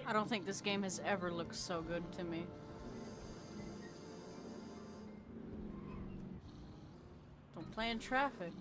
I don't think this game has ever looked so good to me. Don't play in traffic.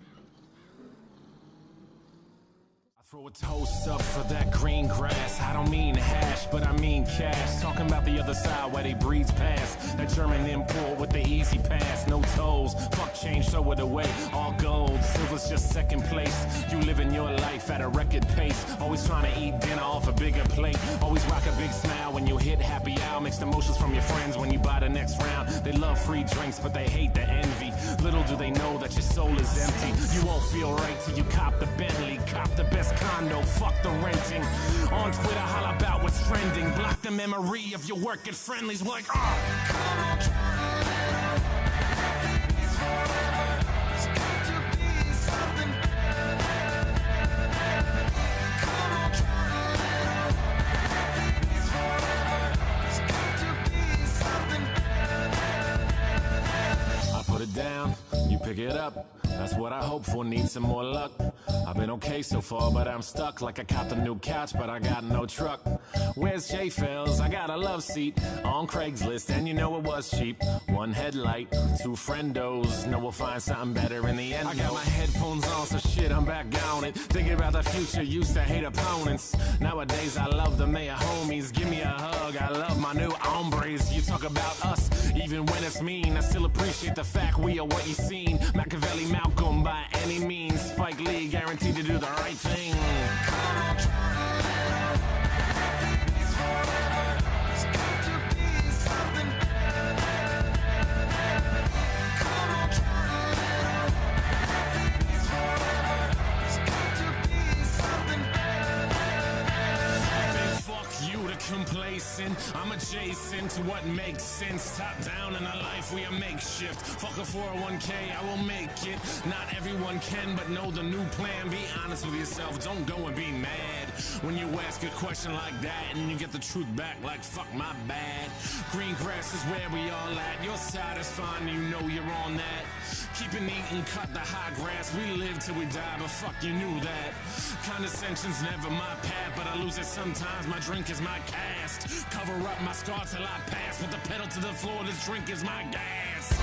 Throw a toast up for that green grass. I don't mean hash, but I mean cash. Talking about the other side where they breeze past. That German import with the easy pass. No tolls, fuck change, throw it away. All gold, silver's just second place. You living your life at a record pace. Always trying to eat dinner off a bigger plate. Always rock a big smile when you hit happy hour. Mixed emotions from your friends when you buy the next round. They love free drinks, but they hate the envy. Little do they know that your soul is empty. You won't feel right till you cop the Bentley. Cop the best condo, fuck the renting. On Twitter, holla about what's trending. Block the memory of your work at friendlies. We're like, I put it down, you pick it up. That's what I hope for, need some more luck. I've been okay so far, but I'm stuck. Like I copped a new couch, but I got no truck. Where's Jay Fells? I got a love seat on Craigslist, and you know it was cheap. One headlight, two friendos. Know we'll find something better in the end. I got my headphones on, so shit, I'm back on it. Thinking about the future, used to hate opponents. Nowadays I love them, they are homies. Give me a hug, I love my new hombres. You talk about us, even when it's mean. I still appreciate the fact we are what you seen. Machiavelli, Malcolm, by any means. Spike Lee, guaranteed to do the right thing. Complacent, I'm adjacent to what makes sense. Top down in a life we a makeshift. Fuck a 401k, I will make it. Not everyone can, but know the new plan. Be honest with yourself, don't go and be mad when you ask a question like that and you get the truth back like fuck my bad. Green grass is where we all at. Your side is fine, you know you're on that. Keep it neat and cut the high grass. We live till we die, but fuck you knew that. Condescension's never my path, but I lose it sometimes. My drink is my cast. Cover up my scar till I pass. Put the pedal to the floor, this drink is my gas.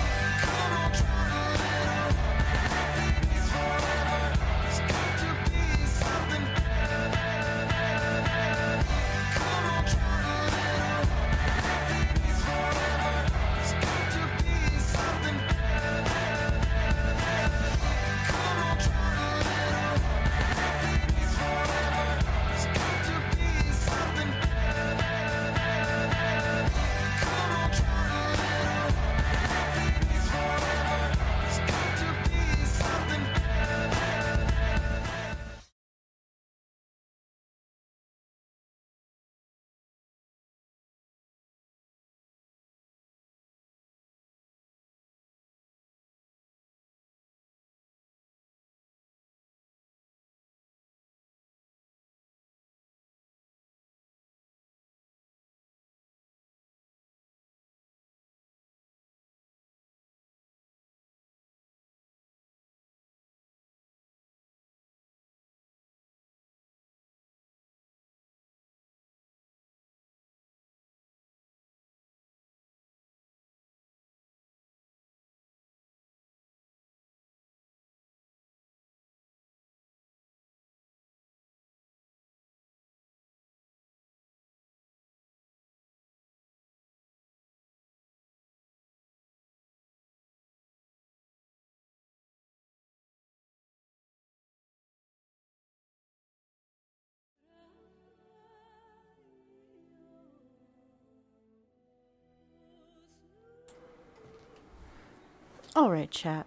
Alright, chat.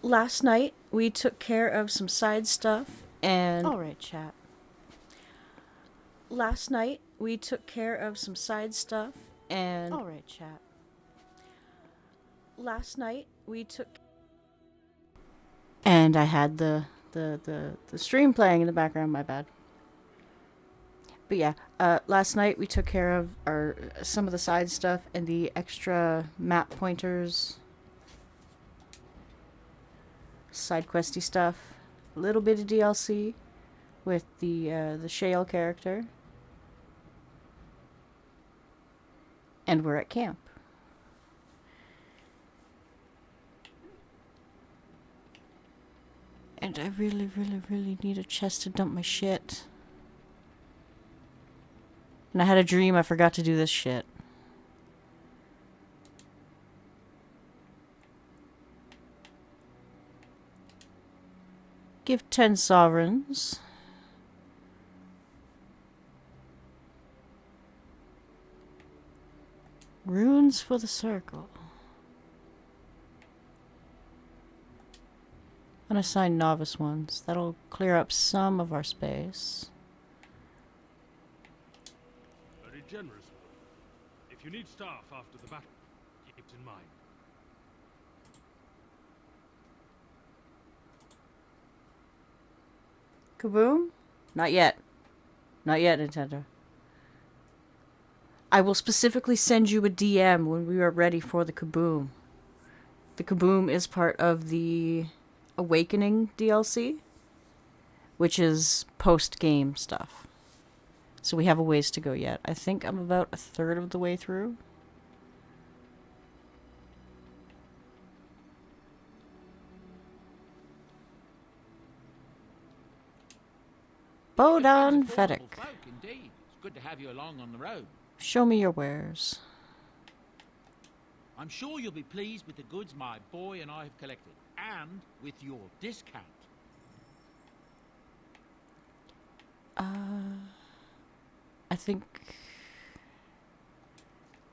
Last night we took care of some side stuff and. Alright, chat. Last night we took care of some side stuff and. Alright, chat. Last night we took. And I had the stream playing in the background, my bad. But yeah, last night we took care of some of the side stuff and the extra map pointers, side questy stuff. a little bit of DLC with the Shale character. And we're at camp. And I really, really, really need a chest to dump my shit. And I had a dream I forgot to do this shit. Give 10 sovereigns. Runes for the circle. Unassigned novice ones. That'll clear up some of our space. Very generous. If you need staff after the battle, keep it in mind. Kaboom? Not yet. Not yet, Nintendo. I will specifically send you a DM when we are ready for the Kaboom. The Kaboom is part of the Awakening DLC, which is post-game stuff. So we have a ways to go yet. I think I'm about a third of the way through. Bodan Fedek. Indeed. It's good to have you along on the road. Show me your wares. I'm sure you'll be pleased with the goods my boy and I have collected, and with your discount. I think...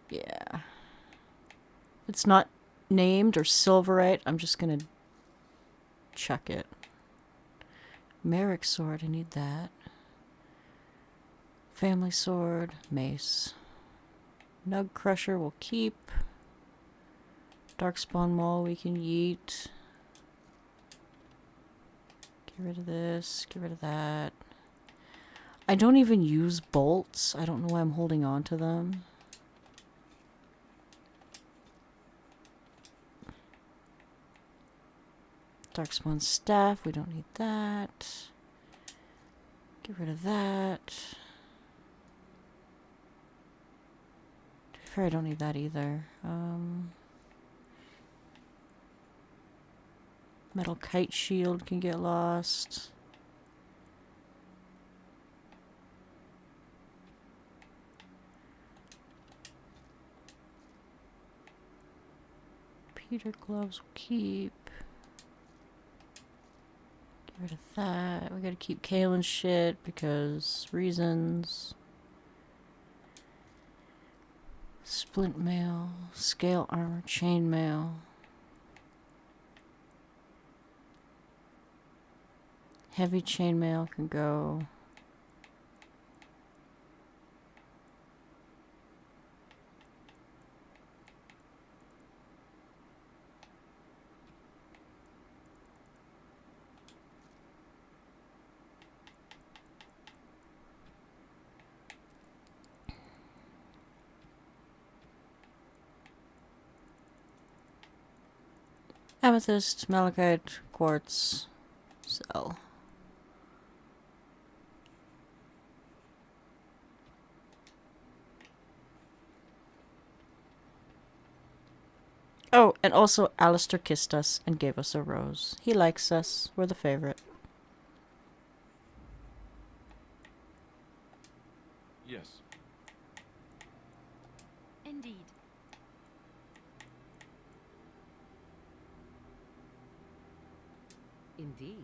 yeah. If it's not named or silverite, I'm just gonna chuck it. Merrick sword, I need that. Family sword, mace. Nug crusher we'll keep. Darkspawn maul we can yeet. Get rid of this, get rid of that. I don't even use bolts. I don't know why I'm holding on to them. Darkspawn staff, we don't need that. Get rid of that. To be fair, I don't need that either. Metal kite shield can get lost. Peter gloves will keep. Get rid of that. We gotta keep Kalen's shit because reasons. Splint mail, scale armor, chain mail. Heavy chainmail can go. Amethyst, malachite, quartz, sell. Oh, and also Alistair kissed us and gave us a rose. He likes us. We're the favorite. Yes. Indeed. Indeed.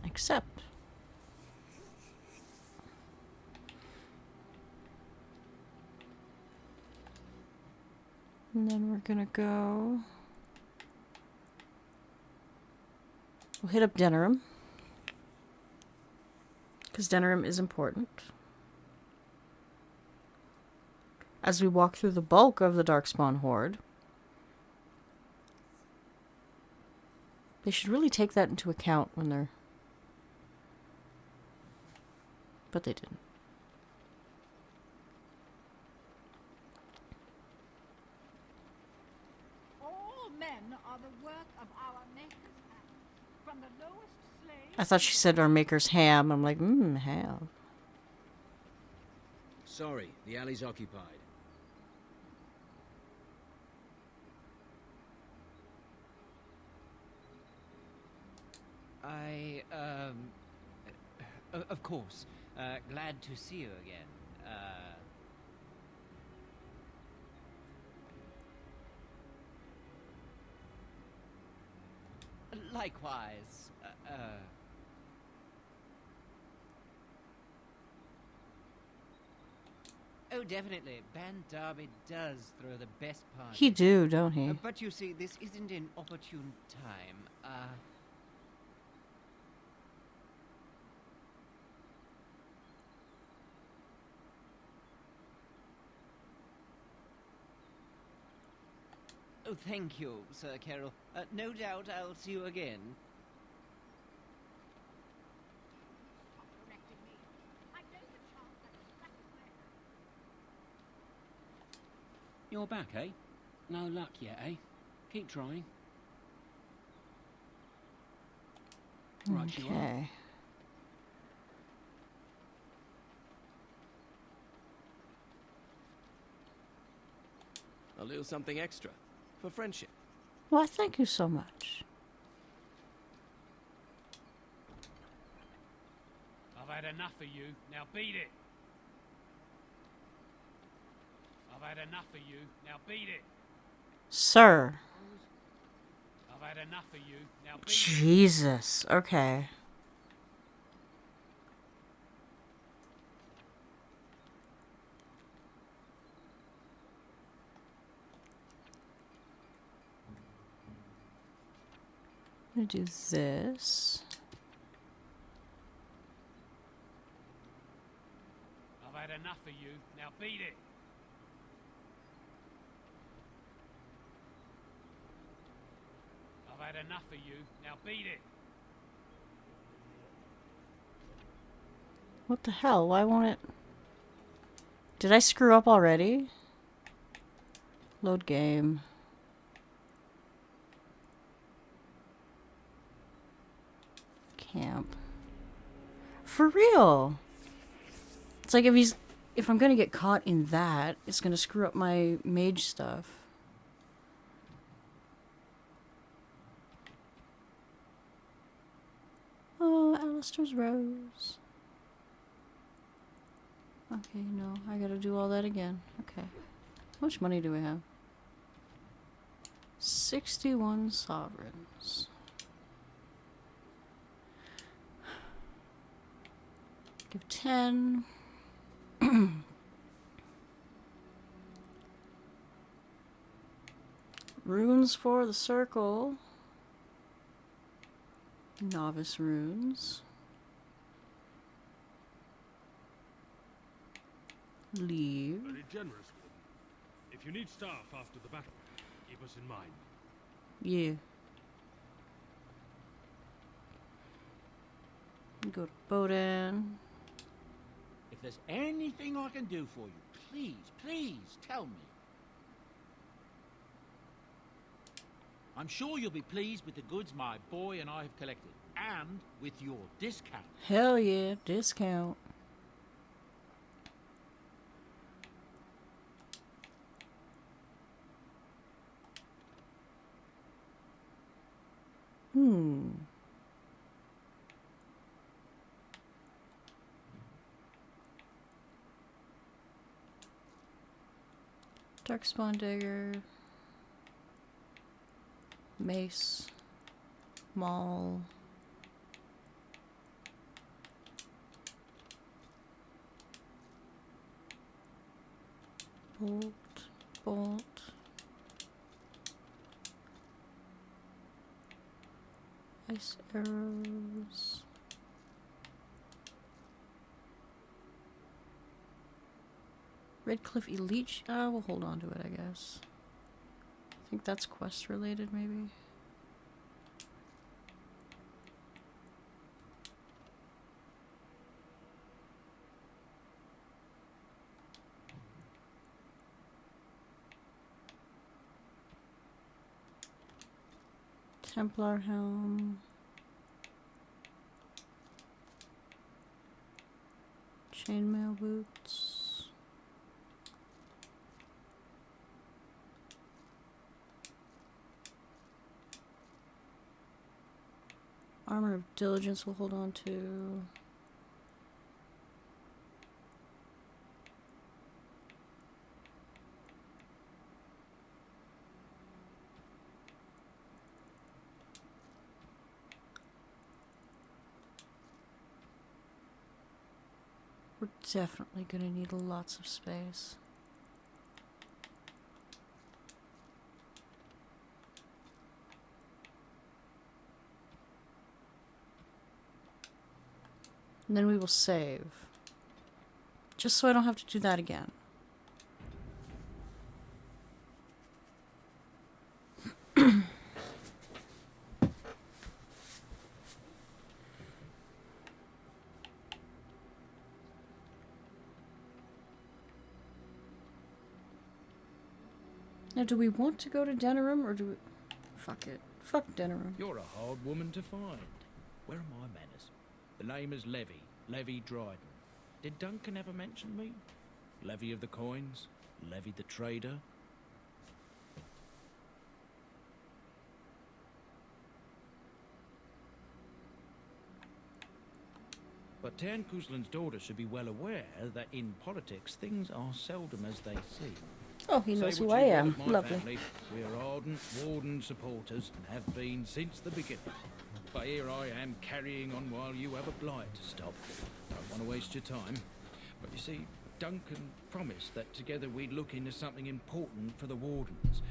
Accept. And then we're gonna go... we'll hit up Denerim. Because Denerim is important. As we walk through the bulk of the Darkspawn Horde. They should really take that into account when they're... but they didn't. All men I thought she said our maker's ham. I'm like, ham. Sorry, the alley's occupied. Of course. Glad to see you again. Likewise. Oh, definitely. Ban Derby does throw the best party. He do, don't he? But you see, this isn't an opportune time. Oh, thank you, Sir Carroll. No doubt I'll see you again. You're back, eh? No luck yet, eh? Keep trying. Right, you are. Okay. A little something extra for friendship. Well, thank you so much. I've had enough of you. Now beat it. I've had enough of you. Now beat it. Sir. I've had enough of you. Now beat it. Jesus. Okay. I'm gonna do this. I've had enough of you. Now beat it. I've had enough of you. Now beat it. What the hell? Why won't it? Did I screw up already? Load game. Camp. For real. It's like if I'm gonna get caught in that, it's gonna screw up my mage stuff. Oh, Alistair's Rose. Okay, no, I gotta do all that again. Okay. How much money do we have? 61 sovereigns. Give 10. Runes for the circle. Novice runes. Leave. Very generous, Warden. If you need staff after the battle, keep us in mind. Yeah. Go to Bowden. If there's anything I can do for you, please tell me. I'm sure you'll be pleased with the goods my boy and I have collected, and with your discount. Hell yeah, discount. Darkspawn Dagger. Mace. Maul. Bolt. Ice arrows. Redcliffe Elite. We'll hold on to it, I guess. I think that's quest related, maybe. Templar helm. Chainmail boots. Armor of diligence we'll hold on to. We're definitely gonna need lots of space. And then we will save. Just so I don't have to do that again. Now, do we want to go to Denerim, or do we... Fuck it. Fuck Denerim. You're a hard woman to find. Where are my manners? The name is Levy. Levy Dryden. Did Duncan ever mention me? Levy of the coins? Levy the trader? But Tern Kuzlan's daughter should be well aware that in politics things are seldom as they seem. Oh, he knows Say who what I you will am. of my Lovely. family, we are ardent Warden supporters and have been since the beginning. But here I am carrying on while you have a blight to stop. Don't want to waste your time. But you see, Duncan promised that together we'd look into something important for the Wardens.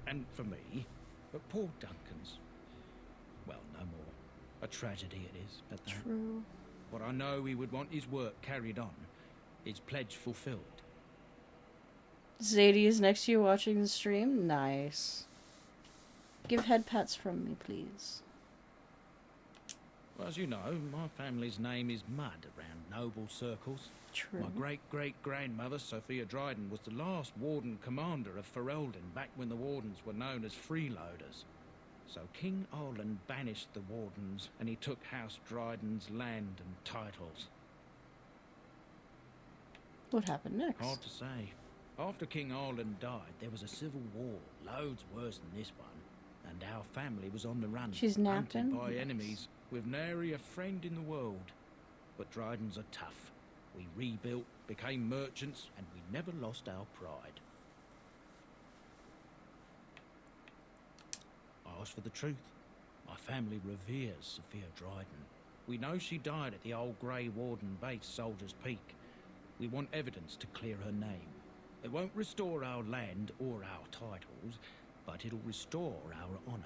And for me. But poor Duncan's... well, no more. A tragedy it is, at that. True. But I know he would want his work carried on. His pledge fulfilled. Zadie is next to you watching the stream. Nice. Give head pats from me, please. Well, as you know, my family's name is mud around noble circles. True. My great-great-grandmother, Sophia Dryden, was the last Warden commander of Ferelden back when the Wardens were known as freeloaders. So King Arlen banished the Wardens, and he took House Dryden's land and titles. What happened next? Hard to say. After King Arlen died, there was a civil war, loads worse than this one, and our family was on the run, She's hunted napping? by Nice. enemies, with nary a friend in the world. But Drydens are tough. We rebuilt, became merchants, and we never lost our pride. I asked for the truth. My family reveres Sophia Dryden. We know she died at the old Grey Warden base, Soldiers Peak. We want evidence to clear her name. It won't restore our land or our titles, but it'll restore our honour.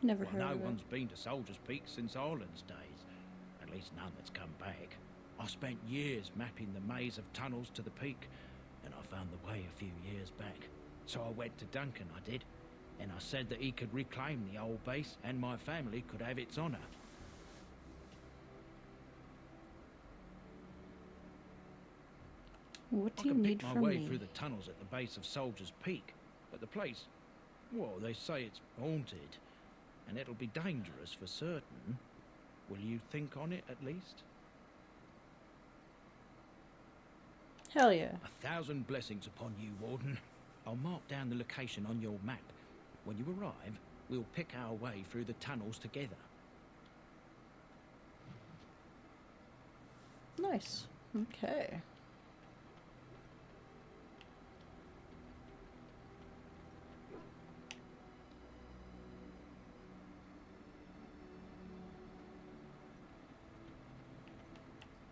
Never Well, heard no of it. one's been to Soldiers Peak since Arlen's days. At least none that's come back. I spent years mapping the maze of tunnels to the peak, and I found the way a few years back. So I went to Duncan, I did, and I said that he could reclaim the old base and my family could have its honour. What I do you can need pick my from way me? through the tunnels at the base of Soldiers Peak, but the place, well, they say it's haunted, and it'll be dangerous for certain. Will you think on it at least? Hell yeah. 1,000 blessings upon you, Warden. I'll mark down the location on your map. When you arrive, we'll pick our way through the tunnels together. Nice. Okay.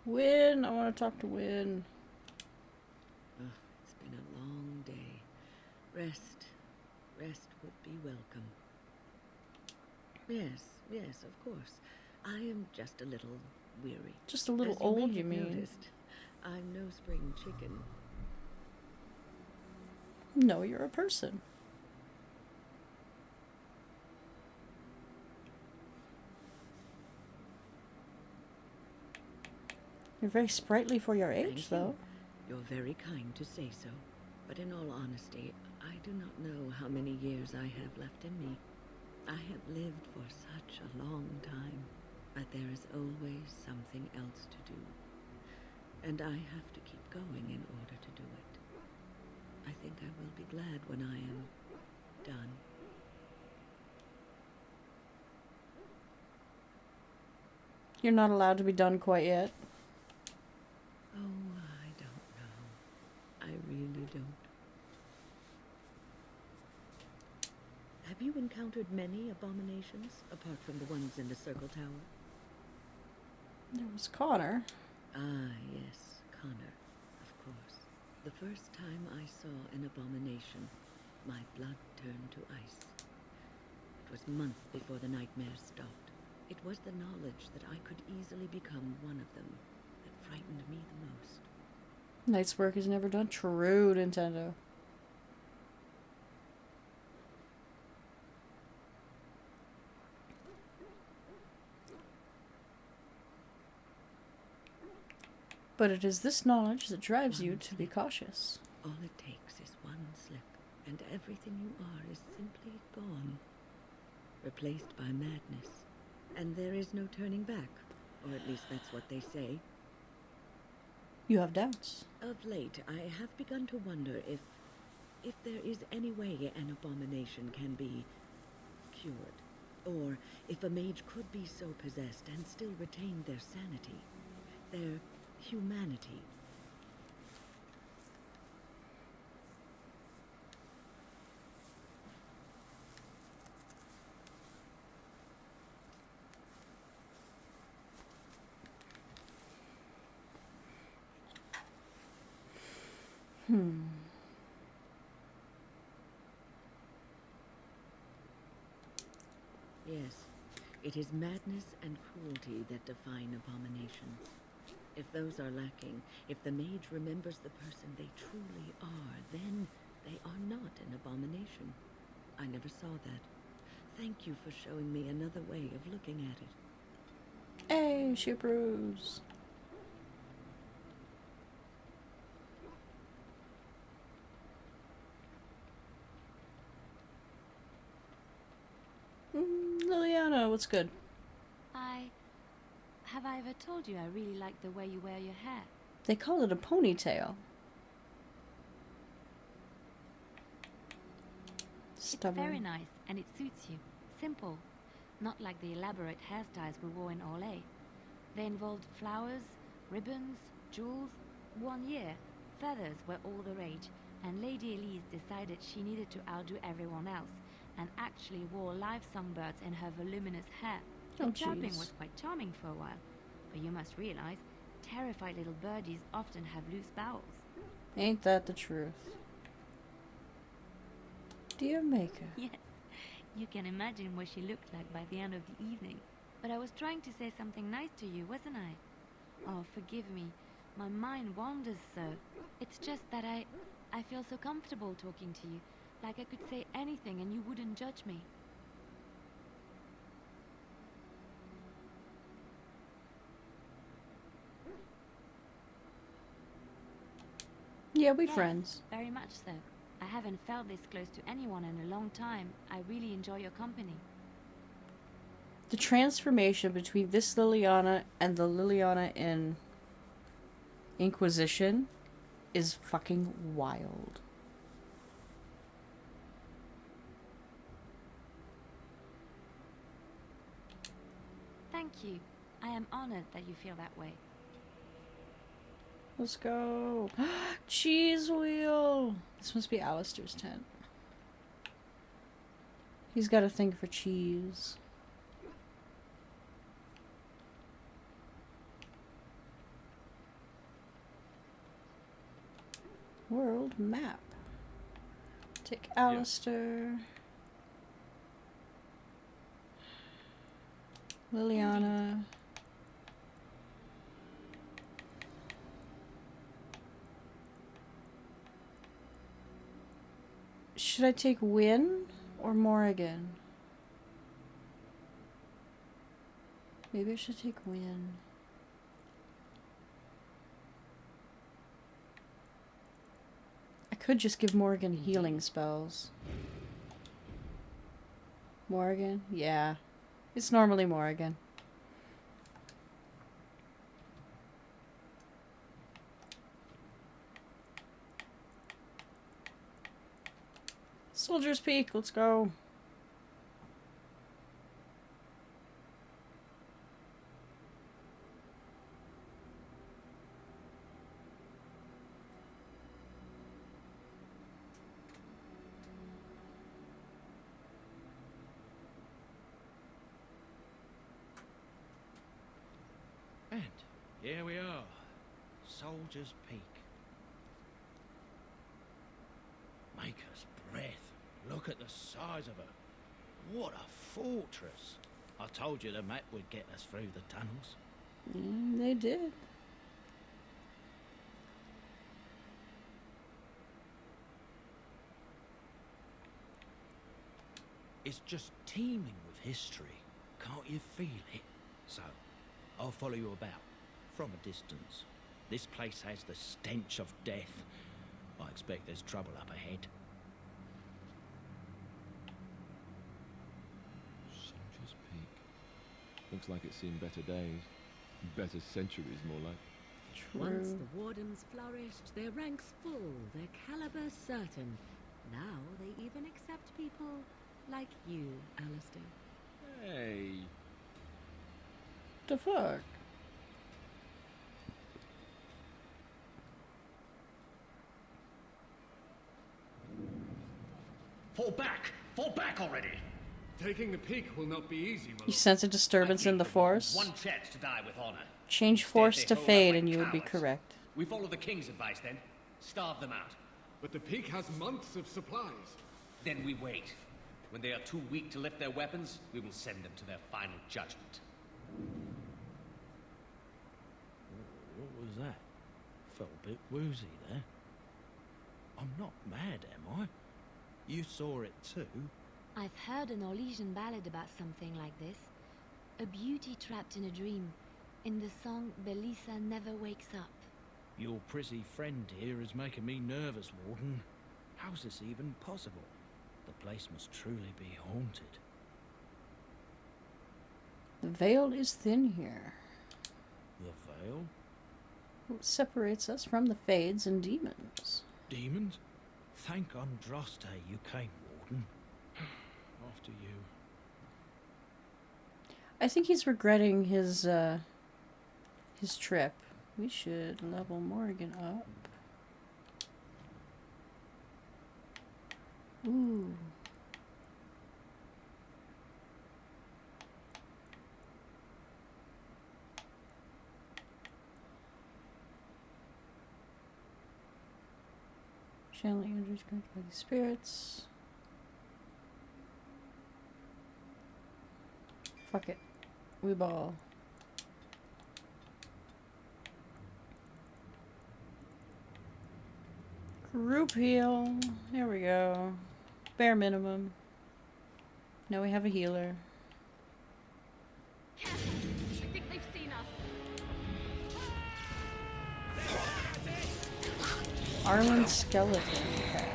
Win. I want to talk to Win. It's been a long day. Rest. Rest would be welcome. Yes, of course. I am just a little weary. Just a little As may old, have you mean? noticed, I'm no spring chicken. No, you're a person. You're very sprightly for your age, Thank though. you. You're very kind to say so. But in all honesty, I do not know how many years I have left in me. I have lived for such a long time. But there is always something else to do. And I have to keep going in order to do it. I think I will be glad when I am done. You're not allowed to be done quite yet. Oh, I don't know. I really don't. Have you encountered many abominations, apart from the ones in the Circle Tower? There was Connor. Ah, yes, Connor, of course. The first time I saw an abomination, my blood turned to ice. It was months before the nightmares stopped. It was the knowledge that I could easily become one of them that frightened me the most. Night's work is never done. True, Nintendo. But it is this knowledge that drives you to be cautious. All it takes is one slip, and everything you are is simply gone. Replaced by madness. And there is no turning back. Or at least that's what they say. You have doubts. Of late, I have begun to wonder if there is any way an abomination can be cured. Or if a mage could be so possessed and still retain their sanity. Their humanity. Yes, it is madness and cruelty that define abominations. If those are lacking, if the mage remembers the person they truly are, then they are not an abomination. I never saw that. Thank you for showing me another way of looking at it. Hey, Ship Rose. Liliana, what's good? Have I ever told you I really like the way you wear your hair? They call it a ponytail. Stubborn. It's very nice, and it suits you. Simple. Not like the elaborate hairstyles we wore in Orlais. They involved flowers, ribbons, jewels. 1 year, feathers were all the rage, and Lady Elise decided she needed to outdo everyone else, and actually wore live songbirds in her voluminous hair. The dabbling was quite charming for a while, but you must realize, terrified little birdies often have loose bowels. Ain't that the truth? Dear Maker. Yes, you can imagine what she looked like by the end of the evening. But I was trying to say something nice to you, wasn't I? Oh, forgive me. My mind wanders so. It's just that I feel so comfortable talking to you, like I could say anything and you wouldn't judge me. Yeah, we're Yes, friends. Very much so. I haven't felt this close to anyone in a long time. I really enjoy your company. The transformation between this Liliana and the Liliana in Inquisition is fucking wild. Thank you. I am honored that you feel that way. Let's go. Cheese wheel. This must be Alistair's tent. He's got a thing for cheese. World map. Take Alistair. Liliana. Should I take Wynn or Morrigan? Maybe I should take Wynn. I could just give Morrigan healing spells. Morrigan? Yeah. It's normally Morrigan. Soldier's Peak, let's go. And here we are, Soldier's Peak. Maker's breath. Look at the size of her. What a fortress. I told you the map would get us through the tunnels. They did. It's just teeming with history. Can't you feel it? So, I'll follow you about, from a distance. This place has the stench of death. I expect there's trouble up ahead. Soldier's Peak. Looks like it's seen better days. Better centuries, more like. True. Once the Wardens flourished, their ranks full, their caliber certain. Now they even accept people like you, Alistair. Hey. The fuck? Fall back! Fall back already! Taking the peak will not be easy, my You sense a disturbance in the force? One chance to die with honor. Change force to fade and you would be correct. We follow the king's advice then. Starve them out. But the peak has months of supplies. Then we wait. When they are too weak to lift their weapons, we will send them to their final judgment. What was that? Felt a bit woozy there. I'm not mad, am I? You saw it too? I've heard an Orlesian ballad about something like this. A beauty trapped in a dream. In the song, Belisa never wakes up. Your prissy friend here is making me nervous, Warden. How's this even possible? The place must truly be haunted. The veil is thin here. The veil? What separates us from the Fades and demons? Demons? Thank Andraste you came, Warden. After you. I think he's regretting his trip. We should level Morgan up. Ooh. Channeling injuries granted by the spirits. Fuck it. We ball. Group heal. There we go. Bare minimum. Now we have a healer. I think they've seen us. Arlen skeleton. Okay.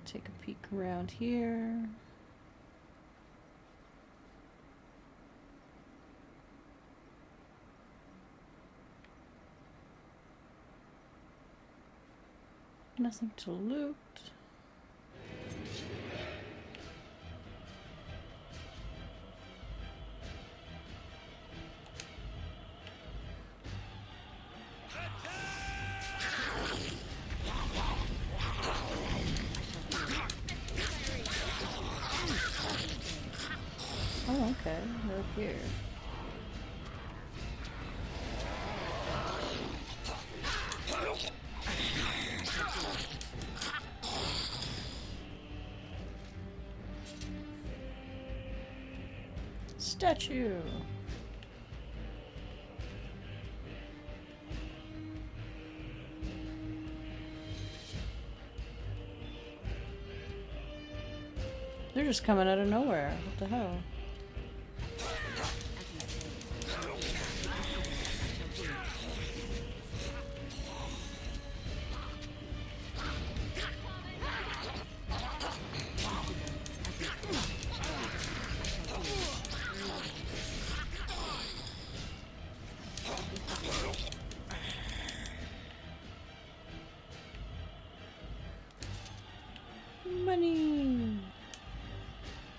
Take a peek around here. Nothing to loot. Oh, okay. They're up here. Statue. They're just coming out of nowhere. What the hell?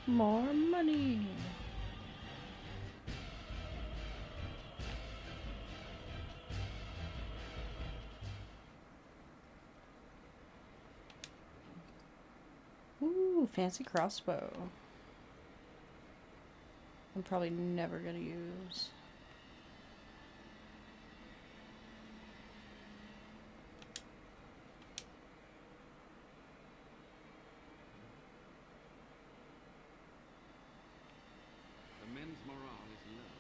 More money. Ooh, fancy crossbow. I'm probably never gonna use. The men's morale is low.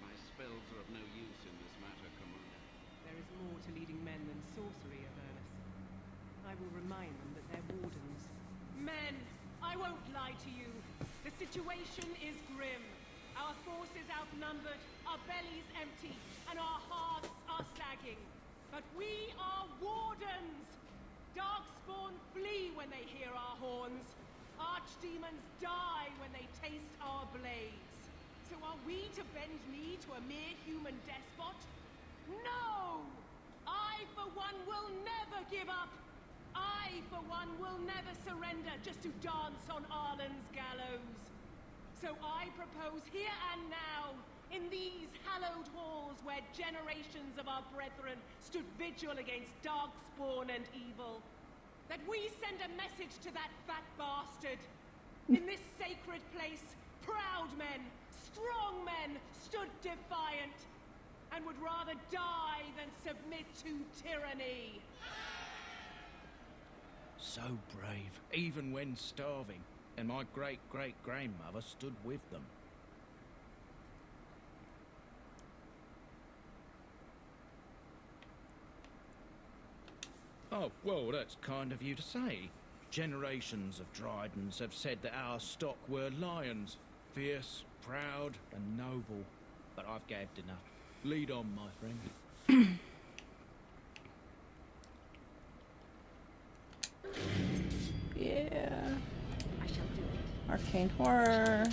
My spells are of no use in this matter, Commander. There is more to leading men than sorcery, Avernus. I will remind them that they're wardens. Men, I won't lie to you. The situation is grim. Our forces outnumbered, our bellies empty, and our hearts are sagging. But we are wardens! Darkspawn flee when they hear our horns. Archdemons die when they taste our blades. So are we to bend knee to a mere human despot? No! I, for one, will never give up! I, for one, will never surrender just to dance on Arlen's gallows. So I propose here and now, in these hallowed halls where generations of our brethren stood vigil against darkspawn and evil, that we send a message to that fat bastard. In this sacred place, proud men, strong men stood defiant, and would rather die than submit to tyranny. So brave, even when starving. And my great-great-grandmother stood with them. Oh, well, that's kind of you to say. Generations of Dryden's have said that our stock were lions. Fierce, proud, and noble. But I've gagged enough. Lead on, my friend. Yeah. Arcane horror.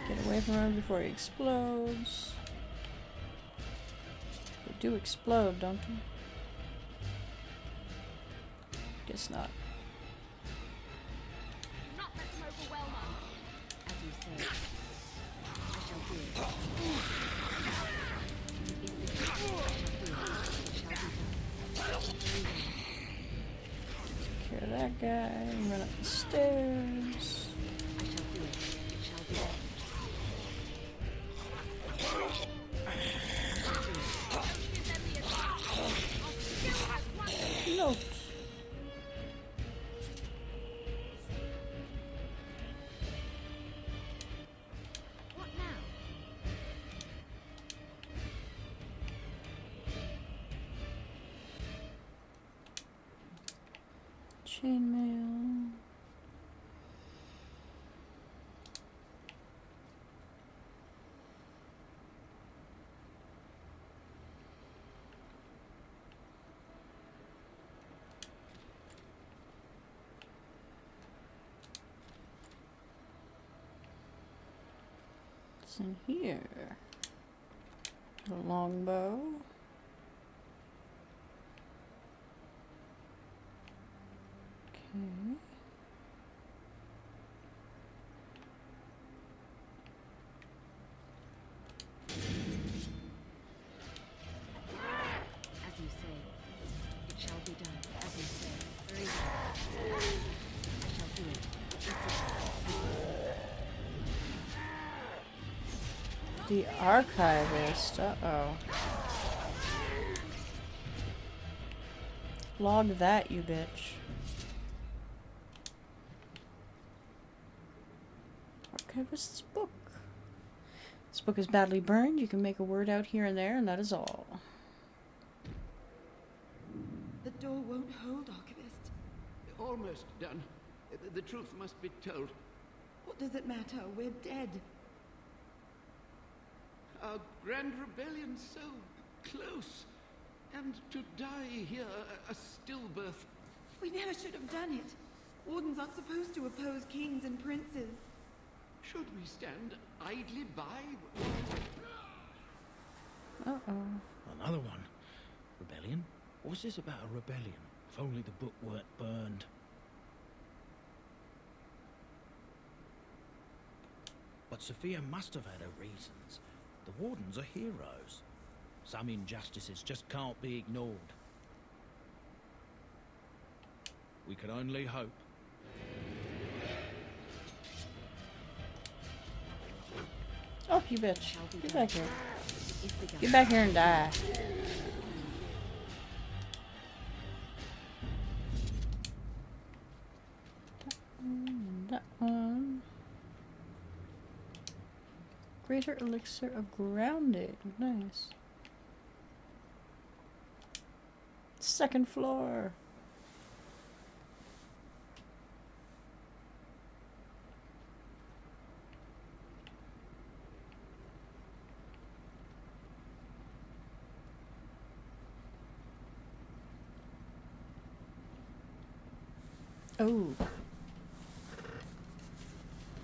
Get away from him before he explodes. They do explode, don't they? Guess not. Not let them overwhelm us. As you say, I shall do it. Take care of that guy and run up the stairs. I shall do it. It shall be done. Note. What now? Chainmail. What's in here? A longbow. Okay. As you say, it shall be done. As you say, very well. I shall do it. The archivist. Uh-oh. Log that, you bitch. Archivist's book. This book is badly burned. You can make a word out here and there, and that is all. The door won't hold, Archivist. Almost done. The truth must be told. What does it matter? We're dead. Our grand rebellion so close. And to die here, a stillbirth. We never should have done it. Wardens aren't supposed to oppose kings and princes. Should we stand idly by? Uh-oh. Another one. Rebellion? What's this about a rebellion? If only the book weren't burned. But Sophia must have had her reasons. The Wardens are heroes. Some injustices just can't be ignored. We can only hope. Oh, you bitch. Get back here. Get back here and die. That one. Greater elixir of grounding. Nice. Second floor. Oh.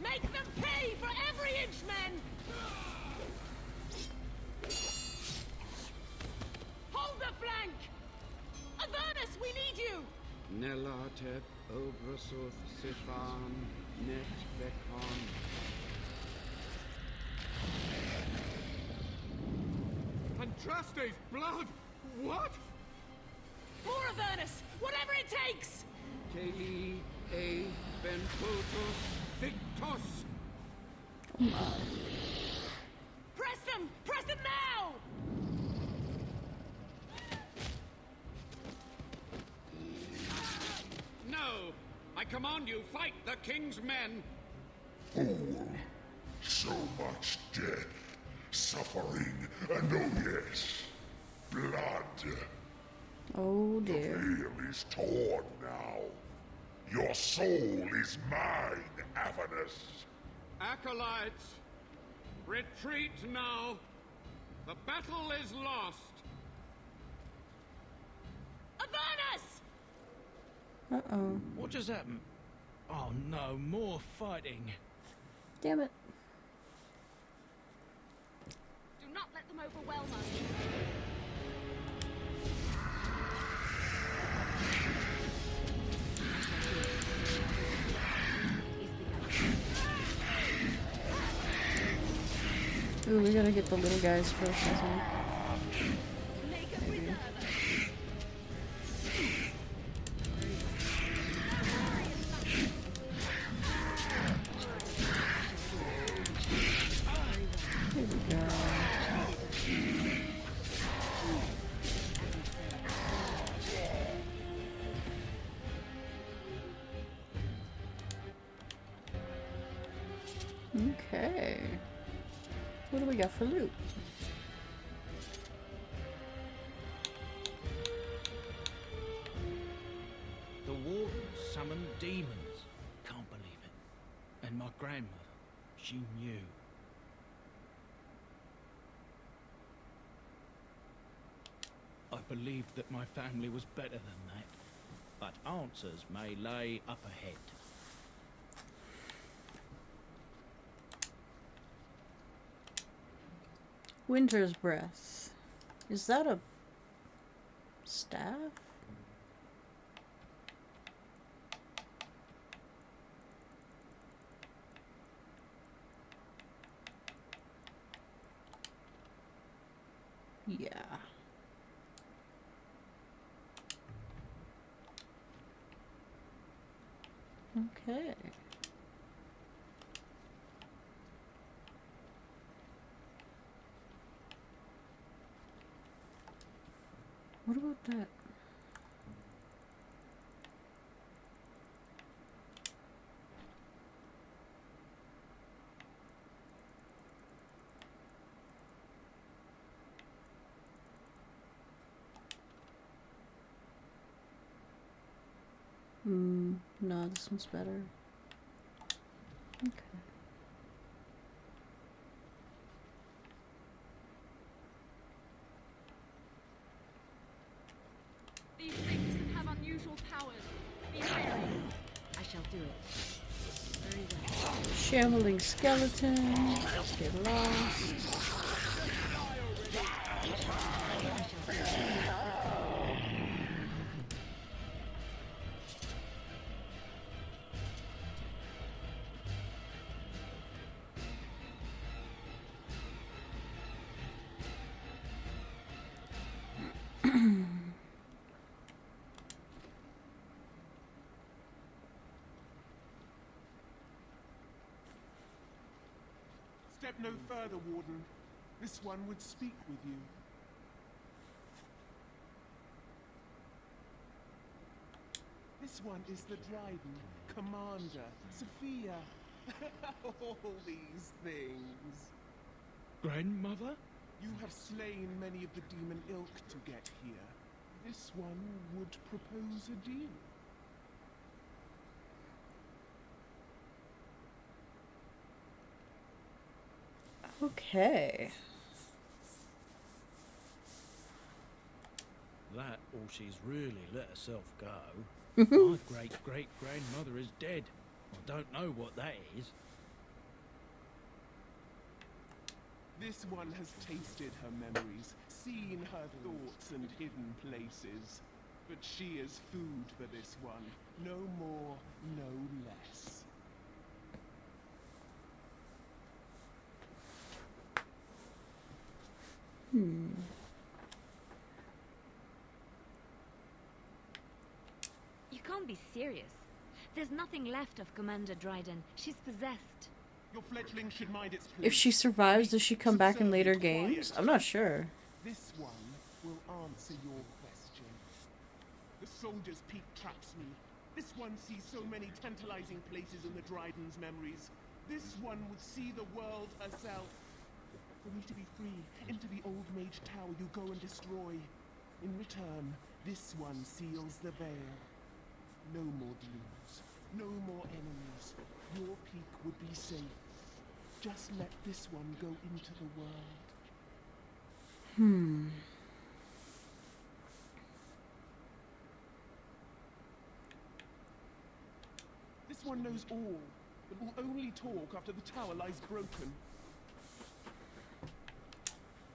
Make them pay for every inch, men! Hold the flank! Avernus, we need you! Nelatep Obrasuth Sifan Net Bekon. Andraste's blood! What? More Avernus! Whatever it takes! Keli A Benfotos Victos. Oh my. Press them! Press them now! No! I command you, fight the king's men! Oh, so much death, suffering, and oh yes, blood. Oh dear. The veil is torn now. Your soul is mine, Avernus. Acolytes, retreat now. The battle is lost. Avernus! Uh-oh. What just happened? Oh no, more fighting. Damn it. Do not let them overwhelm us. Ooh, we gotta get the little guys first, I think. Maybe. Here we go. Okay. What do we got for loot? The Wardens summoned demons. Can't believe it. And my grandmother, she knew. I believed that my family was better than that. But answers may lay up ahead. Winter's Breath. Is that a staff? Yeah. Okay. What about that? No, this one's better. Okay. These things can have unusual powers. Be wary. I shall do it. Very well. Shambling skeleton. Get lost. Step no further, Warden. This one would speak with you. This one is the Dryden, Commander, Sophia. All these things. Grandmother? You have slain many of the demon ilk to get here. This one would propose a deal. Okay. That, or she's really let herself go. My great-great-grandmother is dead. I don't know what that is. This one has tasted her memories, seen her thoughts and hidden places. But she is food for this one. No more, no less. You can't be serious. There's nothing left of Commander Dryden. She's possessed. Your fledgling should mind its place. If she survives, does she come back in later games? I'm not sure. This one will answer your question. The Soldier's Peak traps me. This one sees so many tantalizing places in the Dryden's memories. This one would see the world herself. For me to be free, into the old mage tower you go and destroy. In return, this one seals the veil. No more demons. No more enemies. Your peak would be safe. Just let this one go into the world. This one knows all, but will only talk after the tower lies broken.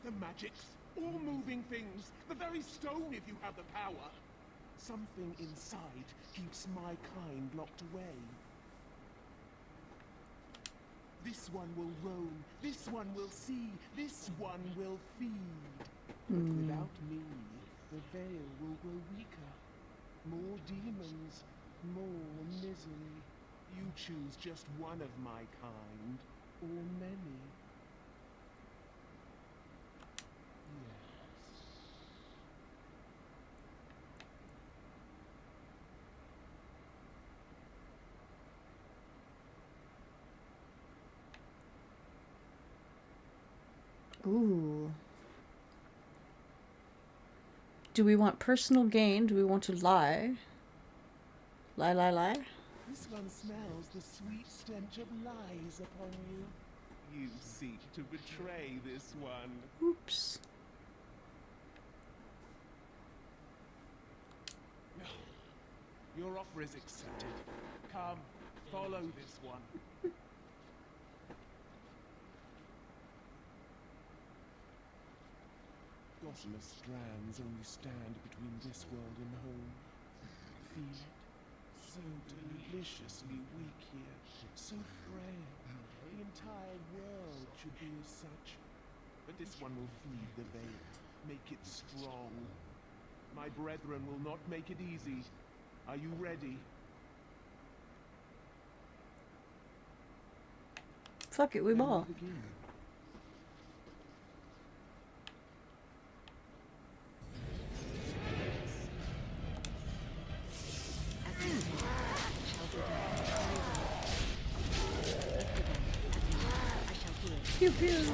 The magics, all moving things, the very stone if you have the power. Something inside keeps my kind locked away. This one will roam, this one will see, this one will feed. But without me, the veil will grow weaker. More demons, more misery. You choose just one of my kind, or many. Yes. Ooh. Do we want personal gain? Do we want to lie? Lie, lie, lie? This one smells the sweet stench of lies upon you. You seek to betray this one. Oops. Your offer is accepted. Come, follow this one. Gossamer strands only stand between this world and home. Feel it? So deliciously weak here, so frail. The entire world should be as such. But this one will feed the veil, make it strong. My brethren will not make it easy. Are you ready? Fuck it, we ball. Pew pew.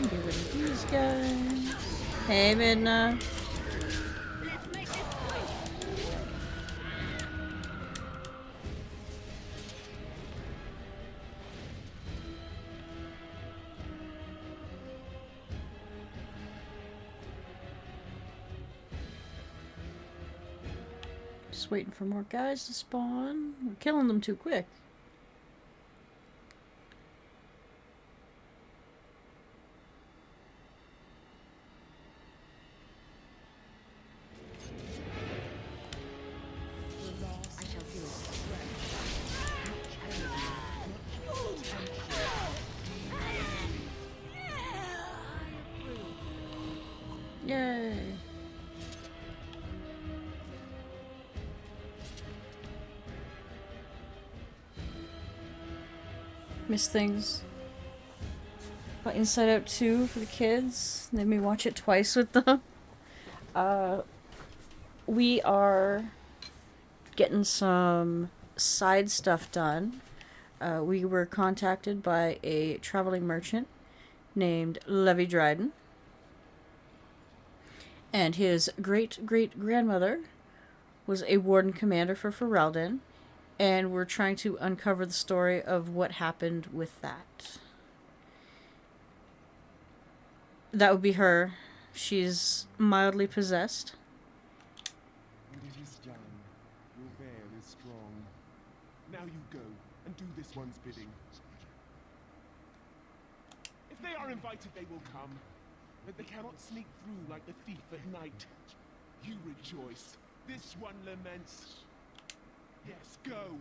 Get rid of these guys. Hey, Midna. Just waiting for more guys to spawn. We're killing them too quick. Yay. Miss things. But Inside Out 2 for the kids. Let me watch it twice with them. We are getting some side stuff done. We were contacted by a traveling merchant named Levi Dryden. And his great-great-grandmother was a warden commander for Ferelden. And we're trying to uncover the story of what happened with that. That would be her. She's mildly possessed. And it is done. Your veil is strong. Now you go and do this one's bidding. If they are invited, they will come. But they cannot sneak through like the thief at night. You rejoice. This one laments. Yes, go.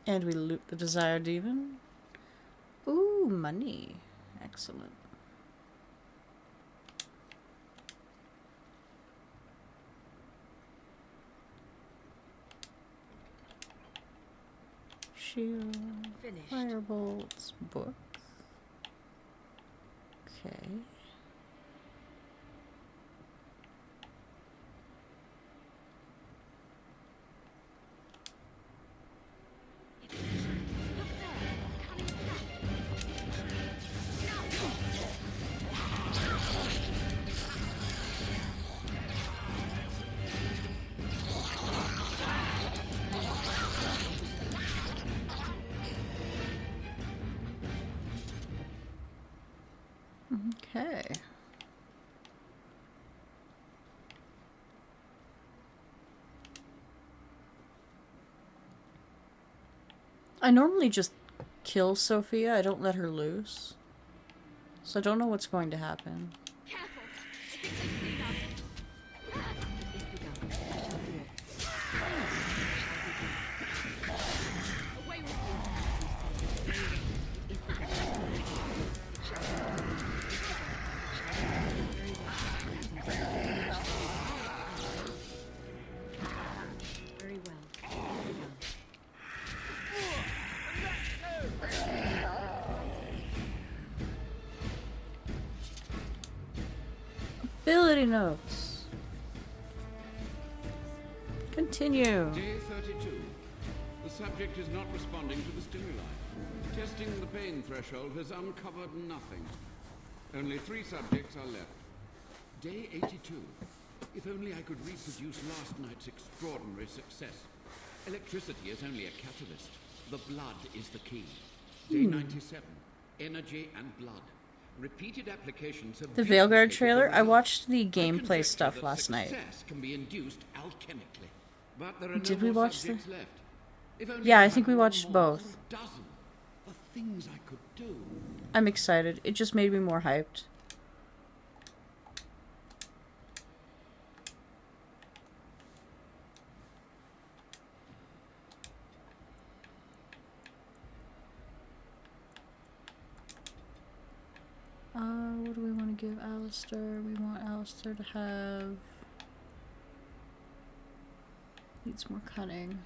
And we loot the desired demon. Ooh, money. Excellent. Shield. Finished. Firebolts. Book. Okay. Okay. I normally just kill Sophia. I don't let her loose. So I don't know what's going to happen. Very well. Ability notes. Continue. Day 32. The subject is not responding to the stimuli. Testing the pain threshold has uncovered nothing. Only 3 subjects are left. Day 82. If only I could reproduce last night's extraordinary success. Electricity is only a catalyst. The blood is the key. Day 97. Energy and blood. Repeated applications have The Veilguard trailer? I watched the gameplay stuff last night. Success can be induced alchemically. But there are Did no we more watch the... subjects left. If only Yeah, I had think we one watched more both. dozen. The things I could do. I'm excited. It just made me more hyped. What do we want to give Alistair? We want Alistair to have... Needs more cunning.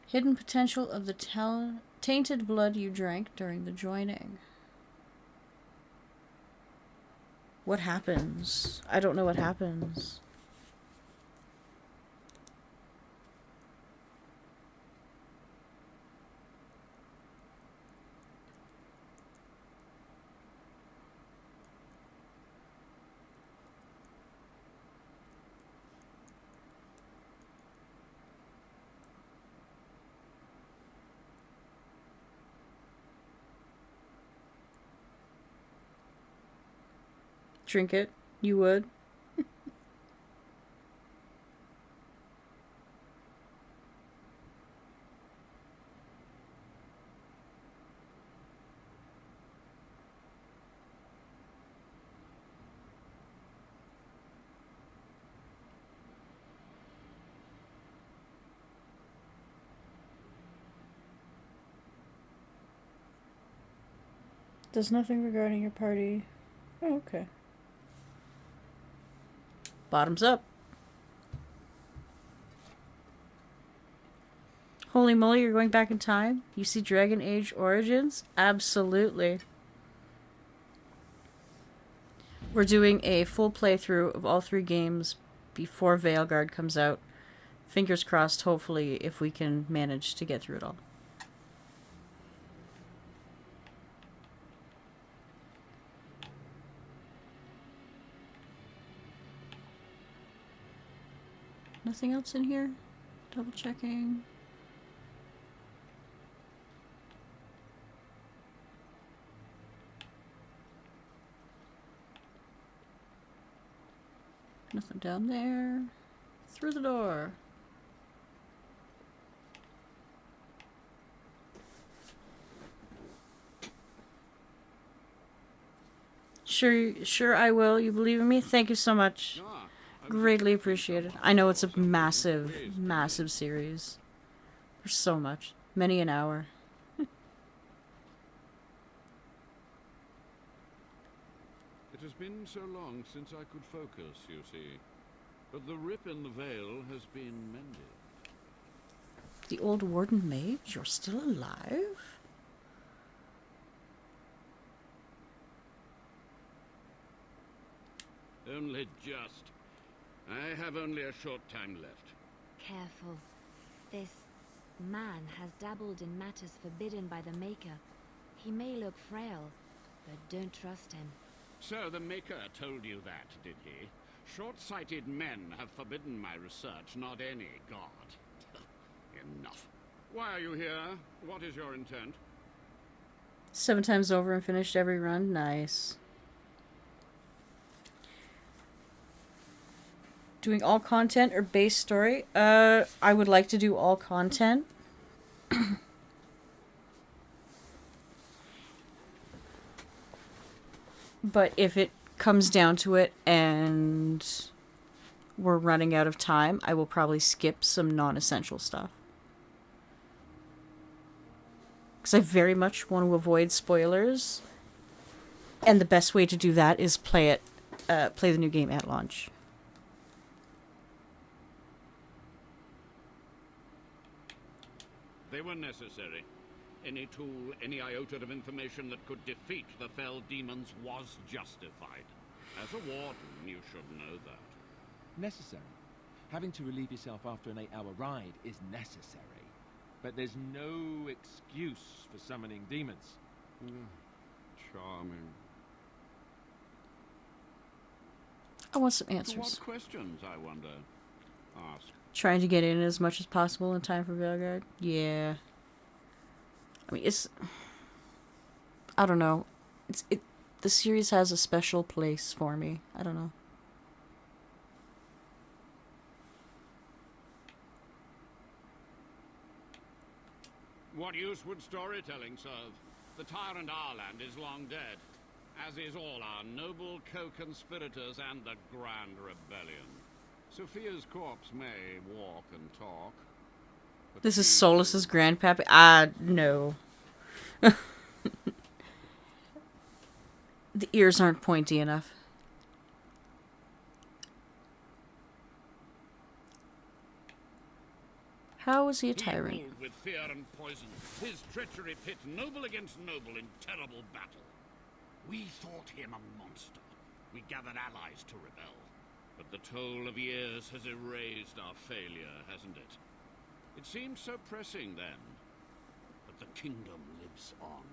Hidden potential of the tainted blood you drank during the joining. What happens? I don't know what happens. Drink it. You would. Does nothing regarding your party. Oh, okay. Bottoms up. Holy moly, you're going back in time? You see Dragon Age Origins? Absolutely. We're doing a full playthrough of all 3 games before Veilguard comes out. Fingers crossed, hopefully, if we can manage to get through it all. Nothing else in here? Double checking. Nothing down there. Through the door. Sure I will. You believe in me? Thank you so much. Greatly appreciated. I know it's a massive, massive series. There's so much. Many an hour. It has been so long since I could focus, you see. But the rip in the veil has been mended. The old Warden mage? You're still alive? Only just. I have only a short time left. Careful. This man has dabbled in matters forbidden by the Maker. He may look frail, but don't trust him. So the Maker told you that, did he? Short-sighted men have forbidden my research, not any god. Enough. Why are you here? What is your intent? 7 times over and finished every run? Nice. Doing all content or base story? I would like to do all content. But if it comes down to it and we're running out of time, I will probably skip some non-essential stuff. Because I very much want to avoid spoilers. And the best way to do that is play the new game at launch. They were necessary. Any tool, any iota of information that could defeat the fell demons was justified. As a warden, you should know that. Necessary. Having to relieve yourself after an 8-hour ride is necessary. But there's no excuse for summoning demons. Charming. I want some To answers. what questions, I wonder? Ask. Trying to get in as much as possible in time for Veilguard? Yeah. I mean, I don't know. The series has a special place for me. I don't know. What use would storytelling serve? The tyrant Arland is long dead, as is all our noble co-conspirators and the Grand Rebellion. Sophia's corpse may walk and talk. This is Solus's grandpappy. No. The ears aren't pointy enough. How was he a He tyrant? ruled with fear and poison. His treachery pit noble against noble in terrible battle. We thought him a monster. We gathered allies to rebel. But the toll of years has erased our failure, hasn't it? It seemed so pressing then. But the kingdom lives on.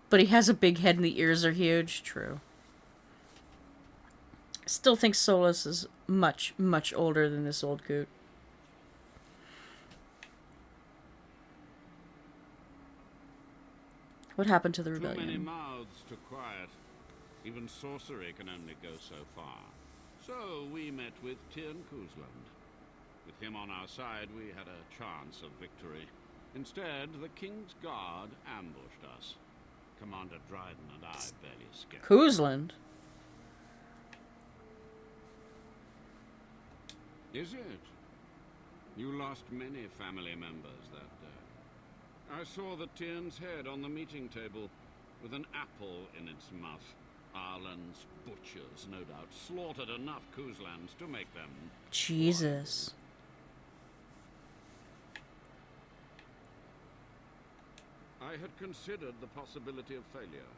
But he has a big head and the ears are huge. True. I still think Solus is much, much older than this old coot. What happened to the Too many rebellion? mouths to quiet. Even sorcery can only go so far. So we met with Tyrn Kuzland. With him on our side, we had a chance of victory. Instead, the King's Guard ambushed us. Commander Dryden and I barely escaped. Kuzland? Is it? You lost many family members that day. I saw the Tyrn's head on the meeting table, with an apple in its mouth. Arlen's butchers, no doubt, slaughtered enough Kuzlands to make them... Jesus. I had considered the possibility of failure,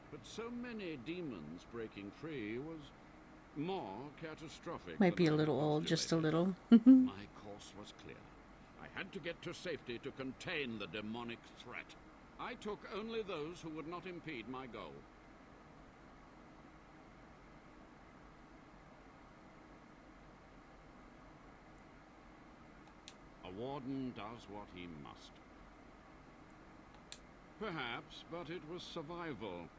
but so many demons breaking free was more catastrophic. Might be a than I little old, just a little. My course was clear. I had to get to safety to contain the demonic threat. I took only those who would not impede my goal. A warden does what he must. Perhaps, but it was survival.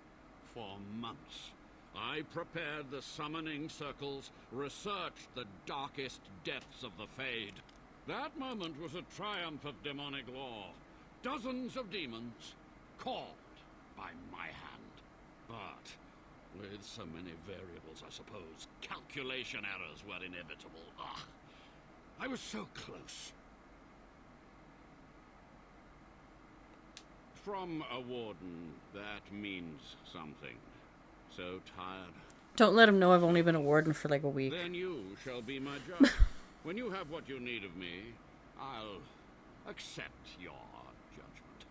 For months, I prepared the summoning circles, researched the darkest depths of the Fade. That moment was a triumph of demonic law. Dozens of demons caught by my hand. But with so many variables, I suppose, calculation errors were inevitable. I was so close. From a warden, that means something. So tired. Don't let him know I've only been a warden for like a week. Then you shall be my judge. When you have what you need of me, I'll accept your judgment.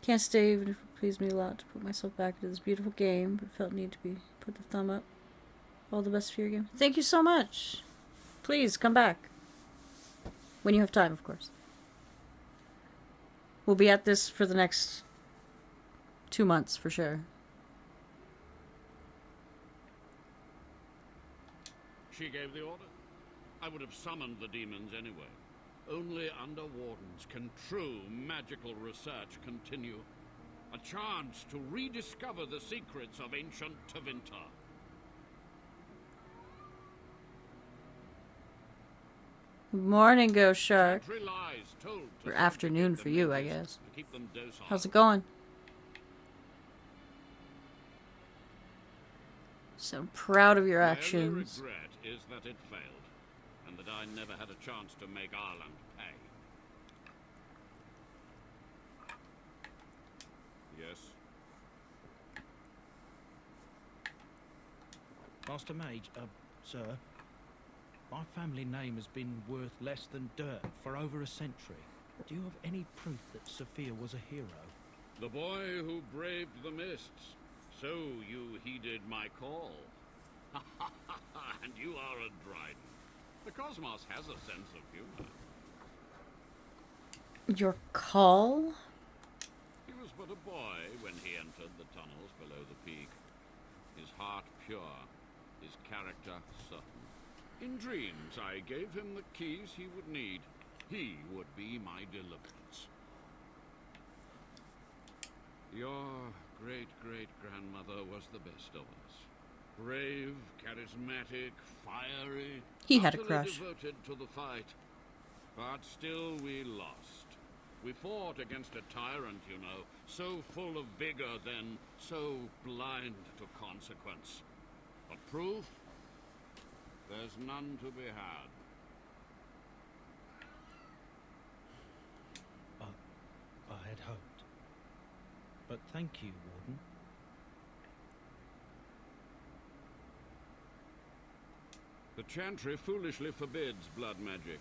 Can't stay even if it pleased me a lot to put myself back into this beautiful game, but felt need to be put the thumb up. All the best for your game. Thank you so much. Please come back. When you have time, of course. We'll be at this for the next 2 months for sure. She gave the order. I would have summoned the demons anyway. Only under wardens can true magical research continue. A chance to rediscover the secrets of ancient Tevinter. Good morning, Ghost Shark. Country lies told to Or afternoon for you, I guess. to keep them docile. How's it going? So proud of your My actions. only regret is that it failed, and that I never had a chance to make Ireland pay. Yes? Master Mage, sir, my family name has been worth less than dirt for over a century. Do you have any proof that Sophia was a hero? The boy who braved the mists. So you heeded my call. And you are a Dryden. The cosmos has a sense of humor. Your call? He was but a boy when he entered the tunnels below the peak. His heart pure, his character certain. In dreams, I gave him the keys he would need. He would be my deliverance. Your great-great-grandmother was the best of us. Brave, charismatic, fiery. He had a utterly crush. devoted to the fight. But still we lost. We fought against a tyrant, you know, so full of vigor then, so blind to consequence. But proof? There's none to be had. I had hoped. But thank you, Warden. The Chantry foolishly forbids blood magic,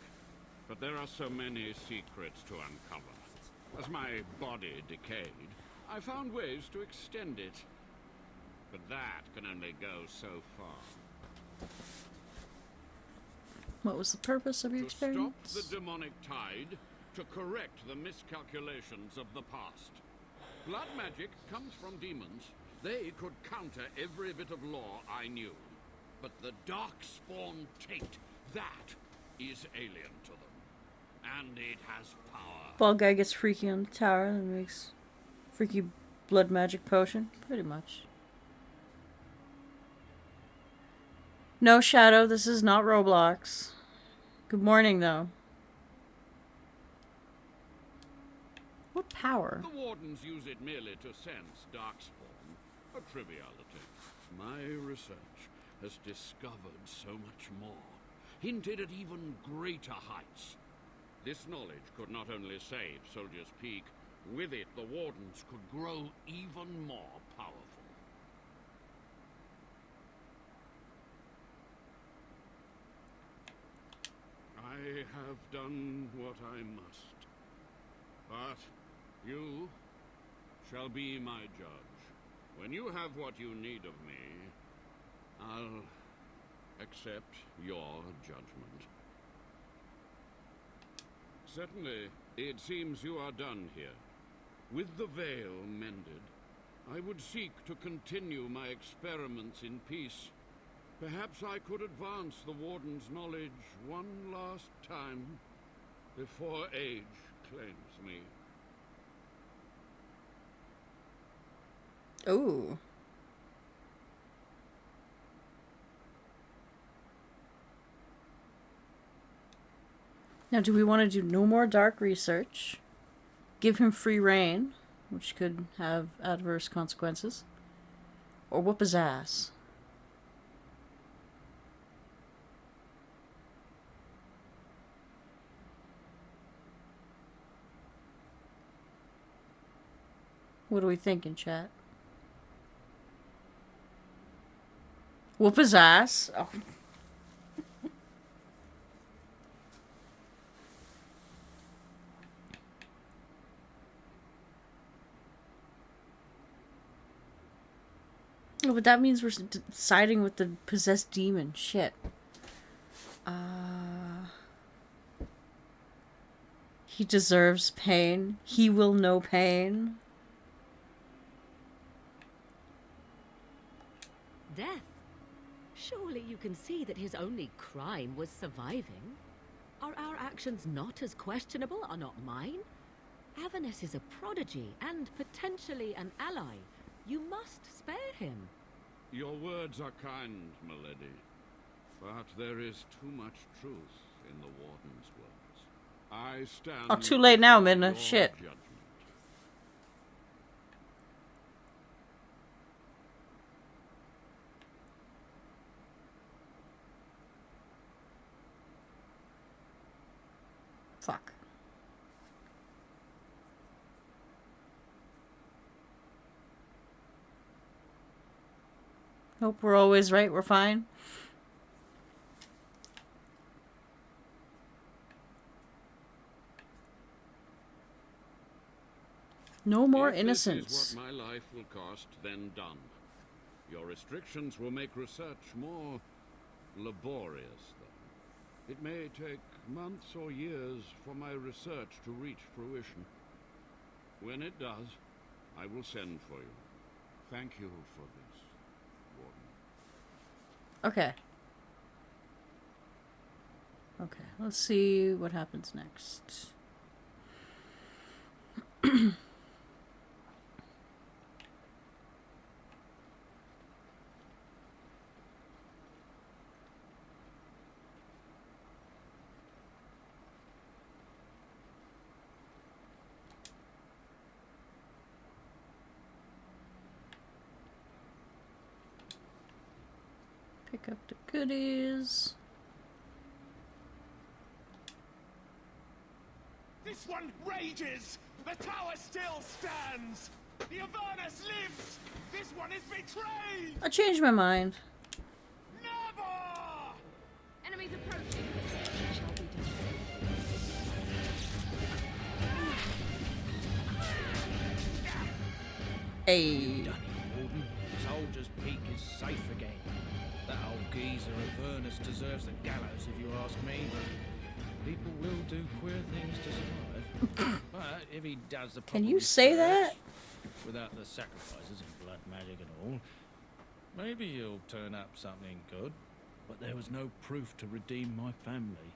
but there are so many secrets to uncover. As my body decayed, I found ways to extend it. But that can only go so far. What was the purpose of your experiment? To stop the demonic tide, to correct the miscalculations of the past. Blood magic comes from demons. They could counter every bit of law I knew. But the Darkspawn Taint, that is alien to them. And it has power. Bald guy gets freaky on the tower and makes freaky blood magic potion. Pretty much. No, Shadow, this is not Roblox. Good morning, though. What power? The Wardens use it merely to sense Darkspawn. A triviality. My research has discovered so much more. Hinted at even greater heights. This knowledge could not only save Soldier's Peak, with it the Wardens could grow even more powerful. I have done what I must. But you shall be my judge. When you have what you need of me, I'll accept your judgment. Certainly, it seems you are done here. With the veil mended, I would seek to continue my experiments in peace. Perhaps I could advance the Warden's knowledge one last time before age claims me. Ooh. Now, do we want to do no more dark research? Give him free reign, which could have adverse consequences? Or whoop his ass? What are we thinking, chat? Whoop his ass? Oh. Oh, but that means we're siding with the possessed demon. Shit. He deserves pain. He will know pain. Death? Surely you can see that his only crime was surviving. Are our actions not as questionable? Are not mine? Avernus is a prodigy and potentially an ally. You must spare him. Your words are kind, milady. But there is too much truth in the Warden's words. I stand... Oh, too late now, Midna. Shit. Judgment. Fuck. Nope, we're always right. We're fine. No more innocence. If this is what my life will cost, then done. Your restrictions will make research more laborious, though. It may take months or years for my research to reach fruition. When it does, I will send for you. Thank you for this, Warden. Okay. Okay, let's see what happens next. Pick up the goodies. This one rages! The tower still stands! The Avernus lives! This one is betrayed! I changed my mind. Never! Hey. Done it, Warden. Soldier's Peak is safe again. That old geezer of Ernest deserves the gallows, if you ask me, but people will do queer things to survive. But if he does the Can proper you say research, that? without the sacrifices and blood magic and all, maybe he'll turn up something good. But there was no proof to redeem my family.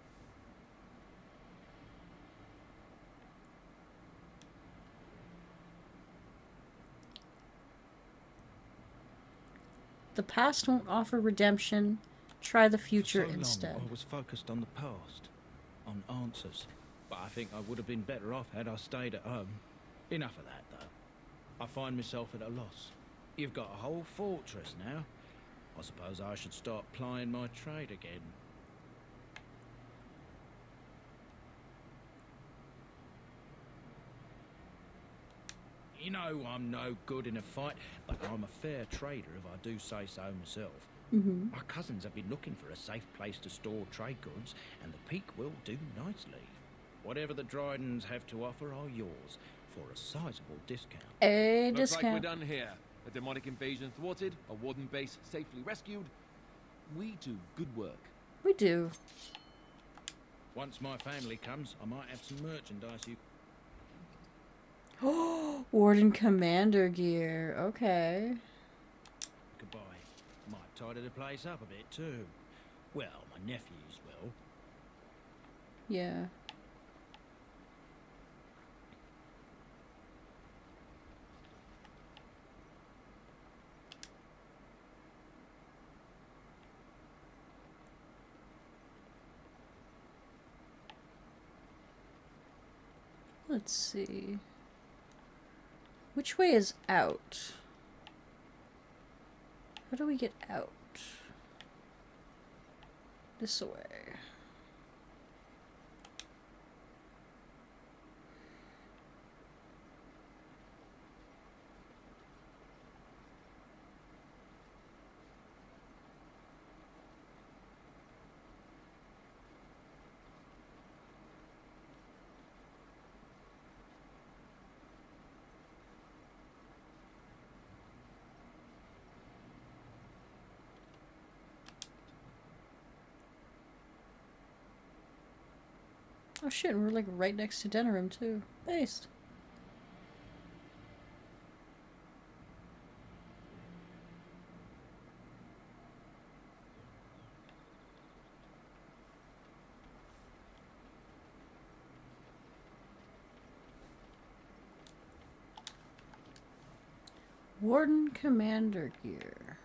The past won't offer redemption. Try the future For so instead. long, I was focused on the past, on answers. But I think I would have been better off had I stayed at home. Enough of that, though. I find myself at a loss. You've got a whole fortress now. I suppose I should start plying my trade again. You know I'm no good in a fight, but I'm a fair trader if I do say so myself. Mm-hmm. My cousins have been looking for a safe place to store trade goods, and the Peak will do nicely. Whatever the Drydens have to offer are yours, for a sizable discount. A Looks discount. like we're done here. A demonic invasion thwarted, a warden base safely rescued. We do good work. We do. Once my family comes, I might have some merchandise you... Oh, Warden Commander gear. Okay. Goodbye. Might tidy the place up a bit too. Well, my nephews will. Yeah. Let's see. Which way is out? How do we get out? This way. Oh shit, we're like right next to Denerim too. Based. Warden Commander gear.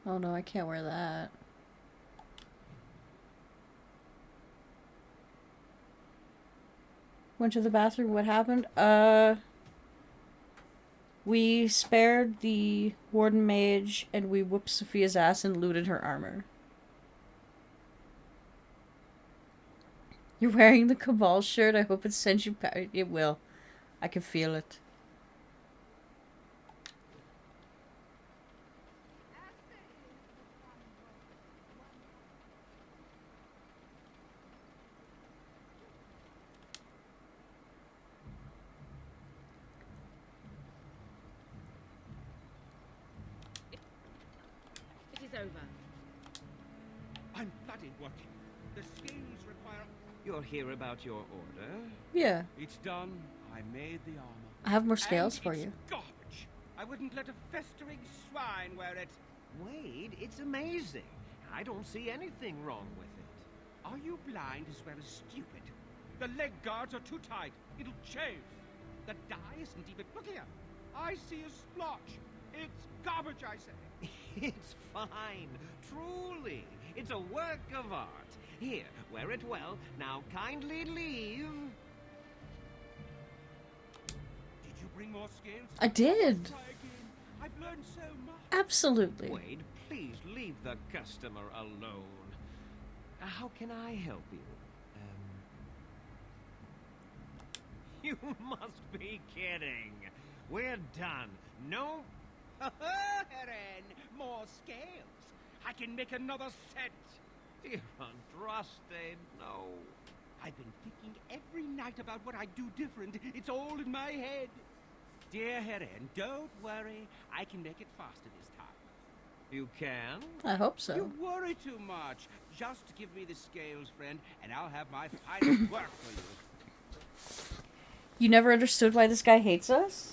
Oh no, I can't wear that. Went to the bathroom, what happened? We spared the Warden Mage and we whooped Sophia's ass and looted her armor. You're wearing the Cabal shirt, I hope it sends you back. It will. I can feel it. Over. I'm bloody working. The scales require... You're here about your order? Yeah. It's done. I made the armor. I have more scales And for it's you. Garbage. I wouldn't let a festering swine wear it. Wade, it's amazing. I don't see anything wrong with it. Are you blind as well as stupid? The leg guards are too tight. It'll chafe. The dye isn't even... Look here. I see a splotch. It's garbage, I say. It's fine. Truly. It's a work of art. Here, wear it well. Now kindly leave. Did you bring more scales? I did. Try again. I've learned so much. Absolutely. Wade, please leave the customer alone. How can I help you? You must be kidding. We're done. No. Heron, more scales. I can make another set. Dear Andraste, no. I've been thinking every night about what I'd do different. It's all in my head. Dear Heren, don't worry. I can make it faster this time. You can? I hope so. You worry too much. Just give me the scales, friend, and I'll have my finest work for you. You never understood why this guy hates us?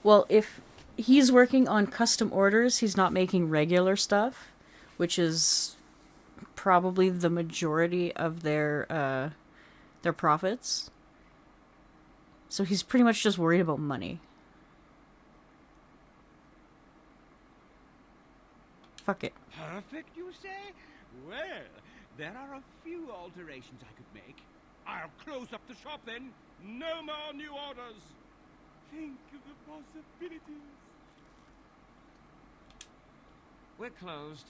Well, if he's working on custom orders, he's not making regular stuff, which is probably the majority of their profits. So he's pretty much just worried about money. Fuck it. Perfect, you say? Well, there are a few alterations I could make. I'll close up the shop then. No more new orders. Think of the possibilities. We're closed.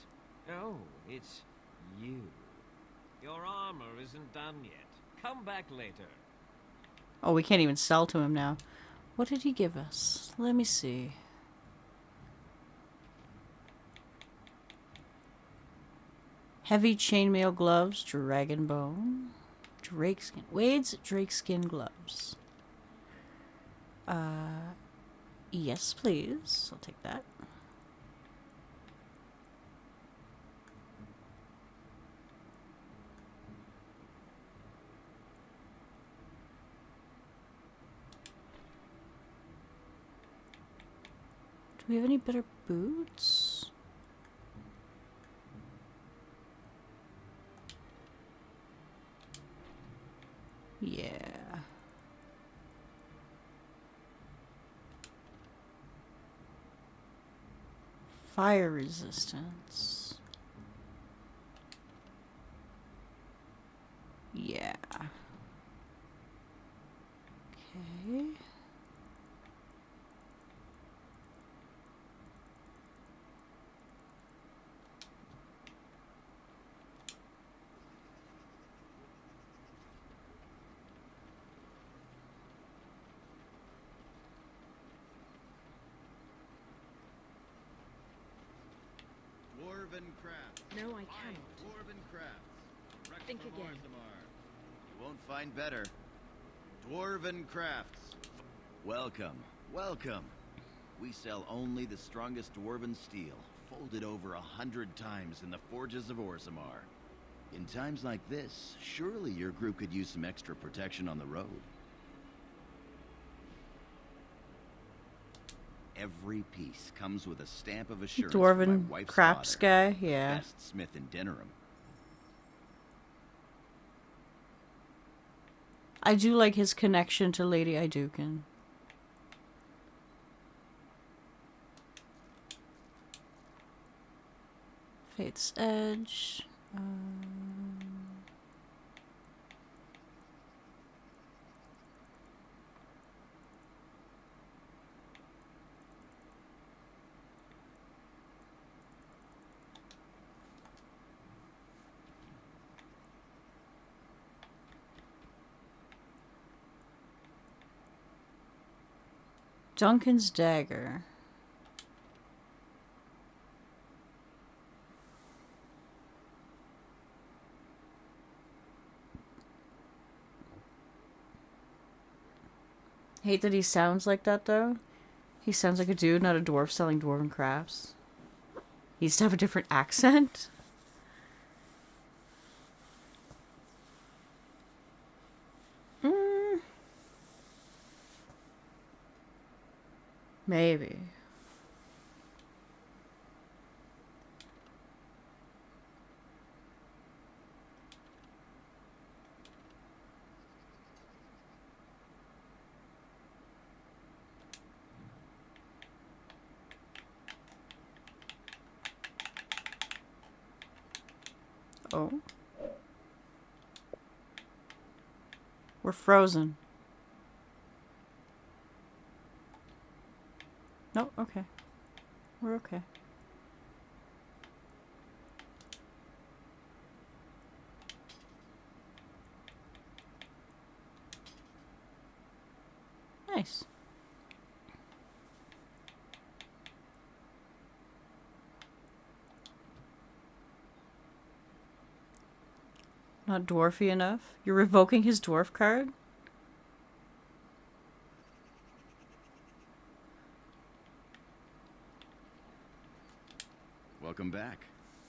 Oh, it's you. Your armor isn't done yet. Come back later. Oh, we can't even sell to him now. What did he give us? Let me see. Heavy chainmail gloves, dragon bone, drakeskin. Wade's drakeskin gloves. Yes, please. I'll take that. Do we have any better boots? Yeah. Fire resistance. Yeah. Okay. Dwarven crafts. No, I cannot. Dwarven crafts. Think From again. Orzammar. You won't find better. Dwarven crafts. Welcome, welcome. We sell only the strongest dwarven steel, folded over 100 times in the forges of Orzammar. In times like this, surely your group could use some extra protection on the road. Every piece comes with a stamp of assurance from my Dwarven wife's crafts father, guy, yeah. best smith in Dinnerham. I do like his connection to Lady Iduken. Fate's Edge. Duncan's Dagger. Hate that he sounds like that, though. He sounds like a dude, not a dwarf selling dwarven crafts. He needs to have a different accent. Maybe. Oh. We're frozen. No, okay. We're okay. Nice. Not dwarfy enough? You're revoking his dwarf card? Welcome back.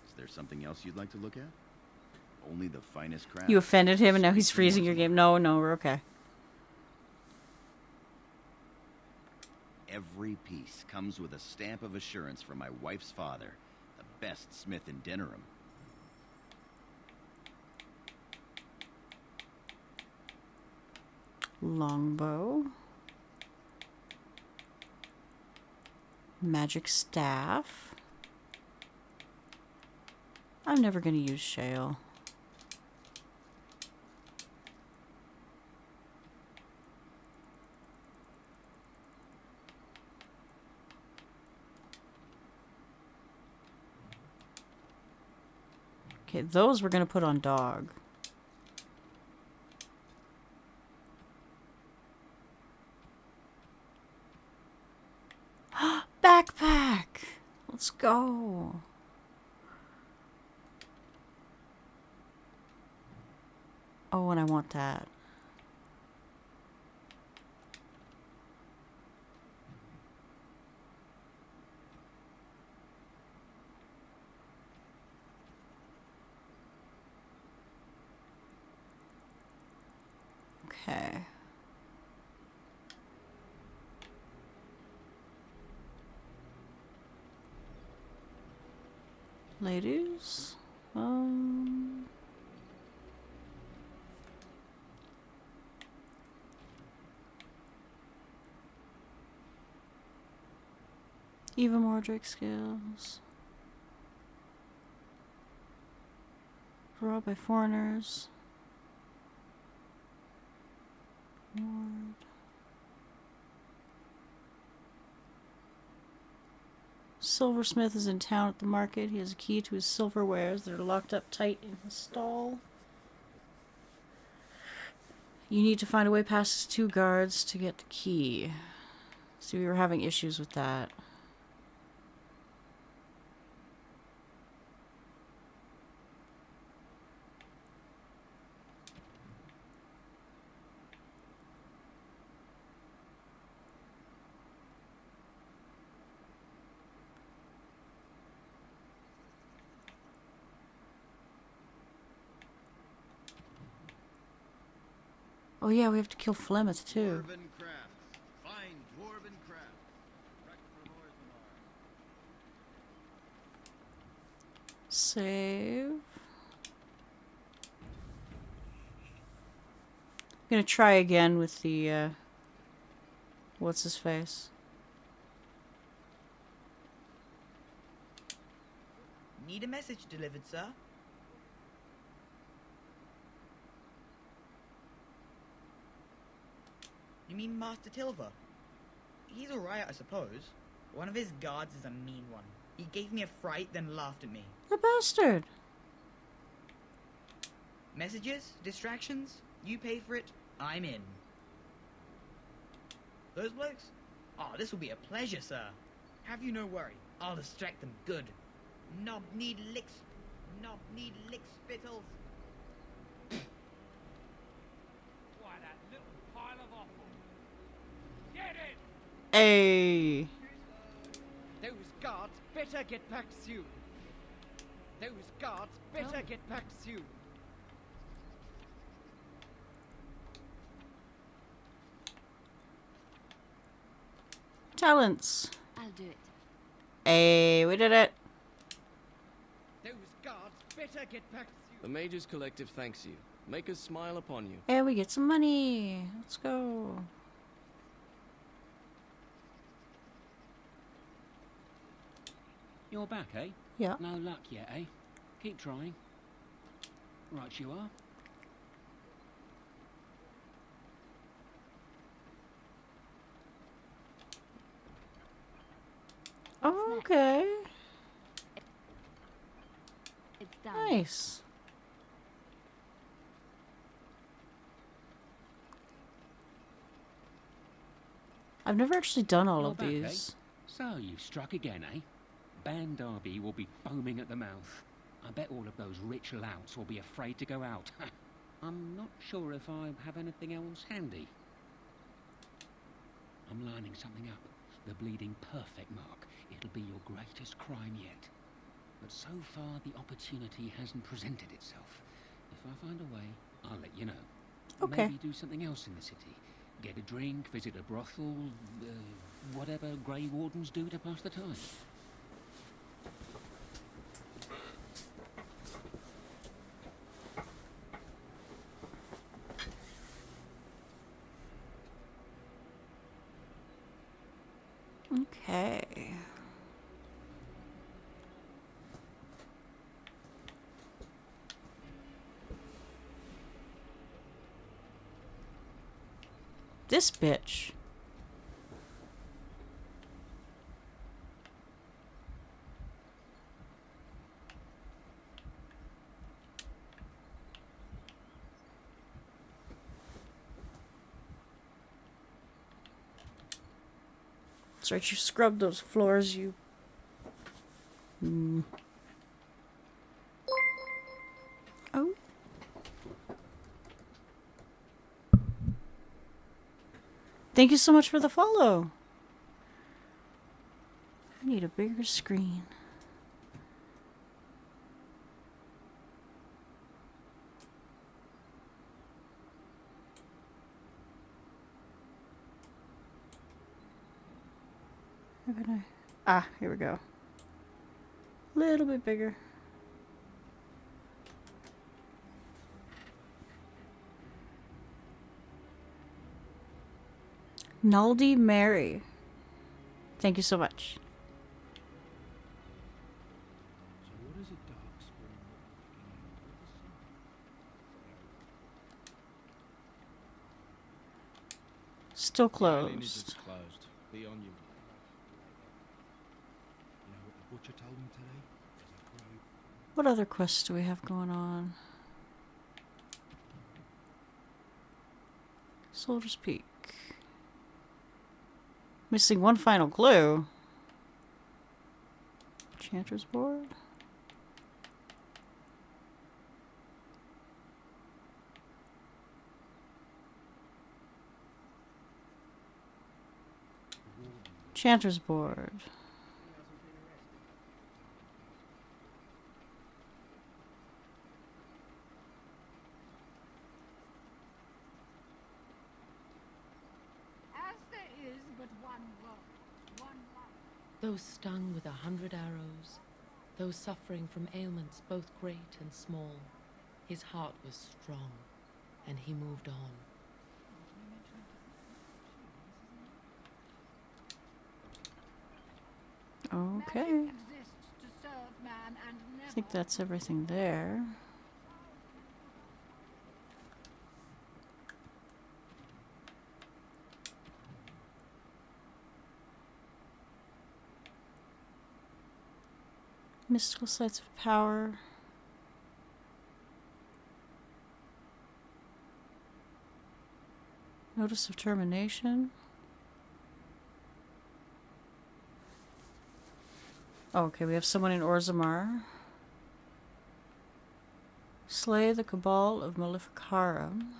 Is there something else you'd like to look at? Only the finest craft. You offended him and now he's freezing your game. No, we're okay. Every piece comes with a stamp of assurance from my wife's father, the best smith in Denneram. Longbow. Magic staff. I'm never gonna use shale. Okay, those we're gonna put on dog. Backpack! Let's go. Oh, and I want that. Okay. Ladies, even more Drake skills. Brought by foreigners. Ward. Silversmith is in town at the market. He has a key to his silverwares that are locked up tight in his stall. You need to find a way past his 2 guards to get the key. So we were having issues with that. Oh yeah, we have to kill Flemeth too. Dwarven crafts. Fine dwarven crafts. Direct from Orzammar. Save. I'm gonna try again with the what's his face? Need a message delivered, sir? You mean Master Tilver? He's alright, I suppose. One of his guards is a mean one. He gave me a fright, then laughed at me. The bastard! Messages? Distractions? You pay for it, I'm in. Those blokes? Oh, this will be a pleasure, sir. Have you no worry. I'll distract them good. Knob-kneed lick spittles. Why, that little pile of offal. Get it! Hey! Those guards better get back soon. Those guards better get back soon. Talents. I'll do it. Hey, we did it. Those guards better get back soon. The Mages Collective thanks you. Make us smile upon you. And we get some money. Let's go. You're back, eh? Yeah. No luck yet, eh? Keep trying. Right you are. Okay. It's done. Nice. I've never actually done all You're of back, these. Eh? So you've struck again, eh? Ban Derby will be foaming at the mouth. I bet all of those rich louts will be afraid to go out. I'm not sure if I have anything else handy. I'm lining something up. The bleeding perfect mark. It'll be your greatest crime yet. But so far, the opportunity hasn't presented itself. If I find a way, I'll let you know. Okay. Maybe do something else in the city. Get a drink, visit a brothel, whatever Grey Wardens do to pass the time. Okay. This bitch. That's right, you scrubbed those floors, you... Oh. Thank you so much for the follow. I need a bigger screen. How can I... Ah, here we go. A little bit bigger. Naldi Mary. Thank you so much. So what is a dark spring Still The island closed. is closed. Be on your way. You know what the butcher told me today? There's a crow. What other quests do we have going on? Soldier's Peak. Missing one final clue. Chanter's Board. Chanter's Board. As there is but one world, one life. Those stung with 100 arrows, those suffering from ailments both great and small, his heart was strong, and he moved on. Okay. Magic exists to serve man and I never think that's everything there. Mystical sites of power. Notice of termination. Oh, okay, we have someone in Orzammar. Slay the Cabal of Maleficarum.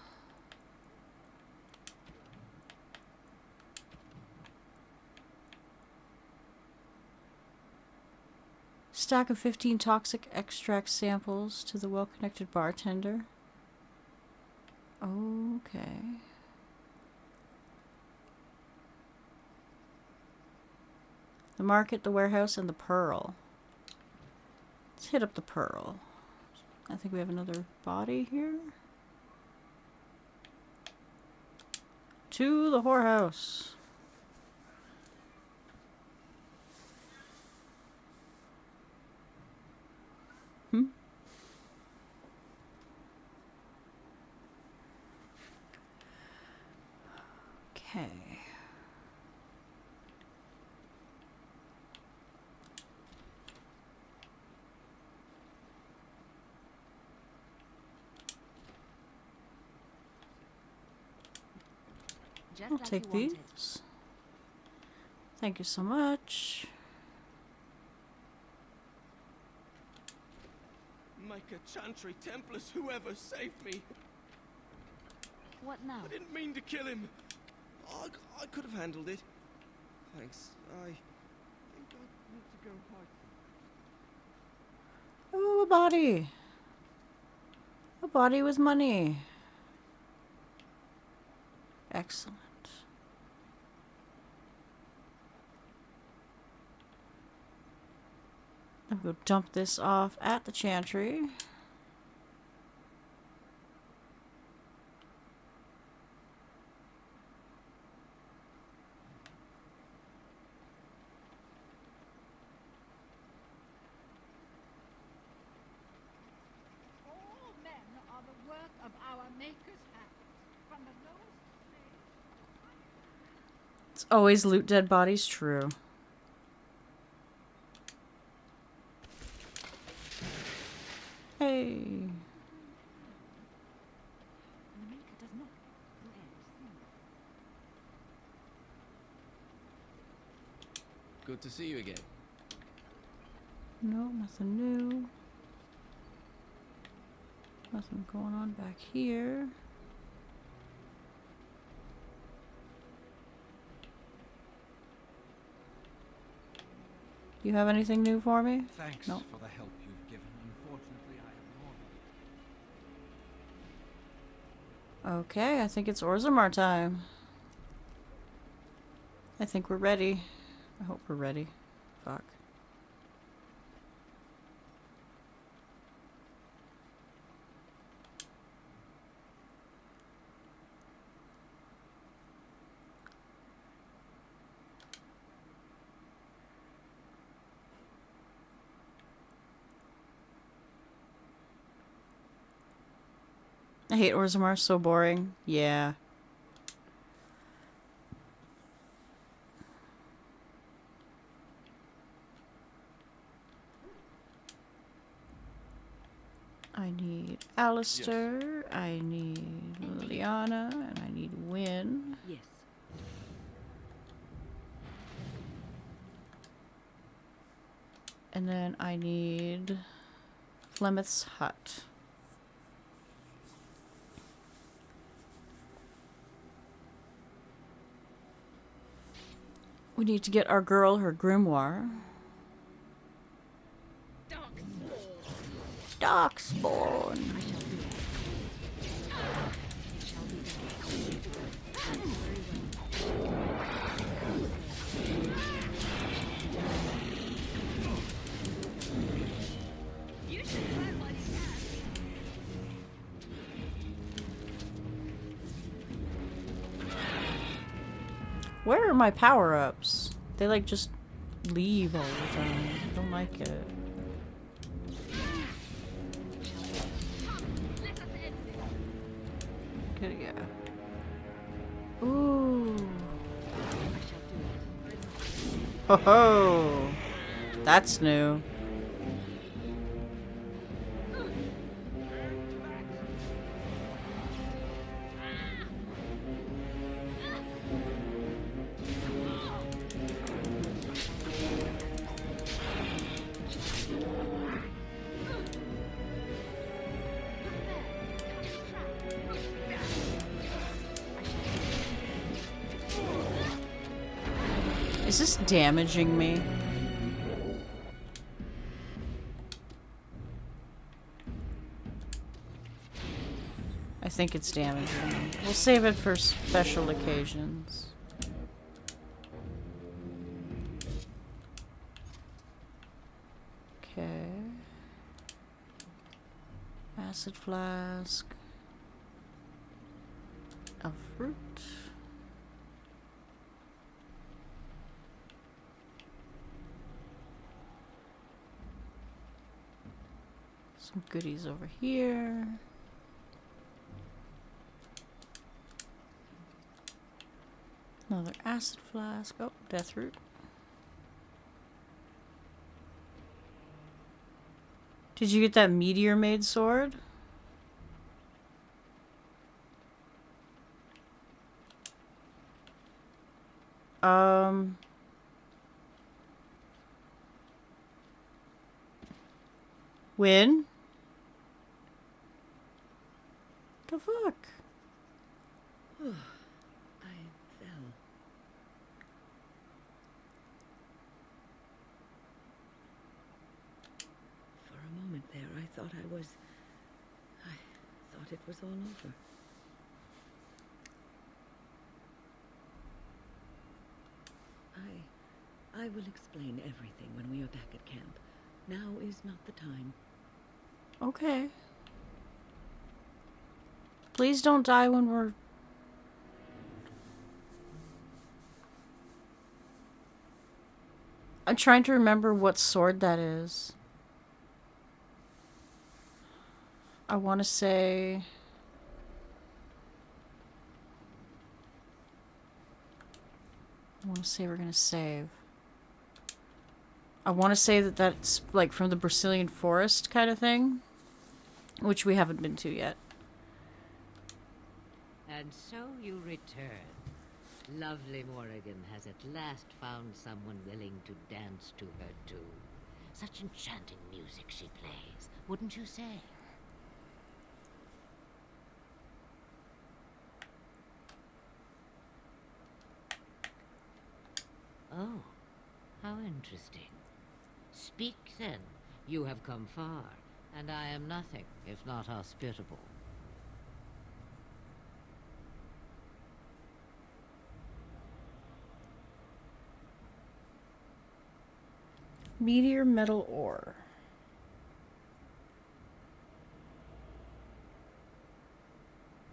Stack of 15 toxic extract samples to the well-connected bartender. Okay. The market, the warehouse, and the pearl. Let's hit up the pearl. I think we have another body here. To the whorehouse. Okay. Just I'll like take you wanted. these. Thank you so much. Striker, Chantry, Templars, whoever, save me. What now? I didn't mean to kill him. I could have handled it. Thanks. I think I need to go hide. Ooh, a body. A body with money. Excellent. I'm going to dump this off at the Chantry. All men are the work of our Maker's hand. From the lowest slave. It's always loot dead bodies, true. Hey. Good to see you again. No, nothing new. Nothing going on back here. You have anything new for me? Thanks No. for the help you've given. Unfortunately, I have more. Okay, I think it's Orzammar time. I think we're ready. I hope we're ready. Fuck. I hate Orzammar, so boring. Yeah. I need Alistair, I need Liliana, and I need Wynn. Yes. And then I need Flemeth's Hut. We need to get our girl her grimoire. Darkspawn. Where are my power-ups? They like just leave all the time. I don't like it. Good, yeah. Ooh. Ho ho! That's new. Is this damaging me? I think it's damaging me. We'll save it for special occasions. Okay. Acid flask. A fruit. Some goodies over here. Another acid flask. Oh, death root. Did you get that meteor made sword? Win? thought it was all over. I will explain everything when we are back at camp. Now is not the time. Okay. Please don't die when we're... I'm trying to remember what sword that is. I want to say... we're going to save. I want to say that that's like from the Brazilian forest kind of thing, which we haven't been to yet. And so you return. Lovely Morrigan has at last found someone willing to dance to her tune. Such enchanting music she plays, wouldn't you say? Oh, how interesting. Speak then. You have come far, and I am nothing if not hospitable. Meteor metal ore.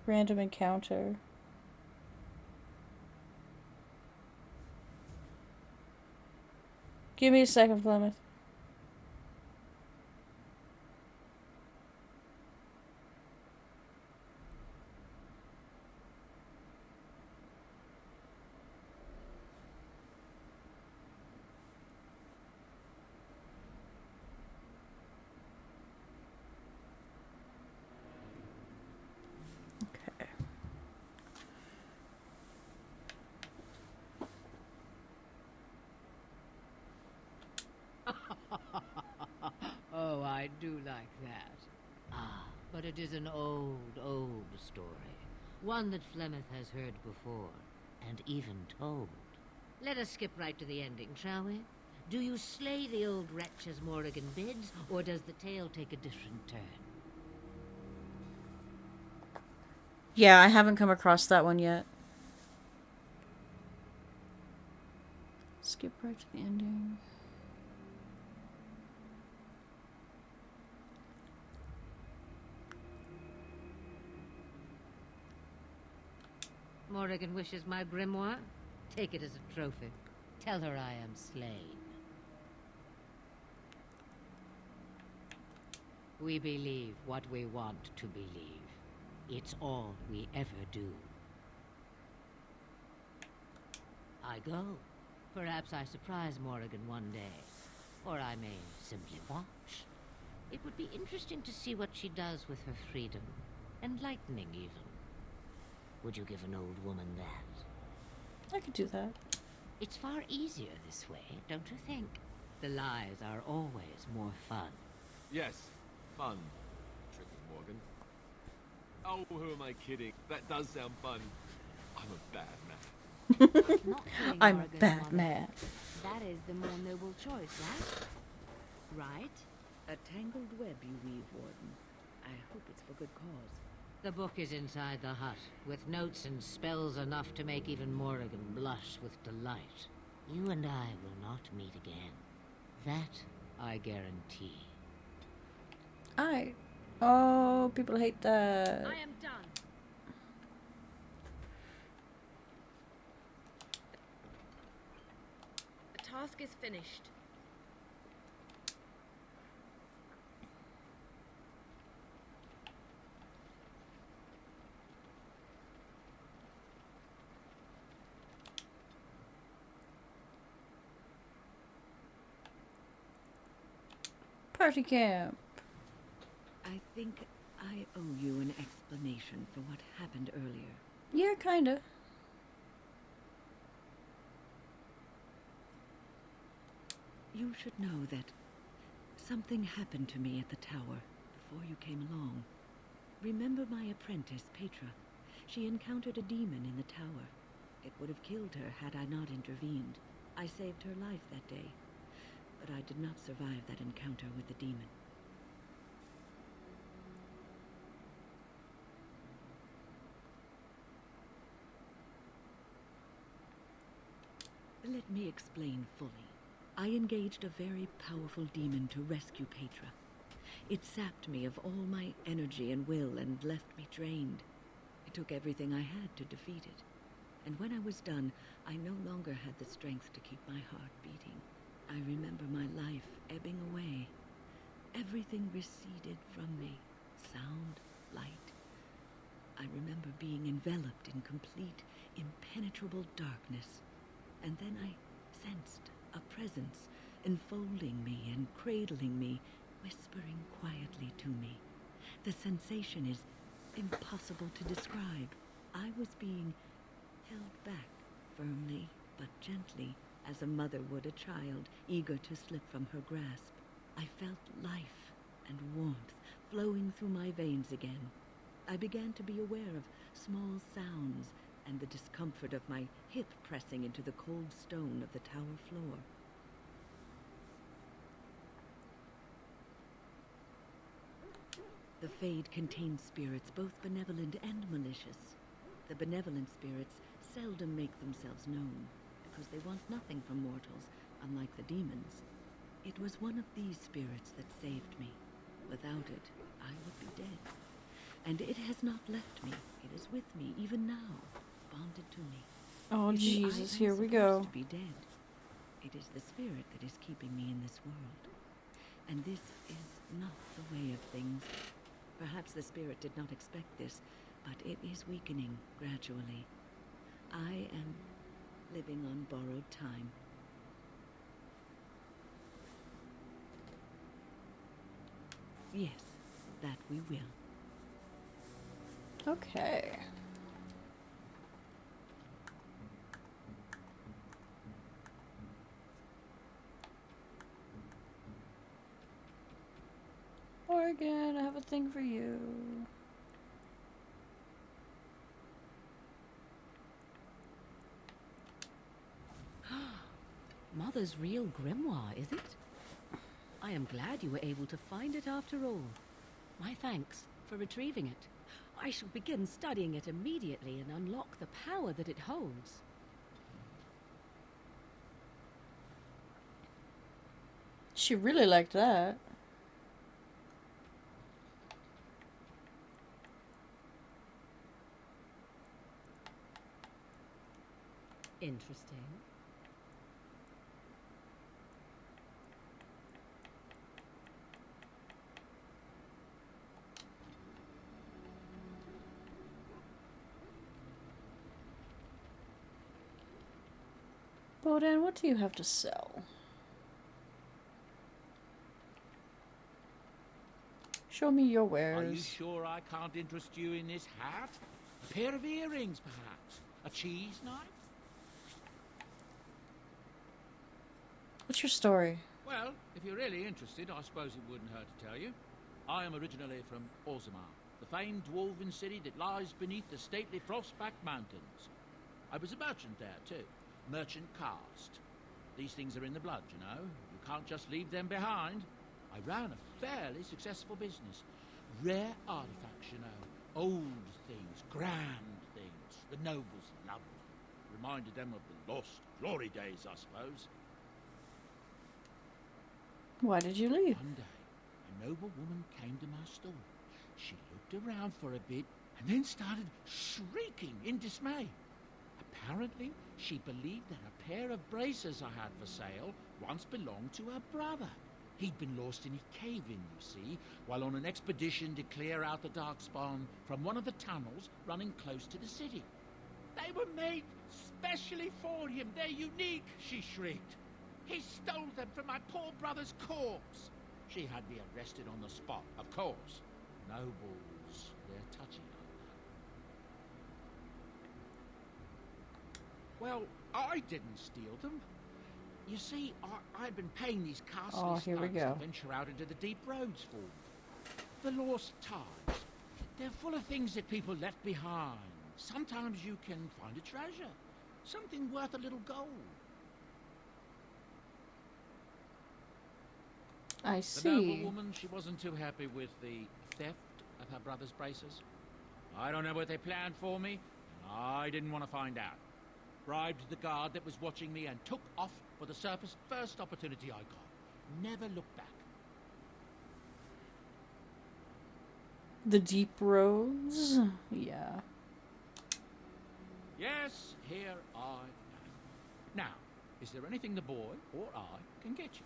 Random encounter. Give me a second, Plymouth. Okay. Oh, I do like that. Ah, but it is an old, old story. One that Flemeth has heard before, and even told. Let us skip right to the ending, shall we? Do you slay the old wretch as Morrigan bids, or does the tale take a different turn? Yeah, I haven't come across that one yet. Skip right to the ending. Morrigan wishes my grimoire? Take it as a trophy. Tell her I am slain. We believe what we want to believe. It's all we ever do. I go. Perhaps I surprise Morrigan one day. Or I may simply watch. It would be interesting to see what she does with her freedom. Enlightening, even. Would you give an old woman that? I could do that. It's far easier this way, don't you think? The lies are always more fun. Yes, fun. Tricky Morgan. Oh, who am I kidding? That does sound fun. I'm a bad man. I'm a bad man. That is the more noble choice, right? Right? A tangled web you weave, Warden. I hope it's for good cause. The book is inside the hut, with notes and spells enough to make even Morrigan blush with delight. You and I will not meet again. That I guarantee. Oh, people hate that. I am done. The task is finished. Party camp. I think I owe you an explanation for what happened earlier. Yeah, kinda. You should know that something happened to me at the tower before you came along. Remember my apprentice, Petra? She encountered a demon in the tower. It would have killed her had I not intervened. I saved her life that day, but I did not survive that encounter with the demon. Let me explain fully. I engaged a very powerful demon to rescue Petra. It sapped me of all my energy and will and left me drained. It took everything I had to defeat it. And when I was done, I no longer had the strength to keep my heart beating. I remember my life ebbing away. Everything receded from me. Sound, light. I remember being enveloped in complete, impenetrable darkness. And then I sensed a presence enfolding me and cradling me, whispering quietly to me. The sensation is impossible to describe. I was being held back firmly but gently, as a mother would a child eager to slip from her grasp. I felt life and warmth flowing through my veins again. I began to be aware of small sounds and the discomfort of my hip pressing into the cold stone of the tower floor. The Fade contains spirits both benevolent and malicious. The benevolent spirits seldom make themselves known, because they want nothing from mortals, unlike the demons. It was one of these spirits that saved me. Without it, I would be dead. And it has not left me. It is with me, even now, bonded to me. Oh, You see, Jesus, I am here we supposed go. to be dead. It is the spirit that is keeping me in this world. And this is not the way of things. Perhaps the spirit did not expect this, but it is weakening gradually. I am living on borrowed time. Yes, that we will. Okay. Morgan, I have a thing for you. Mother's real grimoire, is it? I am glad you were able to find it after all. My thanks for retrieving it. I shall begin studying it immediately and unlock the power that it holds. She really liked that. Interesting. Bodan, what do you have to sell? Show me your wares. Are you sure I can't interest you in this hat? A pair of earrings, perhaps? A cheese knife? What's your story? Well, if you're really interested, I suppose it wouldn't hurt to tell you. I am originally from Orzammar, the famed dwarven city that lies beneath the stately Frostback Mountains. I was a merchant there, too. Merchant caste. These things are in the blood, you know. You can't just leave them behind. I ran a fairly successful business. Rare artifacts, you know. Old things, grand things. The nobles loved them. Reminded them of the lost glory days, I suppose. Why did you leave? One day, a noble woman came to my store. She looked around for a bit and then started shrieking in dismay. Apparently, she believed that a pair of braces I had for sale once belonged to her brother. He'd been lost in a cave-in, you see, while on an expedition to clear out the Darkspawn from one of the tunnels running close to the city. They were made specially for him. They're unique, she shrieked. He stole them from my poor brother's corpse. She had me arrested on the spot, of course. Nobles, they're touchy like that. Well, I didn't steal them. You see, I'd been paying these costly here we thugs go. to venture out into the deep roads for me. The lost ties. They're full of things that people left behind. Sometimes you can find a treasure. Something worth a little gold. I The see. noble woman, she wasn't too happy with the theft of her brother's braces. I don't know what they planned for me, and I didn't want to find out. bribed the guard that was watching me, and took off for the surface first opportunity I got. Never looked back. The deep roads? Yeah. Yes, here I am. Now, is there anything the boy or I can get you?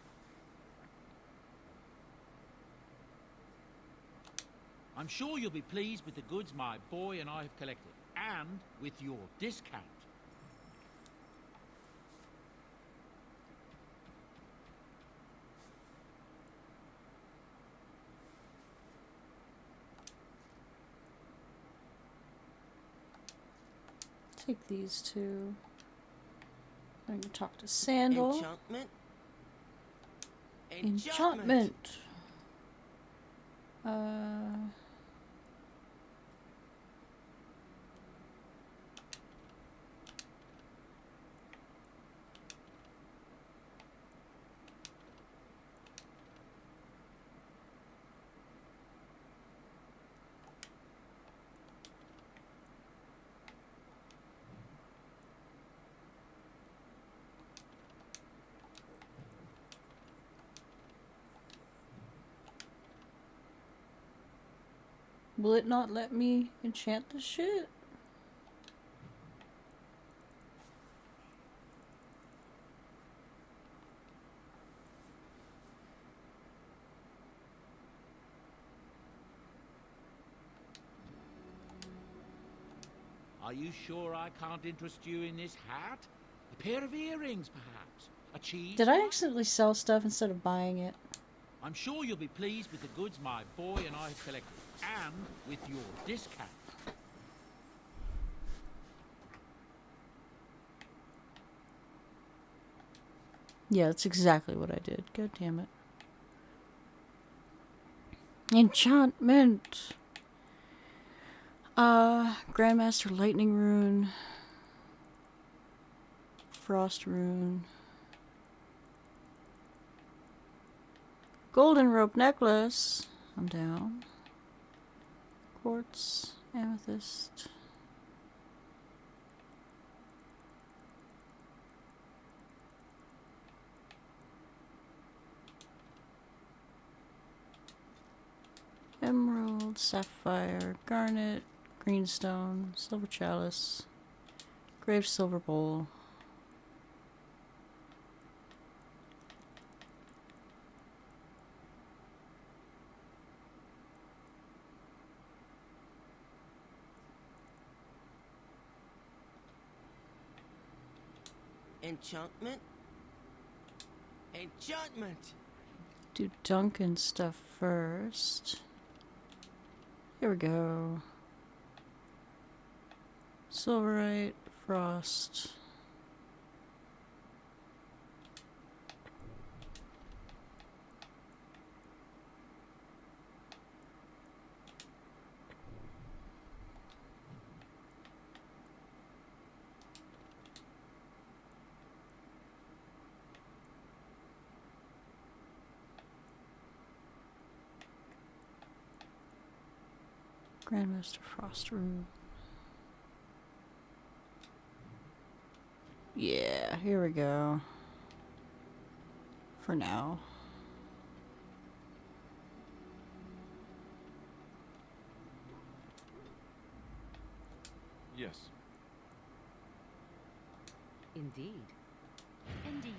I'm sure you'll be pleased with the goods my boy and I have collected, and with your discount. Take these two. I'm gonna talk to Sandal. Enchantment. Enchantment. Will it not let me enchant the shit? Are you sure I can't interest you in this hat? A pair of earrings, perhaps? A cheese? Did I accidentally sell stuff instead of buying it? I'm sure you'll be pleased with the goods my boy and I have collected, and with your discount. Yeah, that's exactly what I did. God damn it. Enchantment. Grandmaster Lightning Rune. Frost Rune. Golden Rope Necklace. I'm down. Quartz. Amethyst. Emerald, sapphire, garnet, greenstone, silver chalice, grave silver bowl. Enchantment. Enchantment. Do Duncan stuff first. Here we go. Silverite, frost. Grandmaster Frost Room. Yeah, here we go. For now. Yes. Indeed. Indeed.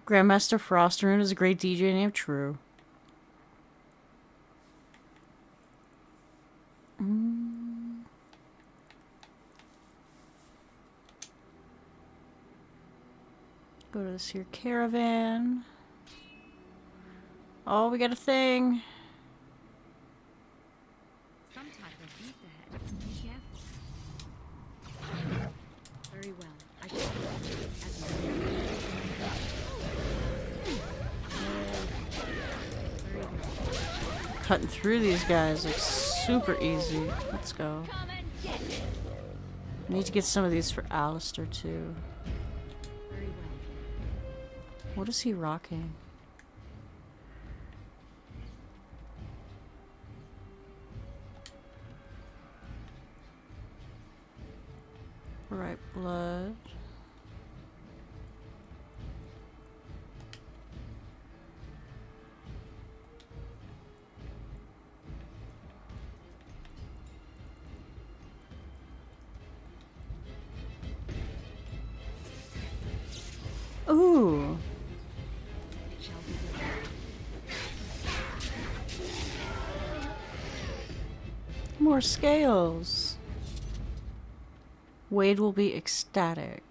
Grandmaster Frost Rune is a great DJ name. True. Go to this here caravan. Oh, we got a thing. Some type of beast ahead. Be careful. Very well. I can Cutting through these guys like super easy. Let's go. I need to get some of these for Alistair too. Very well. What is he rocking? Right blood. Ooh. More scales. Wade will be ecstatic.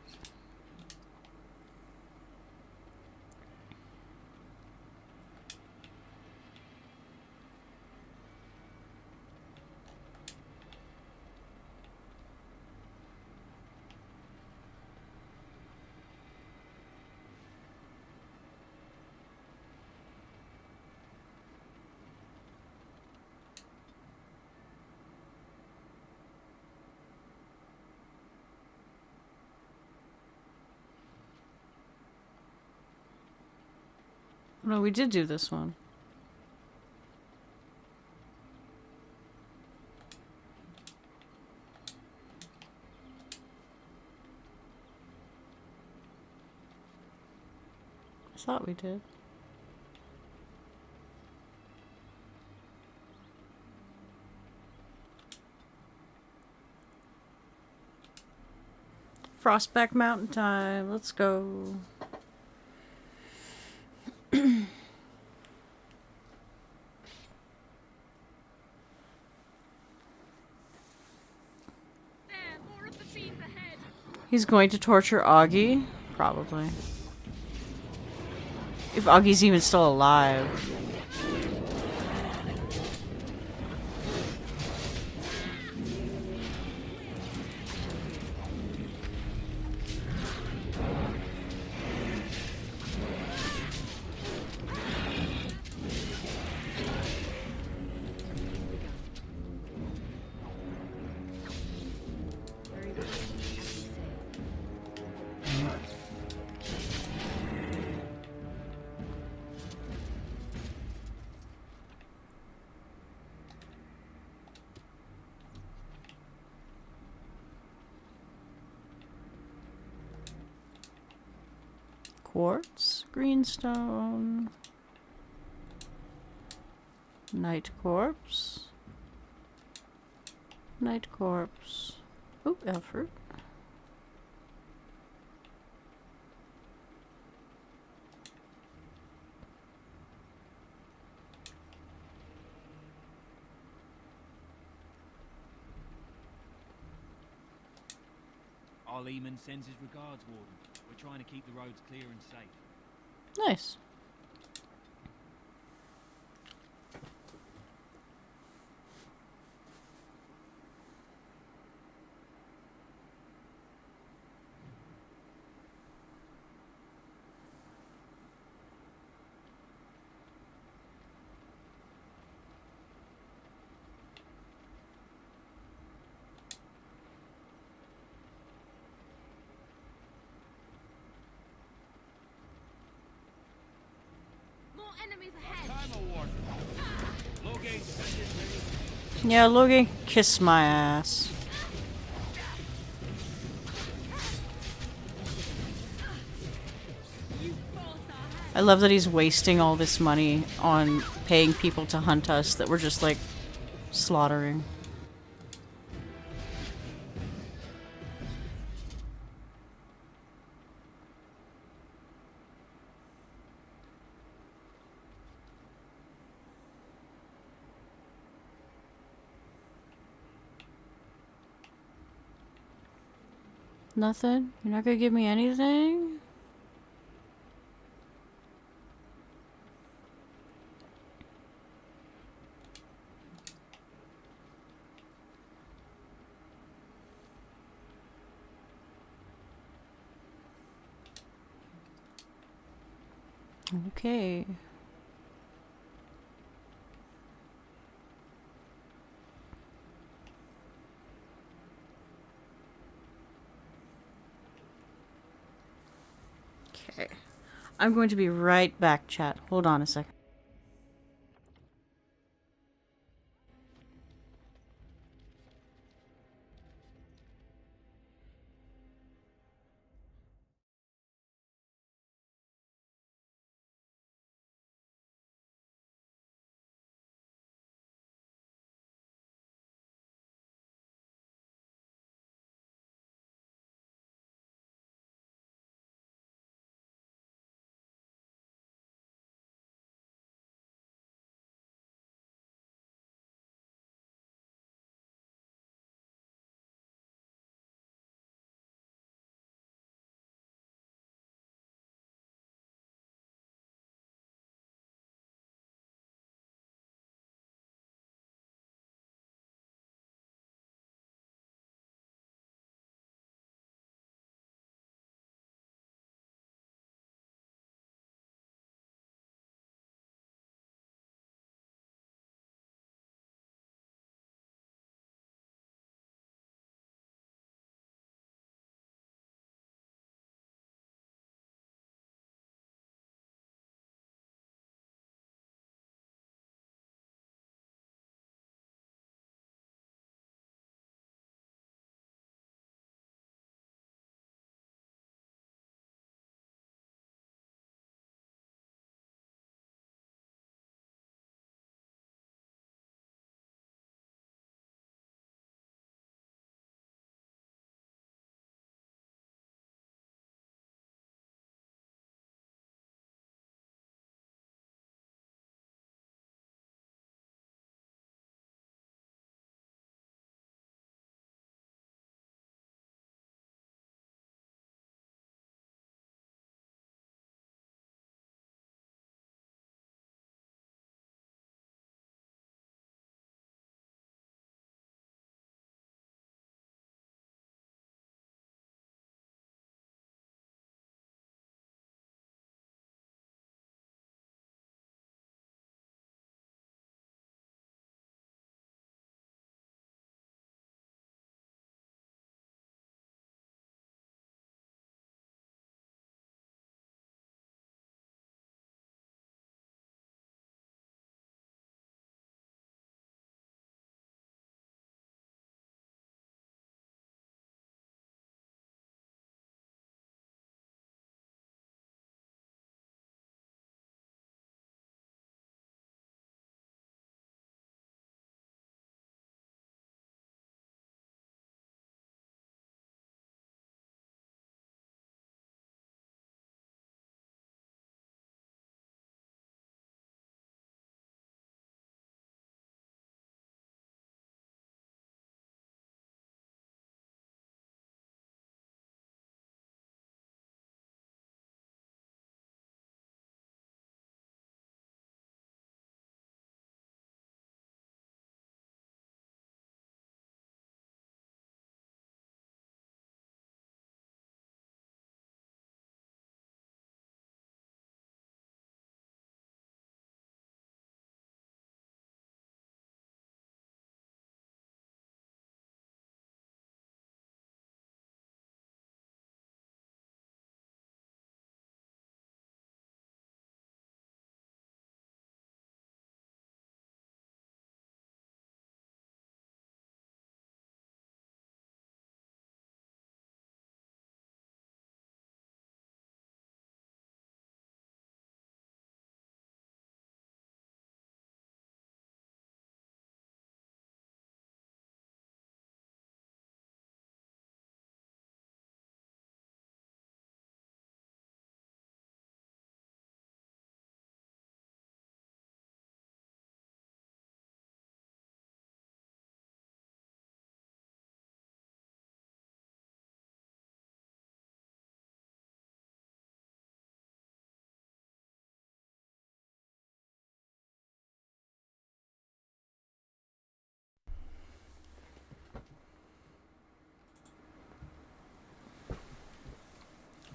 No, we did do this one. I thought we did. Frostback Mountain time. Let's go. He's going to torture Augie? Probably. If Augie's even still alive. Quartz, greenstone, night corpse, night corpse. Oop, effort. Our Lehman sends his regards, Warden. We're trying to keep the roads clear and safe. Nice. Yeah, Logan, kiss my ass. I love that he's wasting all this money on paying people to hunt us that we're just like slaughtering. Nothing? You're not gonna give me anything? Okay. I'm going to be right back, chat. Hold on a second.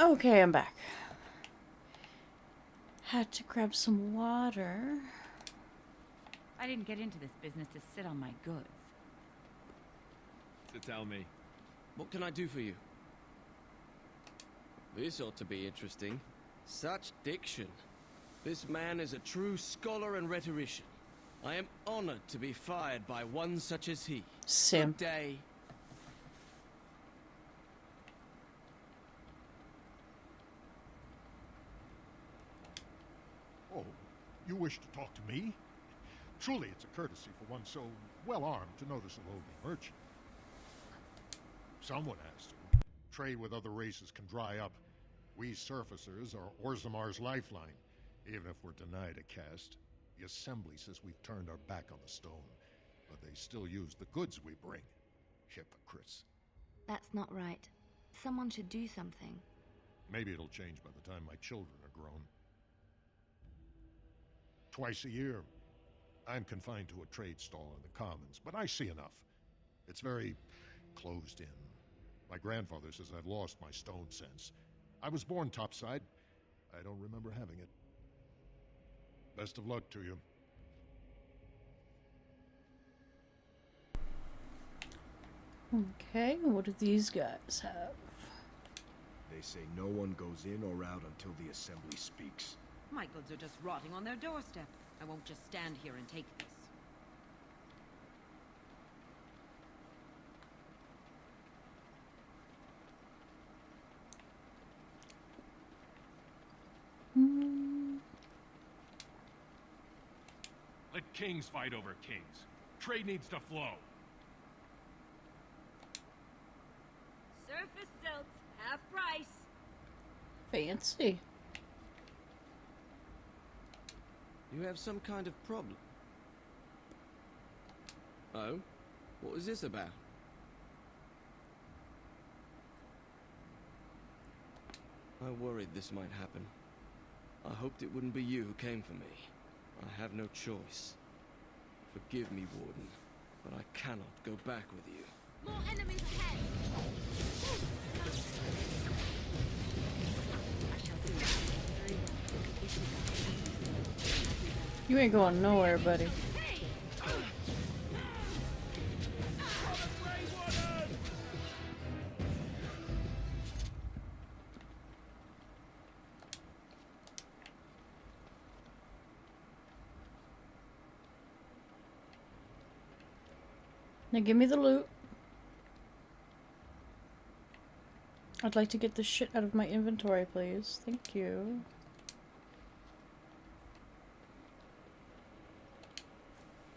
Okay, I'm back. Had to grab some water. I didn't get into this business to sit on my goods. So tell me. What can I do for you? This ought to be interesting. Such diction. This man is a true scholar and rhetorician. I am honored to be fired by one such as he. Simp. Good day. Oh, you wish to talk to me? Truly, it's a courtesy for one so well-armed to notice a lowly merchant. Someone has to. Trade with other races can dry up. We surfacers are Orzamar's lifeline, even if we're denied a caste. The Assembly says we've turned our back on the stone, but they still use the goods we bring. Hypocrites. That's not right. Someone should do something. Maybe it'll change by the time my children are grown. Twice a year, I'm confined to a trade stall in the Commons, but I see enough. It's very closed in. My grandfather says I've lost my stone sense. I was born topside. I don't remember having it. Best of luck to you. Okay, what do these guys have? They say no one goes in or out until the Assembly speaks. My goods are just rotting on their doorstep. I won't just stand here and take this. Let kings fight over kings. Trade needs to flow. Surface silks, half price. Fancy. You have some kind of problem. Oh? What was this about? I worried this might happen. I hoped it wouldn't be you who came for me. I have no choice. Forgive me, Warden, but I cannot go back with you. More enemies ahead. You ain't going nowhere, buddy. Now give me the loot. I'd like to get this shit out of my inventory, please. Thank you.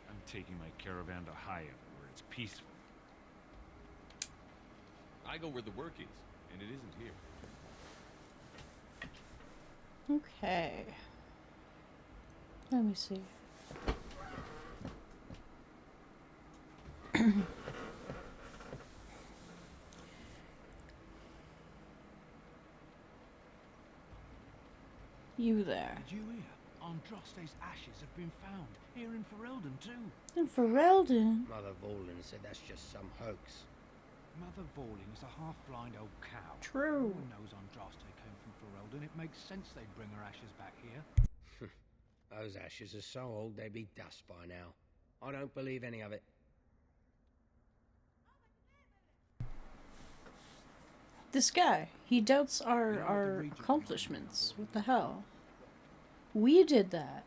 I'm taking my caravan to Haya, where it's peaceful. I go where the work is, and it isn't here. Okay. Let me see. You there. Did you hear? Andraste's ashes have been found. Here in Ferelden, too. In Ferelden? Mother Vorlin said that's just some hoax. Mother Vorlin is a half-blind old cow. True. Everyone knows Andraste came from Ferelden. It makes sense they'd bring her ashes back here. Those ashes are so old they'd be dust by now. I don't believe any of it. This guy, he doubts our accomplishments. What the hell? We did that.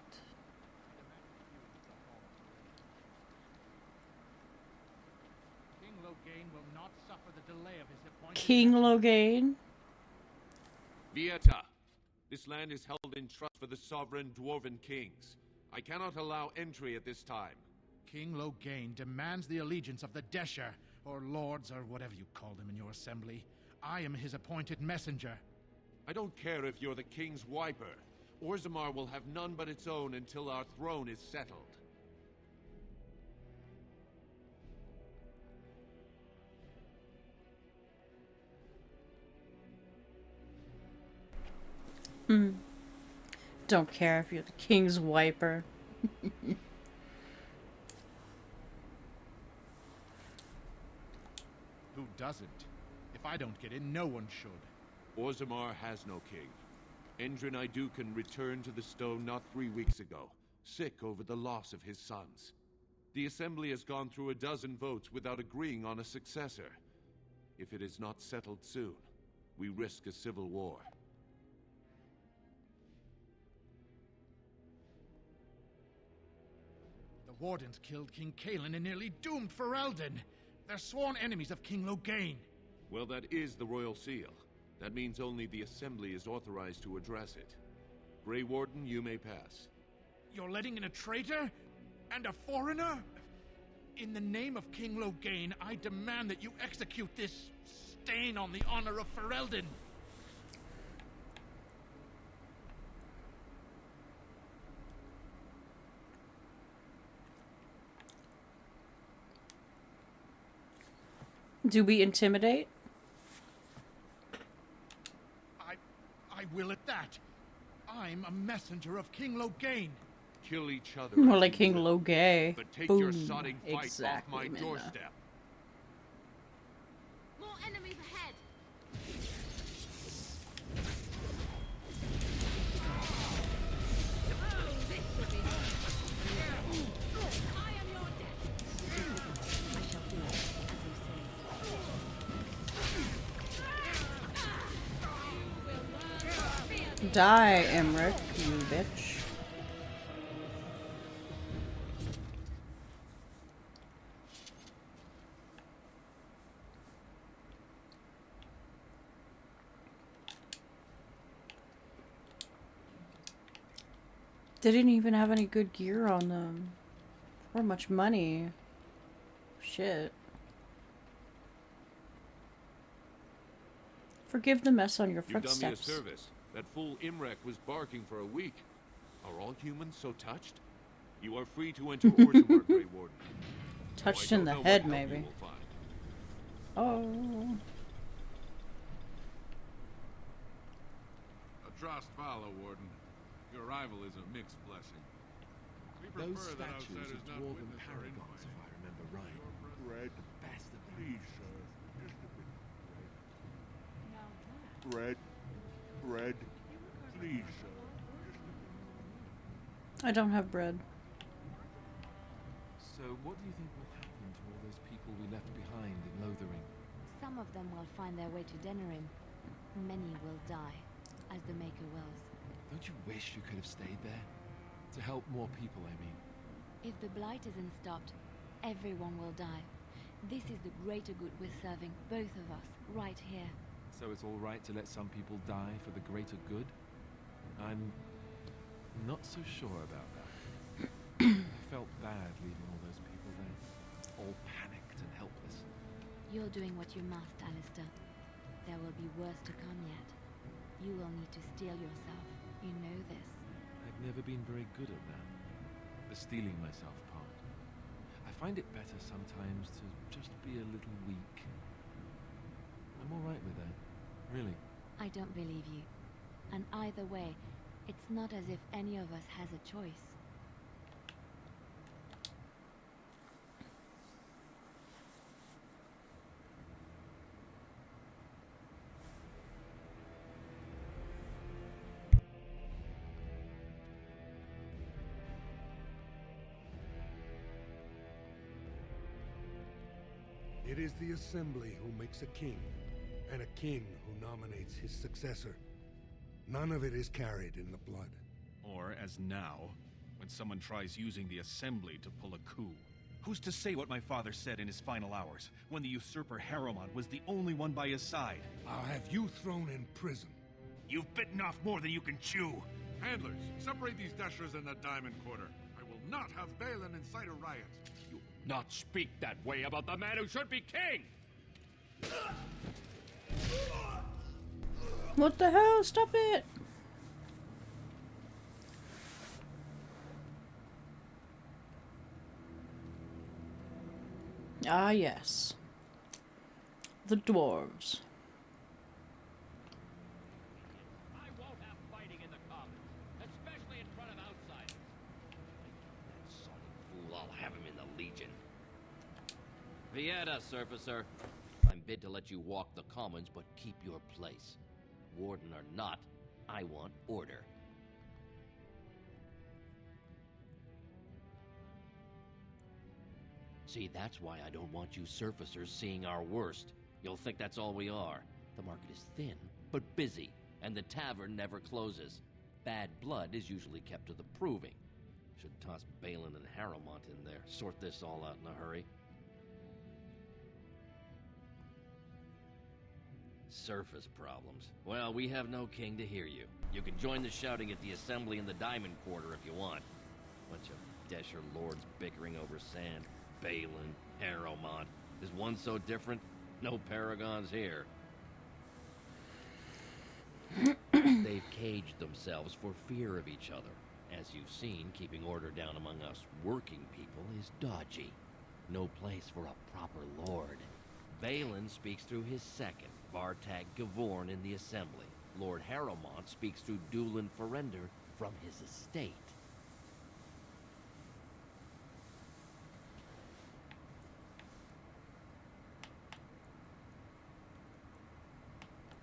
King Loghain will not suffer the delay of his appointment. King Loghain? Vieta, this land is held in trust for the sovereign dwarven kings. I cannot allow entry at this time. King Loghain demands the allegiance of the Desher, or lords, or whatever you call them in your assembly. I am his appointed messenger. I don't care if you're the king's wiper. Orzammar will have none but its own until our throne is settled. Don't care if you're the king's wiper. Who doesn't? If I don't get in, no one should. Orzammar has no king. Endrin Idukan returned to the stone not 3 weeks ago, sick over the loss of his sons. The Assembly has gone through a dozen votes without agreeing on a successor. If it is not settled soon, we risk a civil war. Wardens killed King Cailan and nearly doomed Ferelden. They're sworn enemies of King Loghain. Well, that is the Royal Seal. That means only the Assembly is authorized to address it. Grey Warden, you may pass. You're letting in a traitor? And a foreigner? In the name of King Loghain, I demand that you execute this stain on the honor of Ferelden. Do we intimidate? I will at that. I'm a messenger of King Loghain. Kill each other. More like King Loghain. But take Boom. your sodding fight Exactly, off my Minna. doorstep. More enemies ahead. Die, Emmerich, you bitch. They didn't even have any good gear on them. Or much money. Shit. Forgive the mess on your You've footsteps. done me a service. That fool Imrek was barking for a week. Are all humans so touched? You are free to enter Orzammar, Grey Warden. Touched I in don't the know what head, help you maybe. will find. Oh. Atrost Vala, Warden. Your arrival is a mixed blessing. We Those prefer that statues outsiders of not dwarven witness our paragons, if I remember right. Bread. The best of them. Please, sir. Just a bit. Now Bread. Bread. Please, sir. I don't have bread. So, what do you think will happen to all those people we left behind in Lothering? Some of them will find their way to Denerim. Many will die, as the Maker wills. Don't you wish you could have stayed there? To help more people, I mean. If the Blight isn't stopped, everyone will die. This is the greater good we're serving, both of us, right here. So it's all right to let some people die for the greater good? I'm not so sure about that. I felt bad leaving all those people there, all panicked and helpless. You're doing what you must, Alistair. There will be worse to come yet. You will need to steel yourself. You know this. I've never been very good at that. The steeling myself part. I find it better sometimes to just be a little weak. I'm all right with that. Really. I don't believe you. And either way, it's not as if any of us has a choice. It is the Assembly who makes a king, and a king who nominates his successor. None of it is carried in the blood. Or, as now, when someone tries using the Assembly to pull a coup. Who's to say what my father said in his final hours, when the usurper Harrowmont was the only one by his side? I'll have you thrown in prison. You've bitten off more than you can chew! Handlers, separate these dashers in the Diamond Quarter. I will not have Balin incite a riot. You will not speak that way about the man who should be king! What the hell? Stop it! Ah, yes. The dwarves. I won't have fighting in the Commons, especially in front of outsiders. That sodden fool, I'll have him in the Legion. Vieta, Surfacer. I'm bid to let you walk the Commons, but keep your place. Warden or not, I want order. See, that's why I don't want you surfacers seeing our worst. You'll think that's all we are. The market is thin, but busy, and the tavern never closes. Bad blood is usually kept to the proving. Should toss Balin and Harrowmont in there. Sort this all out in a hurry. Surface problems. Well, we have no king to hear you. You can join the shouting at the assembly in the Diamond Quarter if you want. Bunch of Desher lords bickering over sand. Balin, Harrowmont. Is one so different? No paragons here. They've caged themselves for fear of each other. As you've seen, keeping order down among us working people is dodgy. No place for a proper lord. Balin speaks through his second, Vartag Gavorn, in the assembly. Lord Harrowmont speaks through Dulin Ferender from his estate.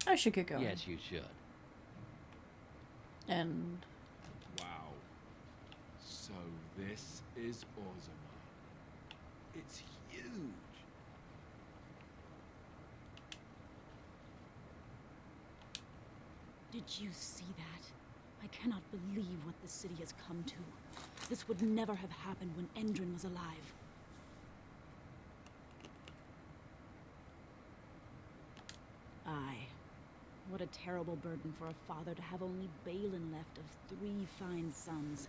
I should get going. Yes, you should. And... Wow. So this is Orzammar. It's huge. Did you see that? I cannot believe what the city has come to. This would never have happened when Endrin was alive. Aye. What a terrible burden for a father to have only Balin left of 3 fine sons.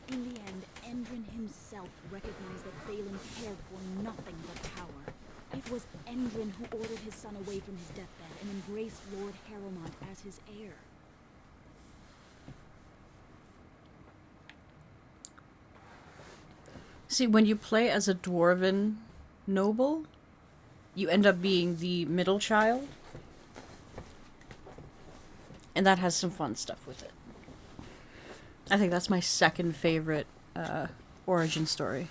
In the end, Endrin himself recognized that Balin cared for nothing but power. It was Endrin who ordered his son away from his deathbed and embraced Lord Harrowmont as his heir. See, when you play as a dwarven noble, you end up being the middle child. And that has some fun stuff with it. I think that's my second favorite origin story.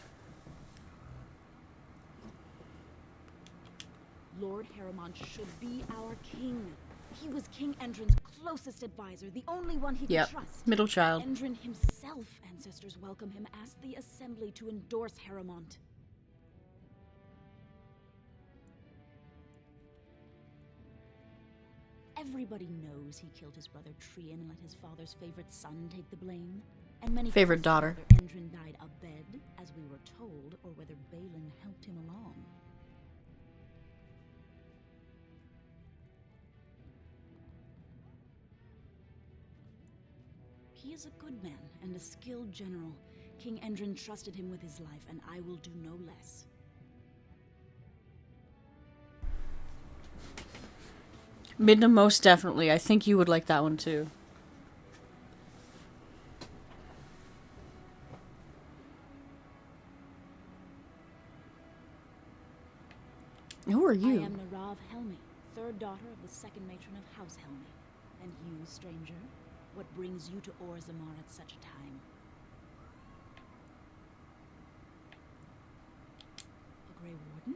Lord Harrowmont should be our king. He was King Endrin's closest advisor, the only one he could trust. Middle child. Endrin himself, ancestors welcome him, asked the assembly to endorse Harrowmont. Everybody knows he killed his brother Trian and let his father's favorite son take the blame. And many Favorite question daughter. whether Endrin died abed, as we were told, or whether Balin helped him along. He is a good man and a skilled general. King Endrin trusted him with his life, and I will do no less. Midna, most definitely. I think you would like that one too. Who are you? I am Narav Helmi, third daughter of the second matron of House Helmi. And you, stranger, what brings you to Orzammar at such a time? A Grey Warden?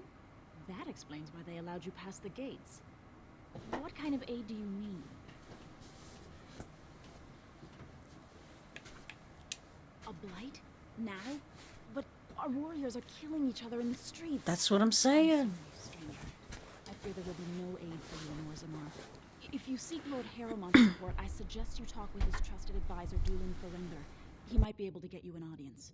That explains why they allowed you past the gates. What kind of aid do you need? A blight? Now? But our warriors are killing each other in the streets. That's what I'm saying. Stranger, I fear there will be no aid for you in Orzammar. If you seek Lord Harrowmont's support, I suggest you talk with his trusted advisor, Dulin Ferender. He might be able to get you an audience.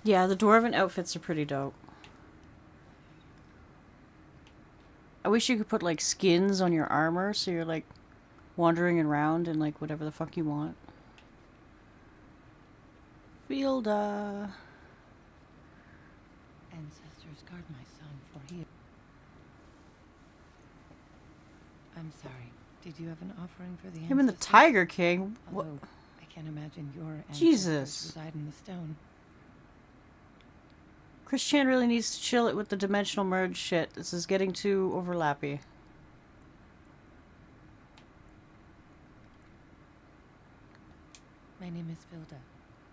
Yeah, the dwarven outfits are pretty dope. I wish you could put, like, skins on your armor, so you're, like, wandering around in, like, whatever the fuck you want. Fielda. Ancestors, guard my son, for he... I'm sorry. Did you have an offering for the ancestors? Him and the Tiger King? What? Although, I can't imagine your ancestors Jesus. reside in the stone. Chris Chan really needs to chill it with the dimensional merge shit. This is getting too overlappy. My name is Filda,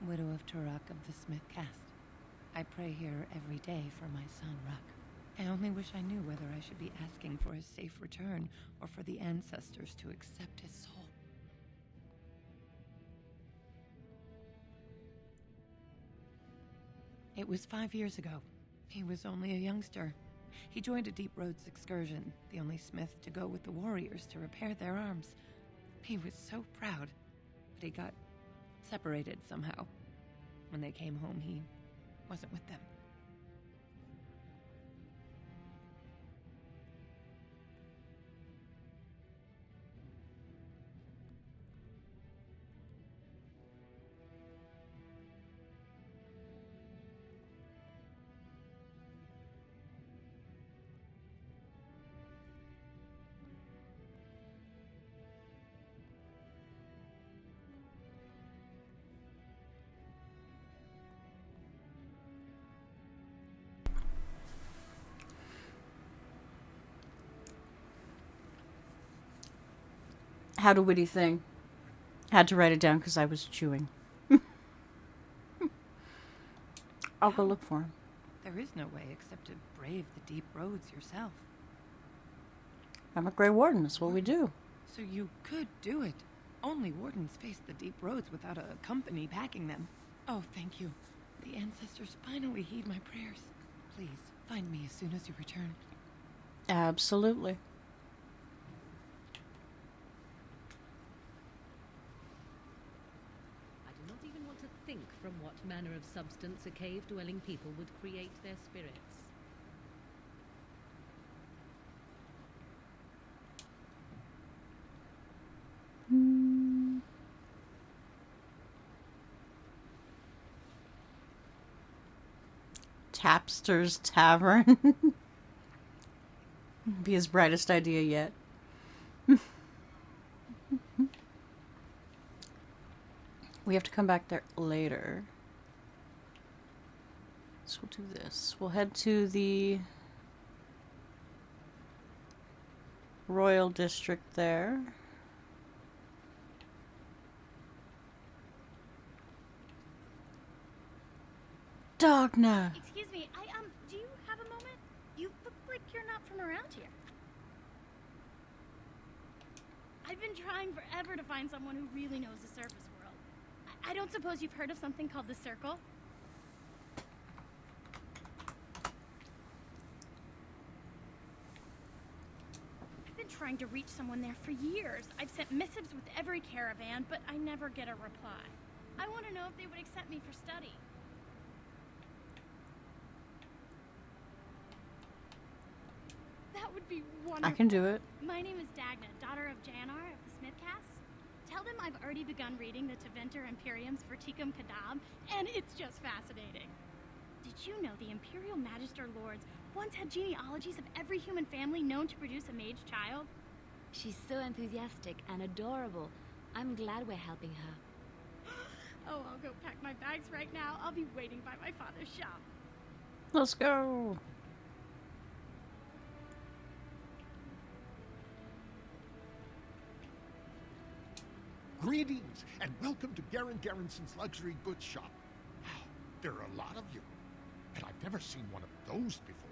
widow of Turak of the Smith caste. I pray here every day for my son, Ruck. I only wish I knew whether I should be asking for his safe return or for the ancestors to accept his soul. It was 5 years ago. He was only a youngster. He joined a Deep Roads excursion, the only smith to go with the warriors to repair their arms. He was so proud, but he got separated somehow. When they came home, he wasn't with them. Had a witty thing. Had to write it down because I was chewing. I'll go look for him. There is no way except to brave the Deep Roads yourself. I'm a Grey Warden. That's what we do. So you could do it. Only Wardens face the Deep Roads without a company backing them. Oh, thank you. The ancestors finally heed my prayers. Please, find me as soon as you return. Absolutely. I do not even want to think from what manner of substance a cave-dwelling people would create their spirits. Tapster's Tavern. Be his brightest idea yet. We have to come back there later. So we'll do this. We'll head to the Royal District there. Dogna! Excuse me, do you have a moment? You look like you're not from around here. I've been trying forever to find someone who really knows the surface world. I don't suppose you've heard of something called the Circle? I've been trying to reach someone there for years. I've sent missives with every caravan, but I never get a reply. I want to know if they would accept me for study. That would be wonderful. I can do it. My name is Dagna, daughter of Janar of the Smithcast. Tell them I've already begun reading the Teventer Imperiums for Tikum Kadab, and it's just fascinating. Did you know the Imperial Magister Lords once had genealogies of every human family known to produce a mage child? She's so enthusiastic and adorable. I'm glad we're helping her. Oh, I'll go pack my bags right now. I'll be waiting by my father's shop. Let's go. Greetings, and welcome to Garen Garrison's luxury goods shop. Wow, there are a lot of you, and I've never seen one of those before.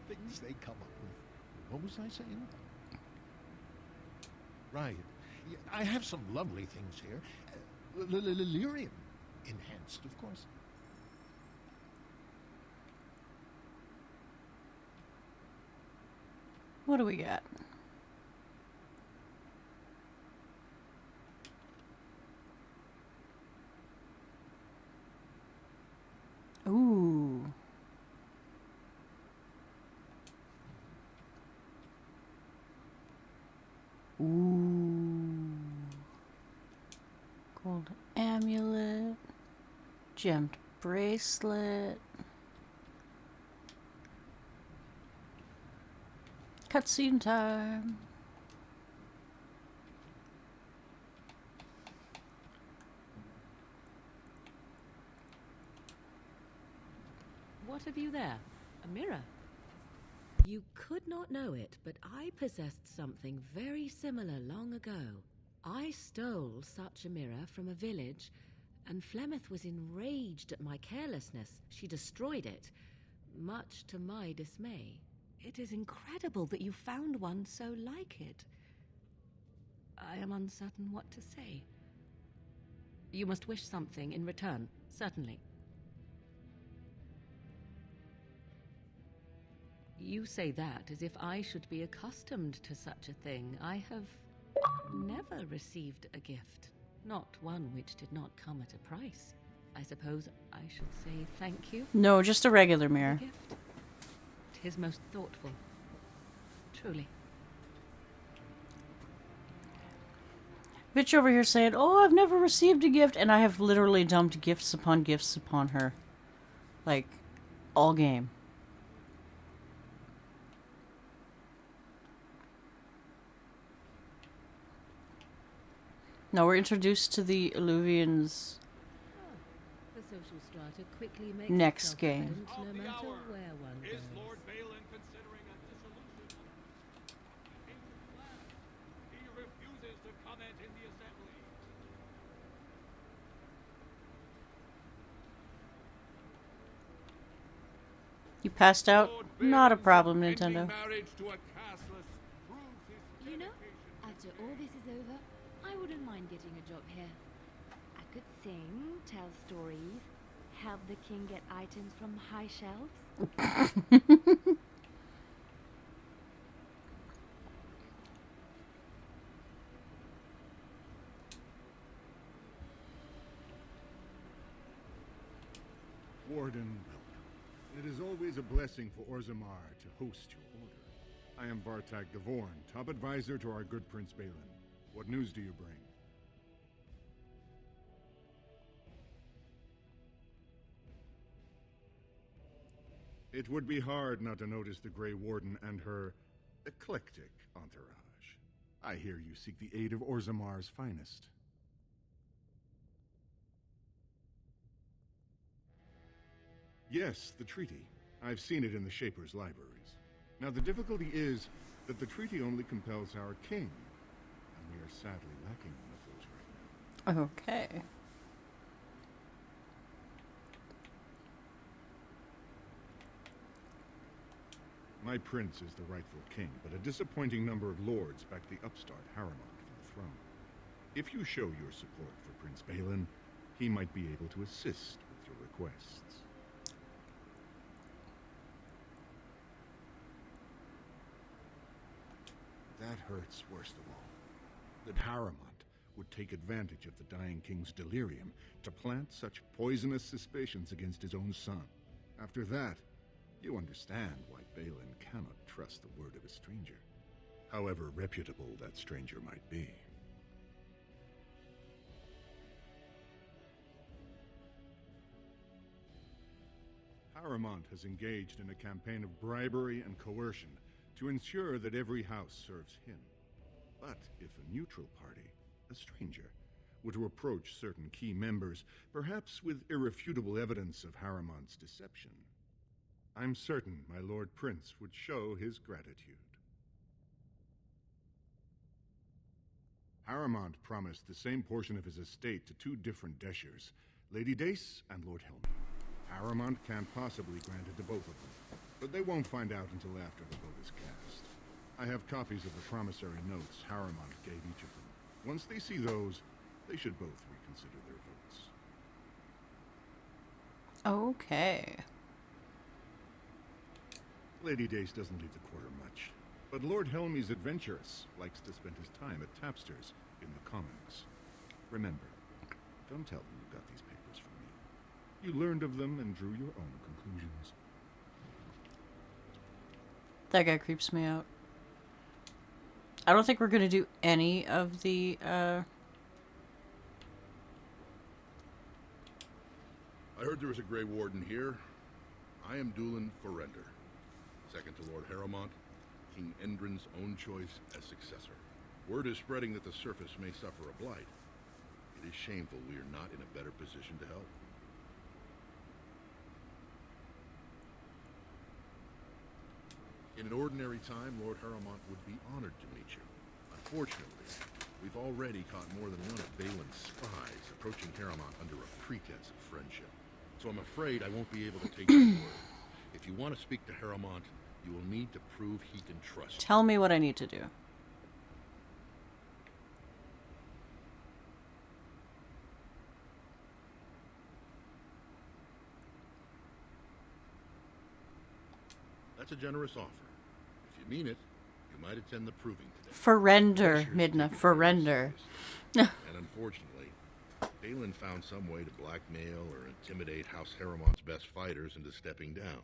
The things they come up with. What was I saying? Right. Yeah, I have some lovely things here. Lyrian enhanced, of course. What do we got? Ooh. Ooh. Gold amulet. Gemmed bracelet. Cutscene time. What have you there? A mirror? You could not know it, but I possessed something very similar long ago. I stole such a mirror from a village, and Flemeth was enraged at my carelessness. She destroyed it, much to my dismay. It is incredible that you found one so like it. I am uncertain what to say. You must wish something in return, certainly. You say that as if I should be accustomed to such a thing. I have never received a gift, not one which did not come at a price. I suppose I should say thank you. No, just a regular for the mirror. gift. 'Tis most thoughtful. Truly. Bitch over here saying, "Oh, I've never received a gift," and I have literally dumped gifts upon her. Like, all game. Now we're introduced to the Illuvians The social strata quickly makes next itself game. evident no matter where one goes. Is Lord Balin considering a dissolution? He refuses to comment in the assembly. You passed out? Not a problem, Nintendo. Marriage to a castless proves his You know, after all this is over, I wouldn't mind getting a job here. I could sing, tell stories, help the king get items from high shelves. Warden, welcome. It is always a blessing for Orzammar to host your order. I am Vartag Devorn, top advisor to our good Prince Balin. What news do you bring? It would be hard not to notice the Grey Warden and her eclectic entourage. I hear you seek the aid of Orzammar's finest. Yes, the treaty. I've seen it in the Shaper's libraries. Now, the difficulty is that the treaty only compels our king, and we are sadly lacking one of those right now. Okay. My prince is the rightful king, but a disappointing number of lords back the upstart Harrimont for the throne. If you show your support for Prince Balin, he might be able to assist with your requests. That hurts worst of all. That Harrimont would take advantage of the dying king's delirium to plant such poisonous suspicions against his own son. After that, you understand why Balin cannot trust the word of a stranger, however reputable that stranger might be. Harrimont has engaged in a campaign of bribery and coercion to ensure that every house serves him. But if a neutral party, a stranger, were to approach certain key members, perhaps with irrefutable evidence of Harrimont's deception, I'm certain my Lord Prince would show his gratitude. Harrimont promised the same portion of his estate to two different Deshers, Lady Dace and Lord Helmy. Harrimont can't possibly grant it to both of them, but they won't find out until after the vote is cast. I have copies of the promissory notes Harrimont gave each of them. Once they see those, they should both reconsider their votes. Okay. Lady Dace doesn't leave the quarter much, but Lord Helmy's adventurous, likes to spend his time at Tapster's in the Commons. Remember, don't tell them you got these papers from me. You learned of them and drew your own conclusions. That guy creeps me out. I don't think we're gonna do any of the, I heard there was a Grey Warden here. I am Dulin Forrender, second to Lord Harrimont, King Endrin's own choice as successor. Word is spreading that the surface may suffer a blight. It is shameful we are not in a better position to help. In an ordinary time, Lord Harrimont would be honored to meet you. Unfortunately, we've already caught more than one of Balin's spies approaching Harrimont under a pretense of friendship. So I'm afraid I won't be able to take your word. If you want to speak to Harrimont, you will need to prove he can trust you. tell me what I need to do. Let's That's a generous offer. If you mean it, you might attend the proving today. Surrender, Midna, surrender. And unfortunately, Balin found some way to blackmail or intimidate House Harriman's best fighters into stepping down.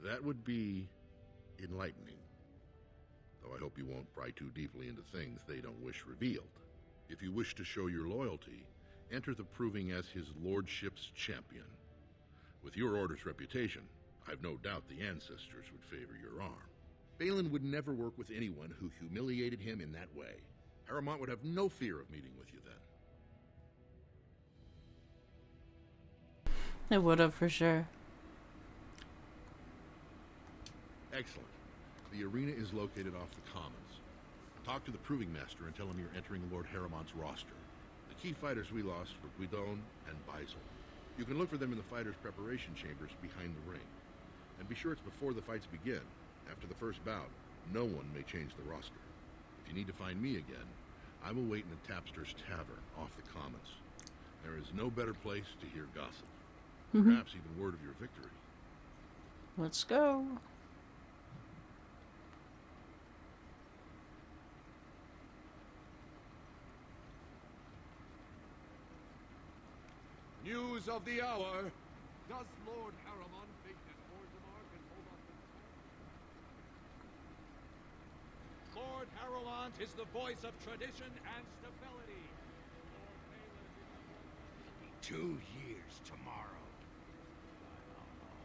That would be enlightening. Though I hope you won't pry too deeply into things they don't wish revealed. If you wish to show your loyalty, enter the proving as his lordship's champion. With your order's reputation, I've no doubt the ancestors would favor your arm. Balin would never work with anyone who humiliated him in that way. Harriman would have no fear of meeting with you then. It would have, for sure. Excellent. The arena is located off the Commons. Talk to the Proving Master and tell him you're entering Lord Harriman's roster. The key fighters we lost were Guidon and Beisel. You can look for them in the fighters' preparation chambers behind the ring. And be sure it's before the fights begin. After the first bout, no one may change the roster. If you need to find me again, I will wait in the Tapster's Tavern off the Commons. There is no better place to hear gossip. Perhaps even word of your victory. Let's go. News of the hour. Does Lord Harriman think that Orzammar can hold up the Lord Harriman is the voice of tradition and stability. 2 years tomorrow.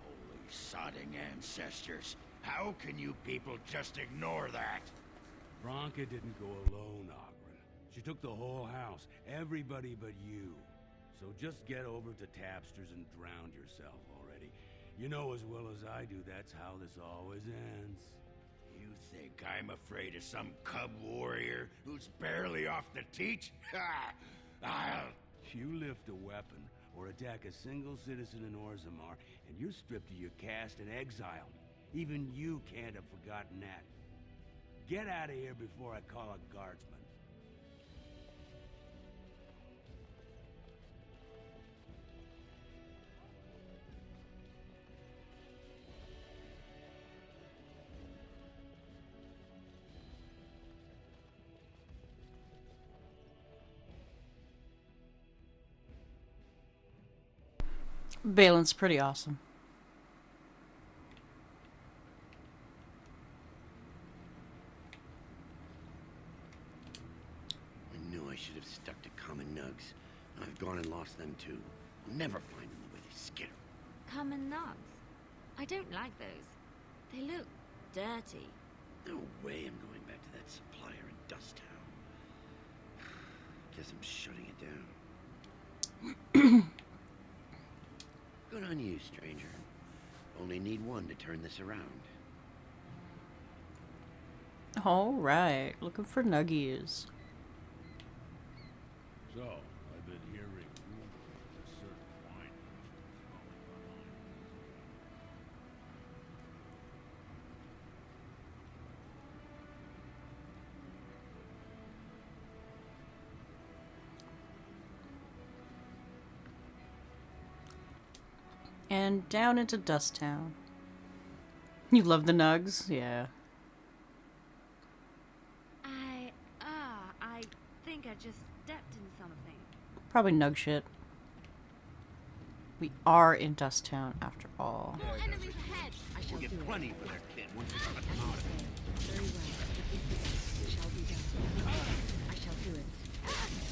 Holy sodding ancestors. How can you people just ignore that? Bronca didn't go alone, Ogren. She took the whole house, everybody but you. So just get over to Tapster's and drown yourself already. You know as well as I do that's how this always ends. You think I'm afraid of some cub warrior who's barely off the teat? Ha! I'll... You lift a weapon or attack a single citizen in Orzammar, and you're stripped of your caste and exiled. Even you can't have forgotten that. Get out of here before I call a guardsman. Balin's pretty awesome. I knew I should have stuck to common nugs. I've gone and lost them too. I'll never find them the way they skitter. Common nugs? I don't like those. They look dirty. No way I'm going back to that supplier in Dusttown. Guess I'm shutting it down. Good on you, stranger. Only need one to turn this around. Alright, looking for nuggies. So, I've been hearing rumors of a certain wine And down into Dusttown. You love the nugs? Yeah. I think I just stepped in something. Probably nug shit. We are in Dusttown after all. More enemies ahead. I shall We'll get do plenty it. for their kid once we got them out of it. Very well. It shall be done. I shall do it.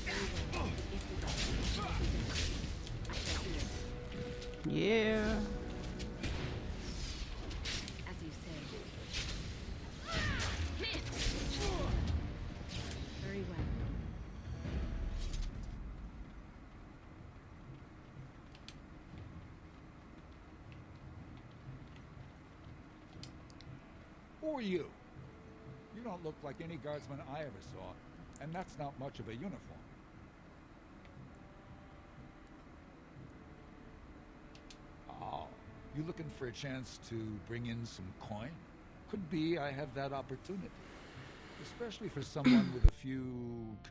Very well. If we go, it shall be done. I shall do it. Yeah. As you say. Very well. Who are you? You don't look like any guardsman I ever saw, and that's not much of a uniform. Oh, you looking for a chance to bring in some coin? Could be I have that opportunity. Especially for someone with a few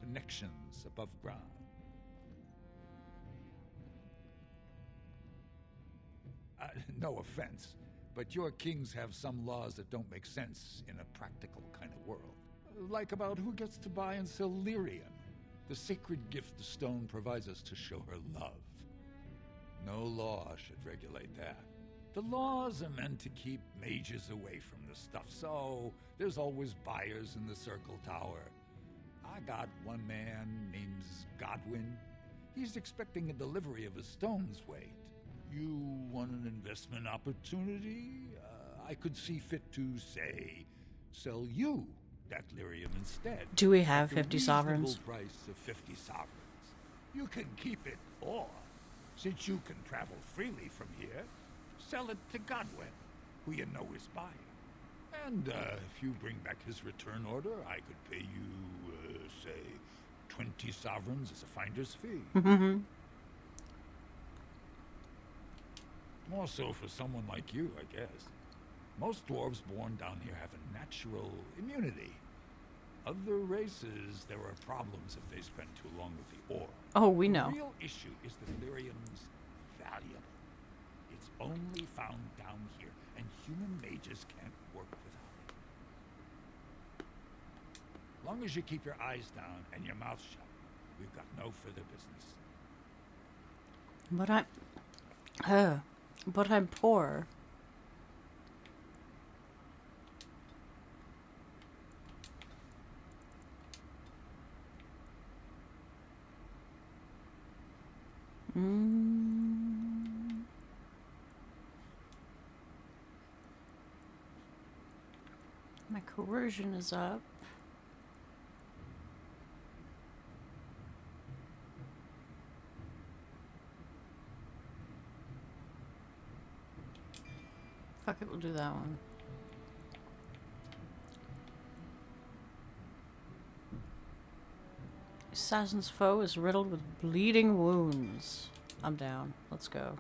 connections above ground. No offense, but your kings have some laws that don't make sense in a practical kind of world. Like about who gets to buy and sell lyrium, the sacred gift the stone provides us to show her love. No law should regulate that. The laws are meant to keep mages away from the stuff, so there's always buyers in the Circle Tower. I got one man named Godwin. He's expecting a delivery of a stone's weight. You want an investment opportunity? I could see fit to, say, sell you that lyrium instead. Do we have at the 50 sovereigns? reasonable price of 50 sovereigns. You can keep it, or, since you can travel freely from here, sell it to Godwin, who you know is buying. And if you bring back his return order, I could pay you, say, 20 sovereigns as a finder's fee. More so for someone like you, I guess. Most dwarves born down here have a natural immunity. Other races, there are problems if they spend too long with the ore. Oh, we know. The real issue is that lyrium's valuable. It's only found down here, and human mages can't work without it. Long as you keep your eyes down and your mouth shut, we've got no further business. But I'm poor. My coercion is up. Fuck it, we'll do that one. Assassin's foe is riddled with bleeding wounds. I'm down. Let's go.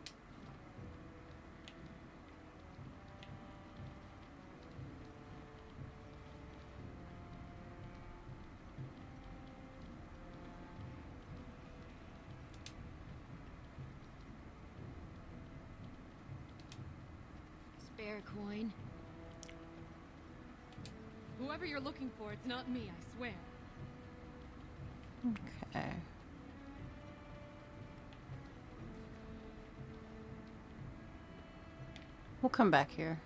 Spare coin. Whoever you're looking for, it's not me, I swear. Okay. We'll come back here.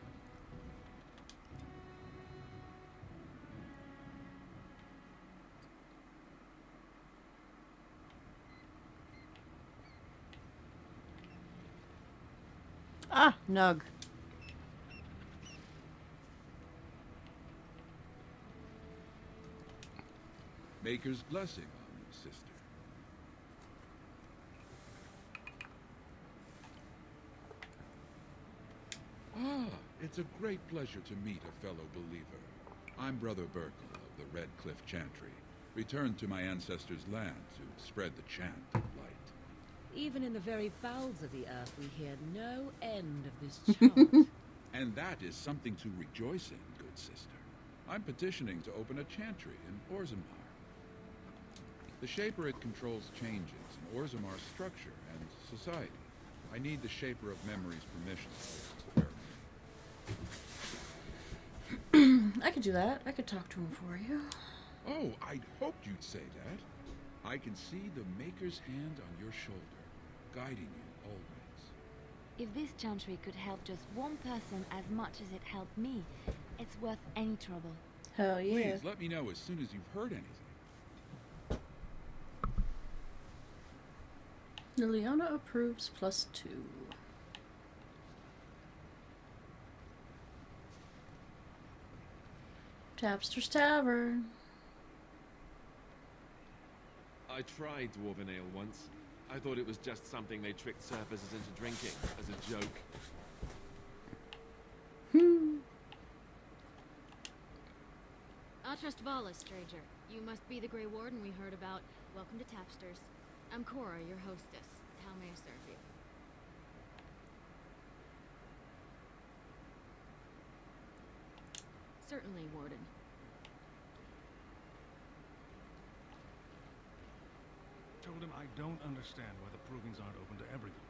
Ah, Nug. Maker's blessing on you, sister. Ah, it's a great pleasure to meet a fellow believer. I'm Brother Burkle of the Red Cliff Chantry, returned to my ancestors' land to spread the chant of light. Even in the very bowels of the earth, we hear no end of this chant. And that is something to rejoice in, good sister. I'm petitioning to open a chantry in Orzammar. The Shaper it controls changes in Orzamar's structure and society. I need the Shaper of Memory's permission. I could do that. I could talk to him for you. Oh, I'd hoped you'd say that. I can see the Maker's hand on your shoulder, guiding you always. If this chantry could help just one person as much as it helped me, it's worth any trouble. Hell yeah. Please let me know as soon as you've heard anything. Liliana approves +2. Tapster's Tavern. I tried Dwarven Ale once. I thought it was just something they tricked surfacers into drinking, as a joke. Atrust Vala, stranger. You must be the Grey Warden we heard about. Welcome to Tapster's. I'm Cora, your hostess. How may I serve you? Certainly, Warden. Told him I don't understand why the provings aren't open to everyone.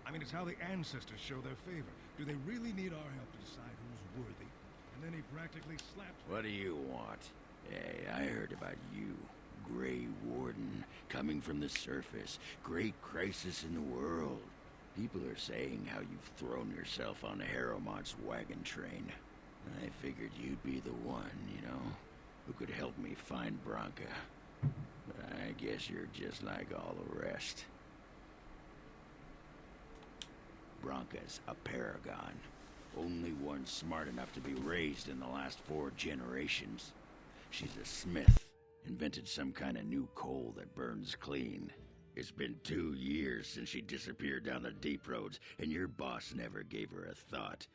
I I mean, it's how the ancestors show their favor. Do they really need our help to decide who's worthy? And then he practically slaps... What do you want? Hey, I heard about you. Grey Warden, coming from the surface. Great crisis in the world. People are saying how you've thrown yourself on Harrowmont's wagon train. I figured you'd be the one, you know, who could help me find Branka. But I guess you're just like all the rest. Branka's a paragon. Only one smart enough to be raised in the last 4 generations. She's a smith. Invented some kind of new coal that burns clean. It's been 2 years since she disappeared down the deep roads, and your boss never gave her a thought.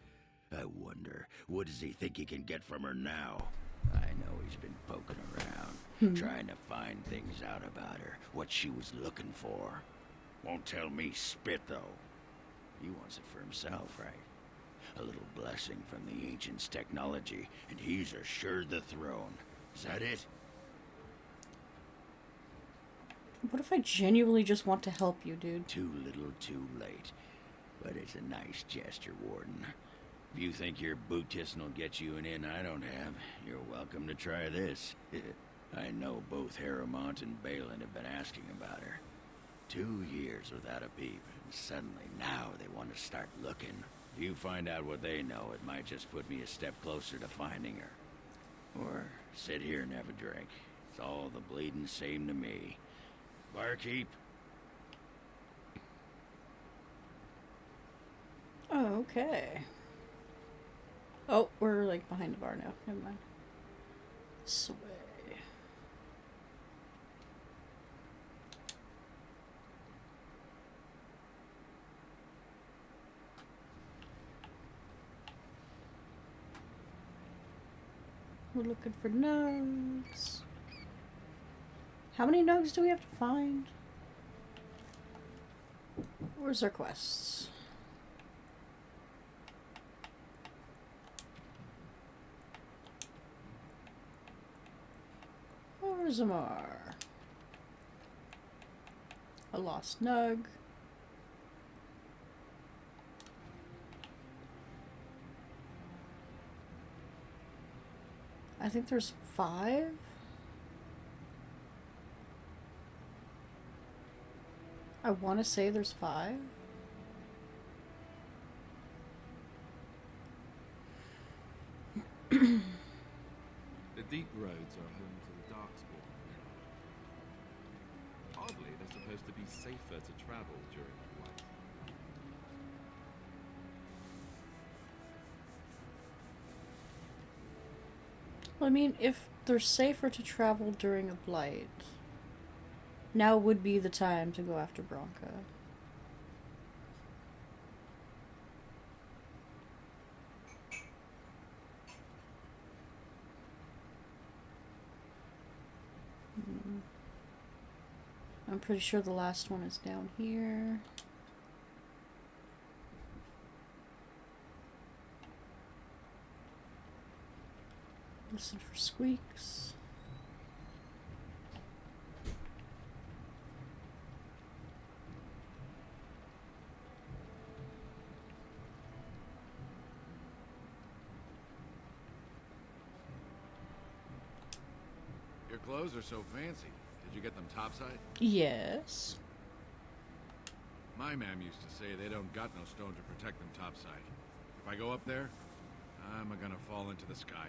I wonder, what does he think he can get from her now? I know he's been poking around, trying to find things out about her, what she was looking for. Won't tell me spit, though. He wants it for himself, right? A little blessing from the ancients' technology, and he's assured the throne. Is that it? What if I genuinely just want to help you, dude? Too little, too late. But it's a nice gesture, Warden. If you think your boot kissing will get you an in I don't have, you're welcome to try this. I know both Harrowmont and Balin have been asking about her. 2 years without a peep, and suddenly now they want to start looking. If you find out what they know, it might just put me a step closer to finding her. Or sit here and have a drink. It's all the bleeding same to me. Barkeep. Oh, okay. Oh, we're like behind the bar now. Never mind. Sway. We're looking for nugs. How many nugs do we have to find? Where's our quests? Orzammar. A lost nug. I think there's 5. I want to say there's 5. The deep roads are home to the Darkspawn. Oddly, they're supposed to be safer to travel during the night. Well, I mean, if they're safer to travel during a blight, now would be the time to go after Branka. I'm pretty sure the last one is down here. Listen for squeaks. Your clothes are so fancy. Did you get them topside? Yes. My ma'am used to say they don't got no stone to protect them topside. If I go up there, I'm gonna fall into the sky.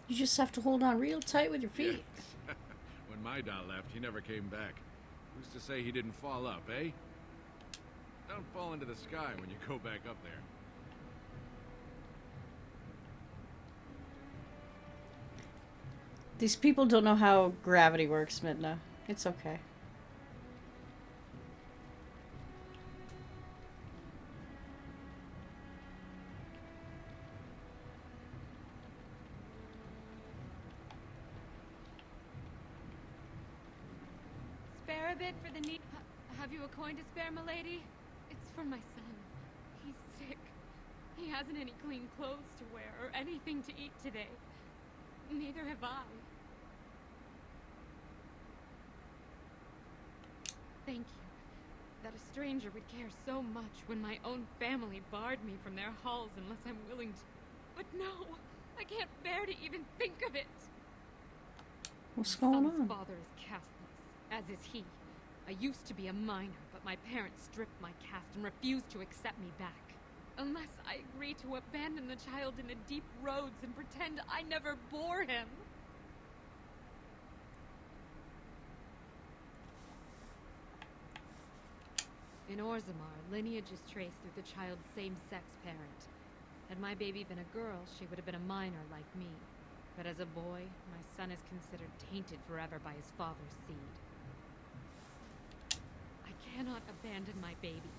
You just have to hold on real tight with your feet. Yes. When my dad left, he never came back. Who's to say he didn't fall up, eh? Don't fall into the sky when you go back up there. These people don't know how gravity works, Midna. It's okay. Spare a bit for the need. Have you a coin to spare, milady? It's for my son. He's sick. He hasn't any clean clothes to wear or anything to eat today. Neither have I. Thank you. that a stranger would care so much when my own family barred me from their halls unless I'm willing to. But no, I can't bear to even think of it. What's My going son's on? father is casteless, as is he. I used to be a minor, but my parents stripped my caste and refused to accept me back. Unless I agree to abandon the child in the deep roads and pretend I never bore him. In Orzammar, lineage is traced through the child's same-sex parent. Had my baby been a girl, she would have been a minor like me. But as a boy, my son is considered tainted forever by his father's seed. I cannot abandon my baby.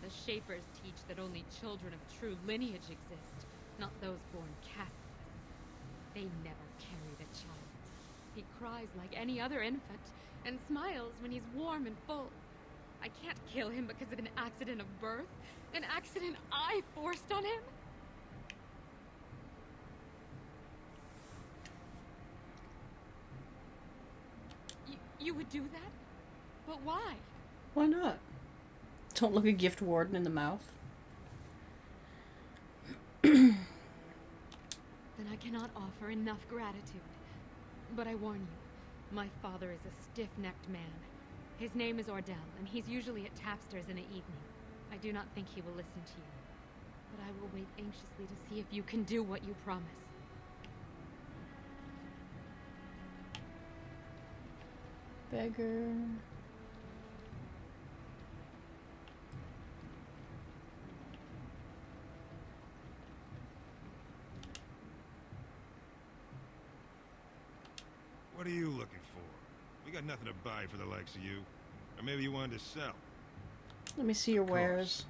The Shapers teach that only children of true lineage exist, not those born casteless. They never carry the child. He cries like any other infant, and smiles when he's warm and full. I can't kill him because of an accident of birth, an accident I forced on him. You would do that? But why? Why not? Don't look a gift warden in the mouth. Then I cannot offer enough gratitude. But I warn you, my father is a stiff-necked man. His name is Ordell, and he's usually at Tapster's in the evening. I do not think he will listen to you. But I will wait anxiously to see if you can do what you promise. Beggar. What are you looking for? We got nothing to buy for the likes of you. Or maybe you wanted to sell. Let me see your wares.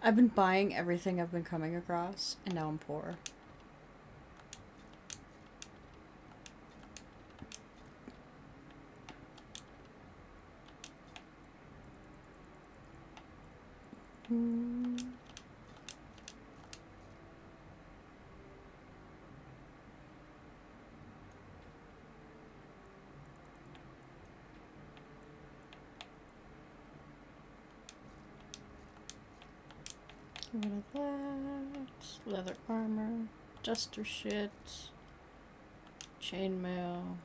I've been buying everything I've been coming across, and now I'm poor. Rid of that. Leather armor. Duster shit. Chainmail.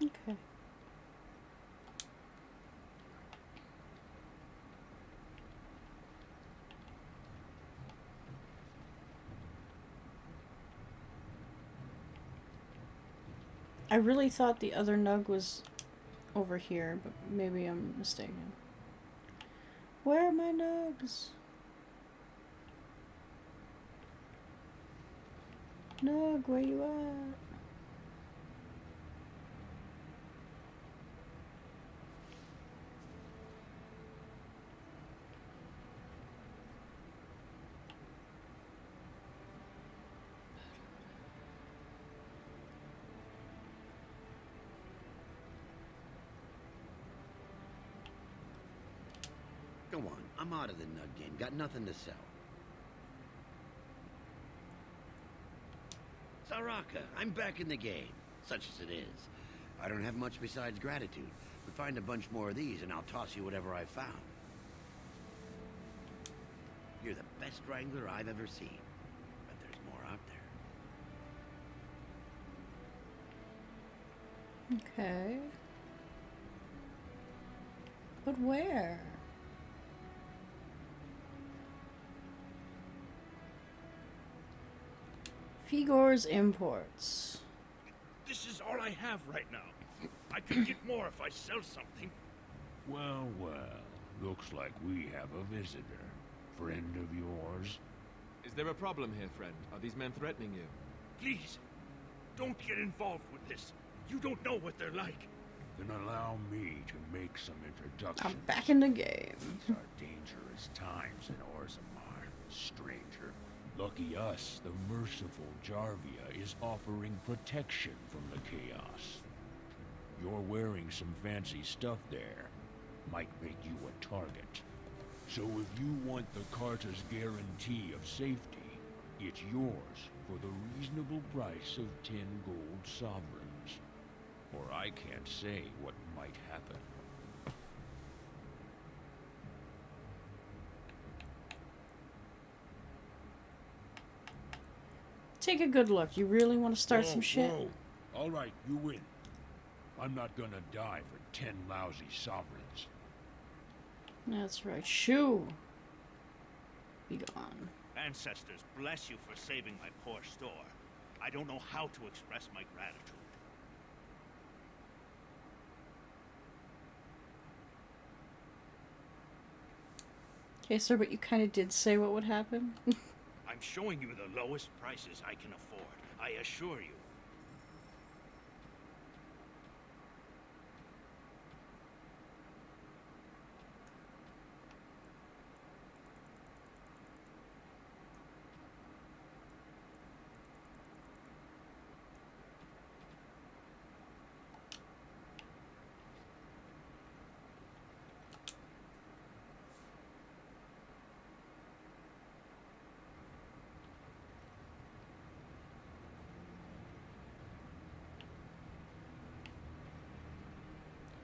Okay. I really thought the other nug was over here, but maybe I'm mistaken. Where are my nugs? Nug, where you at? Go on, I'm out of the nug game. Got nothing to sell. Saraka, I'm back in the game, such as it is. I don't have much besides gratitude, but find a bunch more of these and I'll toss you whatever I've found. You're the best wrangler I've ever seen, but there's more out there. Okay. But where? Figor's Imports. This is all I have right now. I could get more if I sell something. Well, well. Looks like we have a visitor. Friend of yours? Is there a problem here, friend? Are these men threatening you? Please, don't get involved with this. You don't know what they're like. Then allow me to make some introductions. I'm back in the game. These are dangerous times in Orzammar, stranger. Lucky us, the merciful Jarvia is offering protection from the chaos. You're wearing some fancy stuff there. Might make you a target. So if you want the Carter's guarantee of safety, it's yours for the reasonable price of 10 gold sovereigns. Or I can't say what might happen. Take a good look. You really want to start some shit? Whoa. All right, you win. I'm not gonna die for 10 lousy sovereigns. That's right. Shoo. Be gone. Ancestors, bless you for saving my poor store. I don't know how to express my gratitude. Okay, sir, but you kind of did say what would happen. I'm showing you the lowest prices I can afford. I assure you.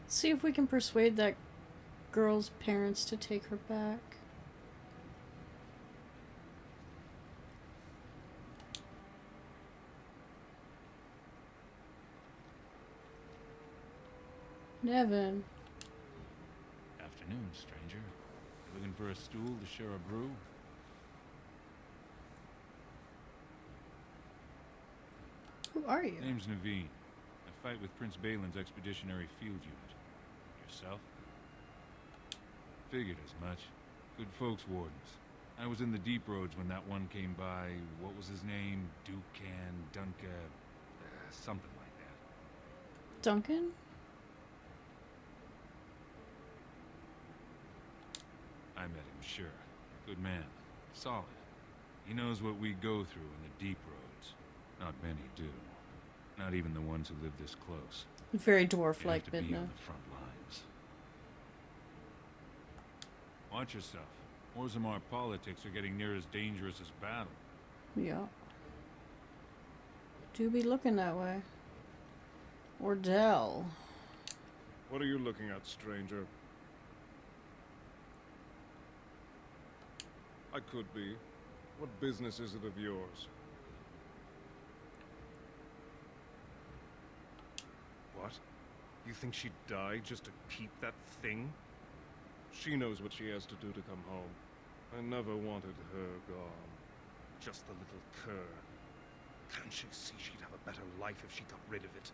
See if we can persuade that girl's parents to take her back. Nevin. Afternoon, stranger. Looking for a stool to share a brew? Who are you? Name's Naveen. I fight with Prince Balin's expeditionary field unit. Yourself? Figured as much. Good folks, Wardens. I was in the deep roads when that one came by. What was his name? Dunca... something like that. Duncan? I met him, sure. Good man. Solid. He knows what we go through in the deep roads. Not many do. Not even the ones who live this close. Very dwarf-like, you have to be Midna. on the front lines. Watch yourself. Orzammar politics are getting near as dangerous as battle. Yeah. Do be looking that way. Ordell. What are you looking at, stranger? I could be. What business is it of yours? What? You think she'd die just to keep that thing? She knows what she has to do to come home. I never wanted her gone. Just the little cur. Can't she see she'd have a better life if she got rid of it?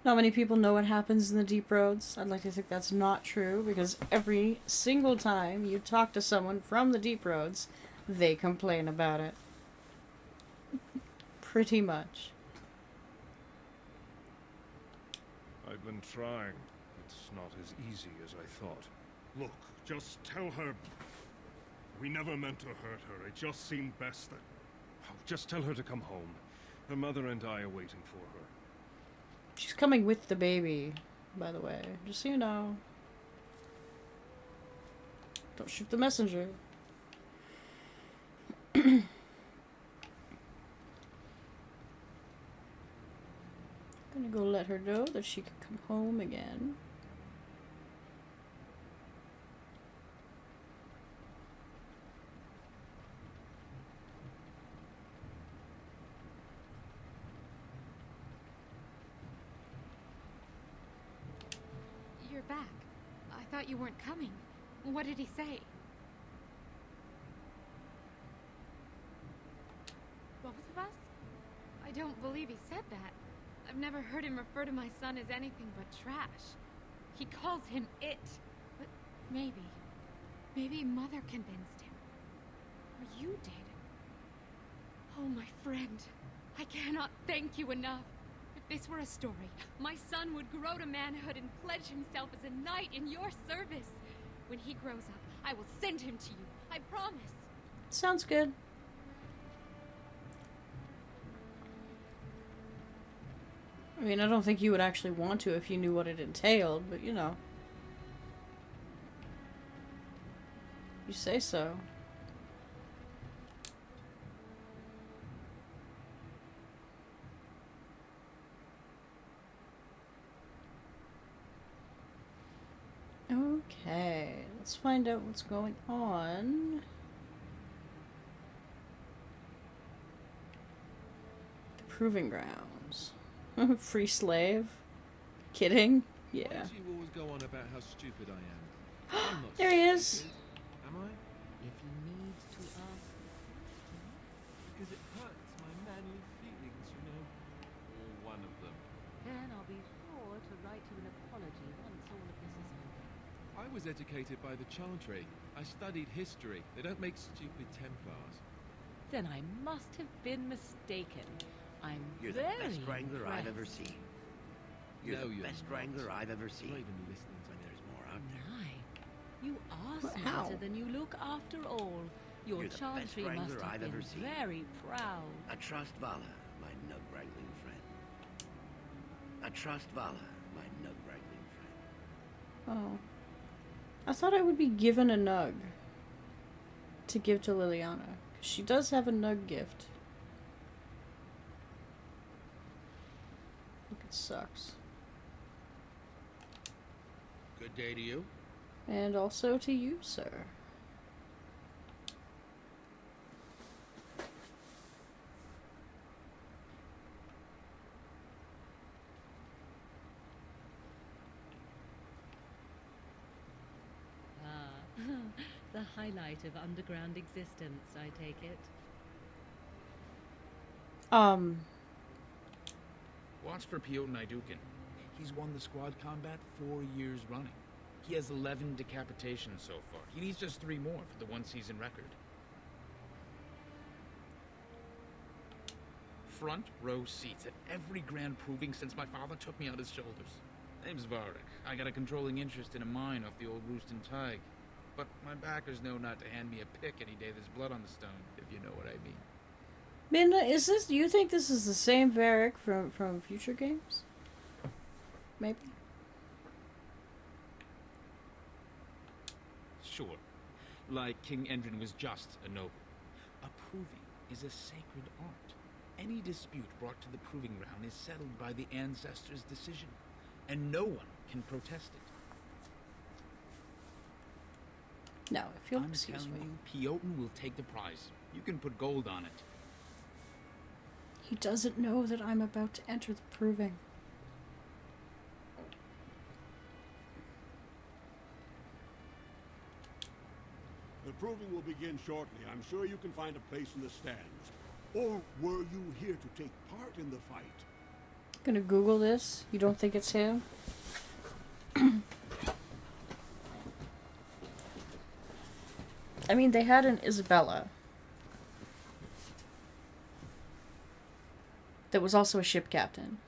Not many people know what happens in the deep roads. I'd like to think that's not true, because every single time you talk to someone from the deep roads, they complain about it. Pretty much. I've been trying. It's not as easy as I thought. Look, just tell her... We never meant to hurt her. It just seemed best that... Oh, just tell her to come home. Her mother and I are waiting for her. She's coming with the baby, by the way. Just so you know. Don't shoot the messenger. Gonna go let her know that she can come home again. You're back. I thought you weren't coming. What did he say? Both of us? I don't believe he said that. I've never heard him refer to my son as anything but trash. He calls him it. But maybe Mother convinced him. Or you did. Oh, my friend. I cannot thank you enough. If this were a story, my son would grow to manhood and pledge himself as a knight in your service. When he grows up, I will send him to you. I promise. Sounds good. I mean, I don't think you would actually want to if you knew what it entailed, but you know. You say so. Okay, let's find out what's going on. The Proving Grounds. Free slave? Kidding? Yeah. Why do you always go on about how stupid I am? I'm not There he is. Am I? If you need to ask. Because it hurts my manly feelings, you know. Or one of them. Then I'll be sure to write you an apology once all of this is over. I was educated by the Chantry. I studied history. They don't make stupid Templars. Then I must have been mistaken. I'm You're the very best wrangler I've ever impressed. seen. You're No, the you're best not. wrangler I've ever You're seen. not even listening to me. There's more out there. My, you are But smarter how? than you look after all. Your You're the best Chantry must wrangler have I've been ever seen. very proud. I trust Vala, my nug-wrangling friend. I trust Vala, my nug-wrangling friend. Oh. I thought I would be given a nug to give to Liliana. 'Cause she does have a nug gift. I think it sucks. Good day to you. And also to you, sir. Ah, the highlight of underground existence, I take it. Watch for Piotr Naidukin. He's won the squad combat 4 years running. He has 11 decapitations so far. He needs just 3 more for the one-season record. Front row seats at every grand proving since my father took me on his shoulders. Name's Varric. I got a controlling interest in a mine off the old Rooston Tig. But my backers know not to hand me a pick any day there's blood on the stone, if you know what I mean. Minna, is this? Do you think this is the same Varric from future games? Maybe. Sure. Like King Endrin was just a noble. A proving is a sacred art. Any dispute brought to the proving ground is settled by the ancestors' decision, and no one can protest it. No, if you'll I'm excuse telling me. you, Piotr will take the prize. You can put gold on it. He doesn't know that I'm about to enter the proving. The proving will begin shortly. I'm sure you can find a place in the stands. Or were you here to take part in the fight? Gonna Google this. You don't think it's him? I mean, they had an Isabella. That was also a ship captain.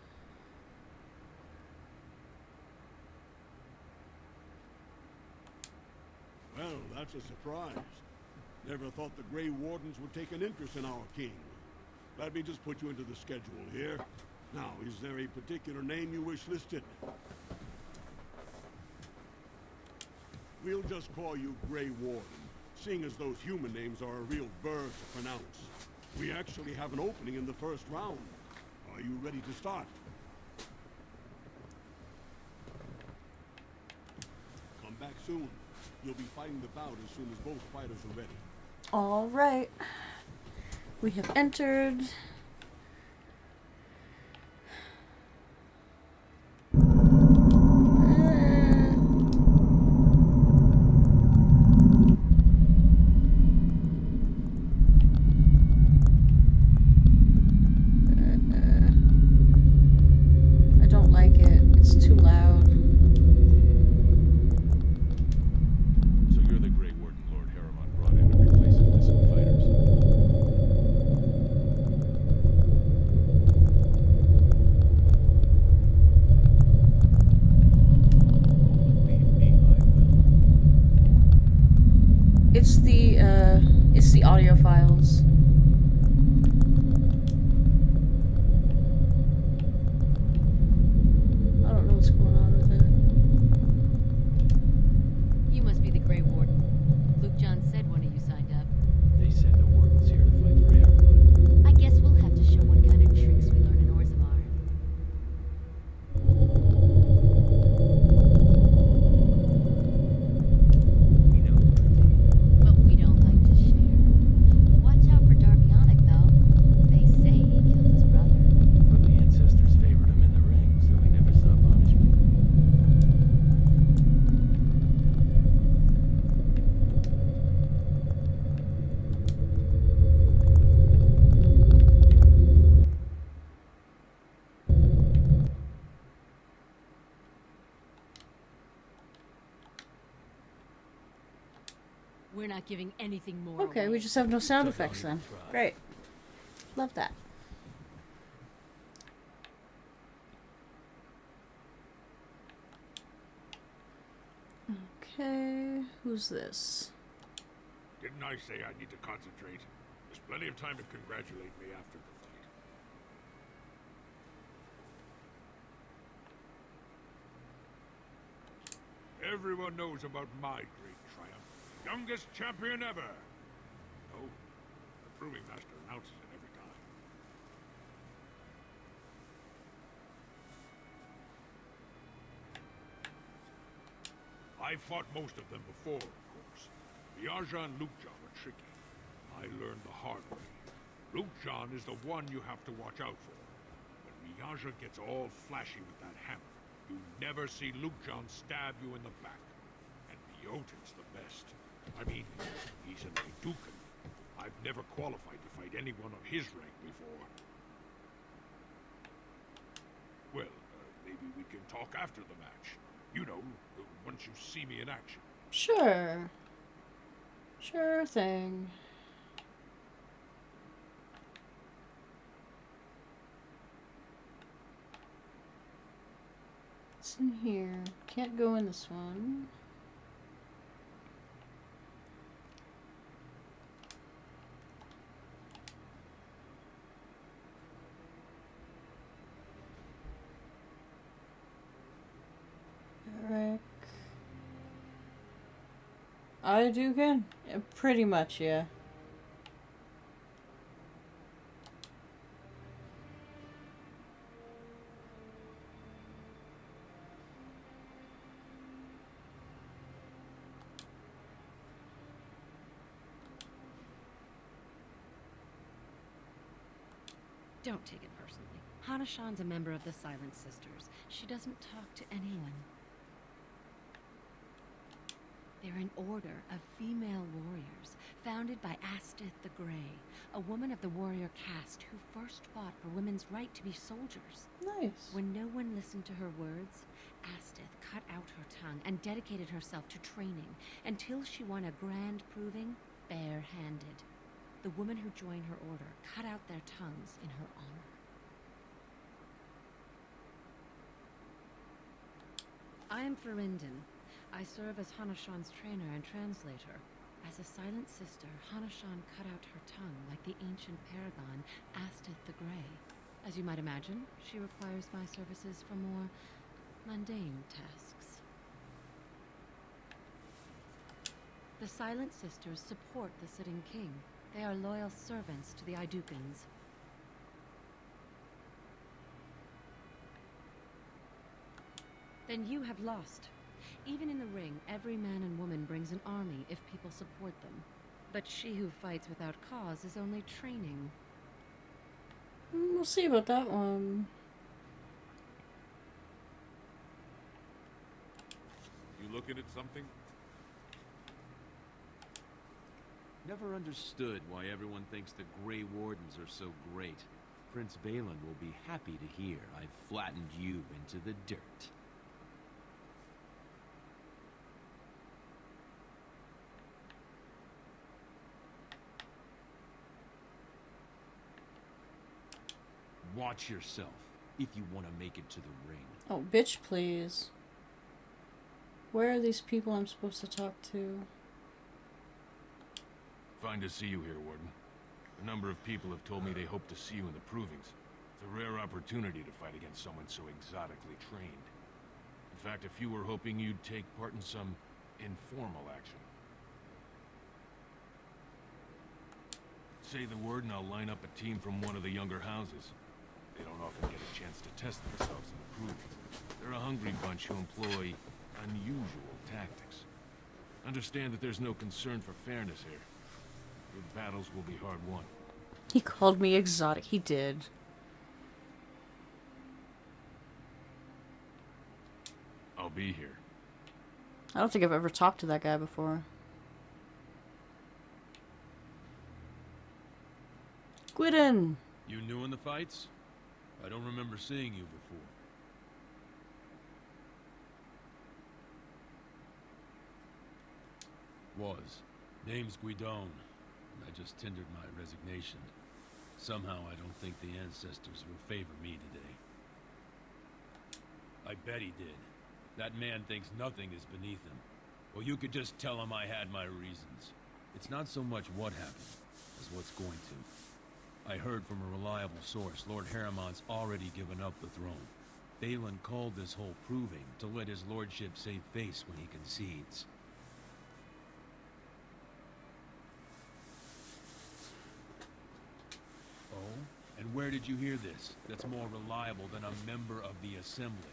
Well, that's a surprise. Never thought the Grey Wardens would take an interest in our king. Let me just put you into the schedule here. Now, is there a particular name you wish listed? We'll just call you Grey Warden, seeing as those human names are a real burr to pronounce. We actually have an opening in the first round. Are you ready to start? Come back soon. You'll be fighting the bout as soon as both fighters are ready. All right. We have entered. audio files. I don't know what's going on with it. You must be the Grey Warden. Luke John said one of you signed up. They said the Warden's here to fight for Harriman. I guess we'll have to show what kind of tricks we learn in Orzammar. We know plenty. But we don't like to share. Watch out for Darbionic, though. They say he killed his brother. But the ancestors favored him in the ring, so he never saw punishment. We're not giving anything more Okay, away. we just have no sound effects then. Great. Love that. Okay, who's this? Didn't I say I need to concentrate? There's plenty of time to congratulate me after the fight. Everyone knows about my great triumph. Youngest champion ever! No, the Proving Master announces it every time. I fought most of them before, of course. Miaja and Lukejon were tricky. I learned the hard way. Lukejon is the one you have to watch out for. When Miaja gets all flashy with that hammer, you never see Lukejon stab you in the back. And Miotin's the best. I mean, he's an Aydukan. I've never qualified to fight anyone of his rank before. Well, maybe we can talk after the match. You know, once you see me in action. Sure. Sure thing. What's in here? Can't go in this one. Eric. I do again? Yeah, pretty much, yeah. Don't take it personally. Hana-shan's a member of the Silent Sisters. She doesn't talk to anyone. They're an order of female warriors, founded by Astith the Grey, a woman of the warrior caste who first fought for women's right to be soldiers. Nice. When no one listened to her words, Astith cut out her tongue and dedicated herself to training until she won a grand proving bare-handed. The women who joined her order cut out their tongues in her honor. I am Ferinden. I serve as Hana-shan's trainer and translator. As a silent sister, Hana-shan cut out her tongue like the ancient paragon Astith the Grey. As you might imagine, she requires my services for more mundane tasks. The Silent Sisters support the sitting king. They are loyal servants to the Aydukans. Then you have lost. Even in the ring, every man and woman brings an army if people support them. But she who fights without cause is only training. We'll see about that one. You looking at something? Never understood why everyone thinks the Grey Wardens are so great. Prince Balin will be happy to hear I've flattened you into the dirt. Watch yourself if you want to make it to the ring. Oh, bitch, please. Where are these people I'm supposed to talk to? Fine to see you here, Warden. A number of people have told me they hope to see you in the provings. It's a rare opportunity to fight against someone so exotically trained. In fact, a few were hoping you'd take part in some informal action. Say the word and I'll line up a team from one of the younger houses. They don't often get a chance to test themselves in the provings. They're a hungry bunch who employ unusual tactics. Understand that there's no concern for fairness here. Your battles will be hard won. He called me exotic. He did. I'll be here. I don't think I've ever talked to that guy before. Gwydden! You new in the fights? I don't remember seeing you before. Was. Name's Guidon. I just tendered my resignation. Somehow I don't think the ancestors will favor me today. I bet he did. That man thinks nothing is beneath him. Well, you could just tell him I had my reasons. It's not so much what happened, as what's going to. I heard from a reliable source Lord Harriman's already given up the throne. Balin called this whole proving to let his lordship save face when he concedes. Oh? And where did you hear this? That's more reliable than a member of the Assembly.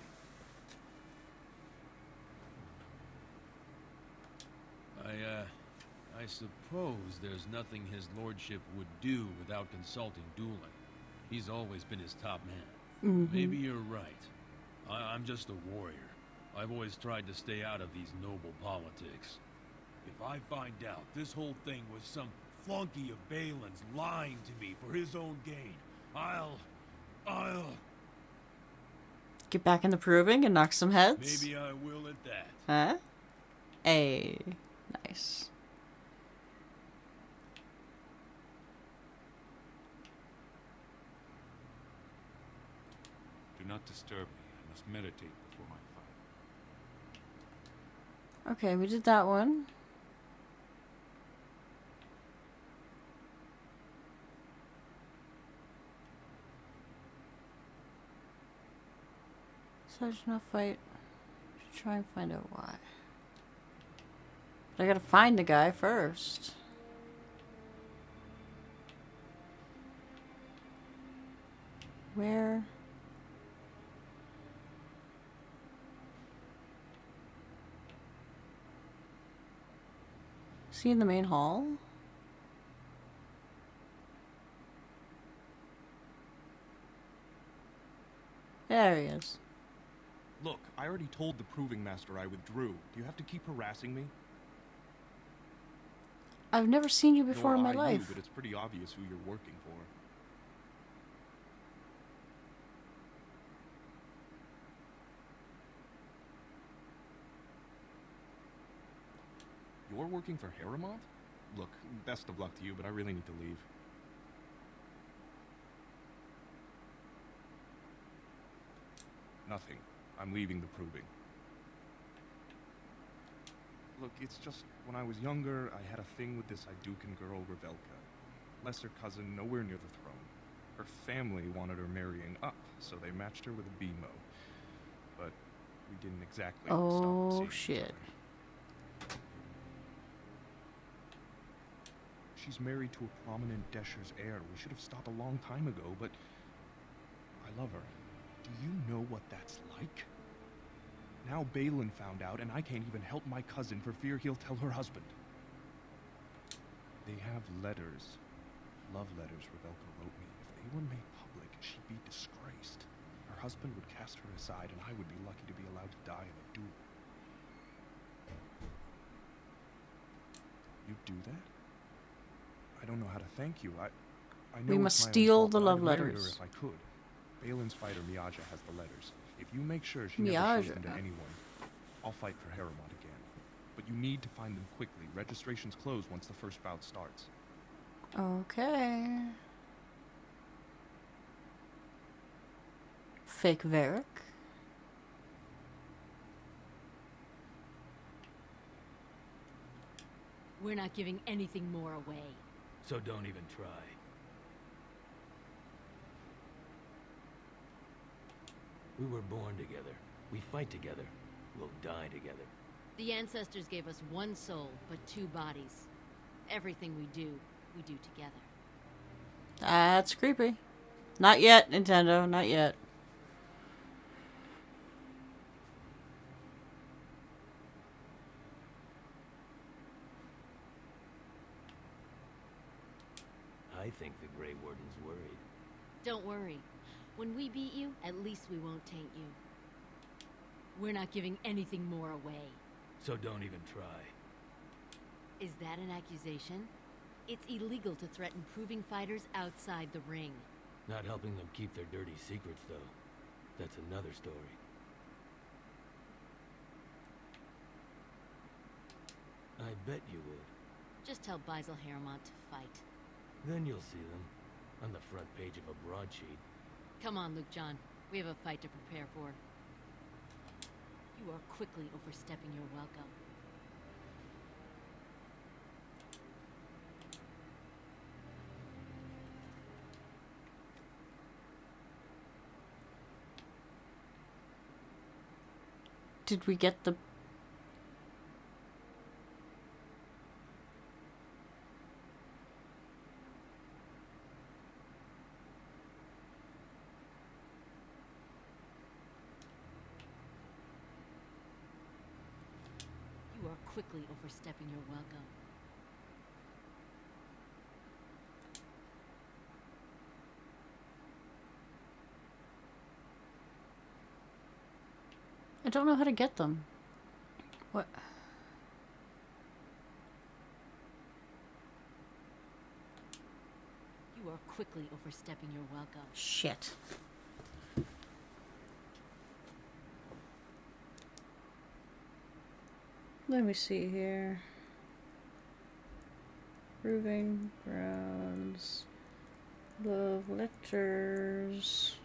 I suppose there's nothing his lordship would do without consulting Doolin. He's always been his top man. Mm-hmm. Maybe you're right. I'm just a warrior. I've always tried to stay out of these noble politics. If I find out this whole thing was some flunky of Balin's lying to me for his own gain, I'll... Get back in the proving and knock some heads? Maybe I will at that. Huh? Hey. Nice. Do not disturb me. I must meditate before my fight. Okay, we did that one. So I should not fight. Should try and find out why. But I gotta find the guy first. Where? Is he in the main hall? There he is. Look, I already told the Proving Master I withdrew. Do you have to keep harassing me? I've never seen you before Nor in my I life. You, but it's pretty obvious who you're working for. You're working for Harriman? Look, best of luck to you, but I really need to leave. Nothing. I'm leaving the Proving. Look, it's just, when I was younger, I had a thing with this Idukan girl, Revelka. Lesser cousin, nowhere near the throne. Her family wanted her marrying up, so they matched her with a BMO. But we didn't exactly stop seeing each other. She's married to a prominent Desher's heir. We should have stopped a long time ago, but I love her. Do you know what that's like? Now Balin found out, and I can't even help my cousin for fear he'll tell her husband. They have letters. Love letters Revelka wrote me. If they were made public, she'd be disgraced. Her husband would cast her aside, and I would be lucky to be allowed to die in a duel. You'd do that? I don't know how to thank you. I know We it's must my own steal fault, the but love I'd marry her letters. if I could. Balin's fighter Miaja has the letters. If you make sure she never shows them to Miaja. anyone, I'll fight for Harriman again. But you need to find them quickly. Registrations close once the first bout starts. Okay. Fake Varric. We're not giving anything more away. So don't even try. We were born together. We fight together. We'll die together. The ancestors gave us one soul, but two bodies. Everything we do together. That's creepy. Not yet, Nintendo. Not yet. I think the Grey Warden's worried. Don't worry. When we beat you, at least we won't taint you. We're not giving anything more away. So don't even try. Is that an accusation? It's illegal to threaten proving fighters outside the ring. Not helping them keep their dirty secrets, though. That's another story. I bet you would. Just tell Basil Harrimont to fight. Then you'll see them on the front page of a broadsheet. Come on, Luke John. We have a fight to prepare for. You are quickly overstepping your welcome. Did we get the... You are quickly overstepping your welcome. I don't know how to get them. What? You are quickly overstepping your welcome. Shit. Let me see here. Proving grounds. Love letters.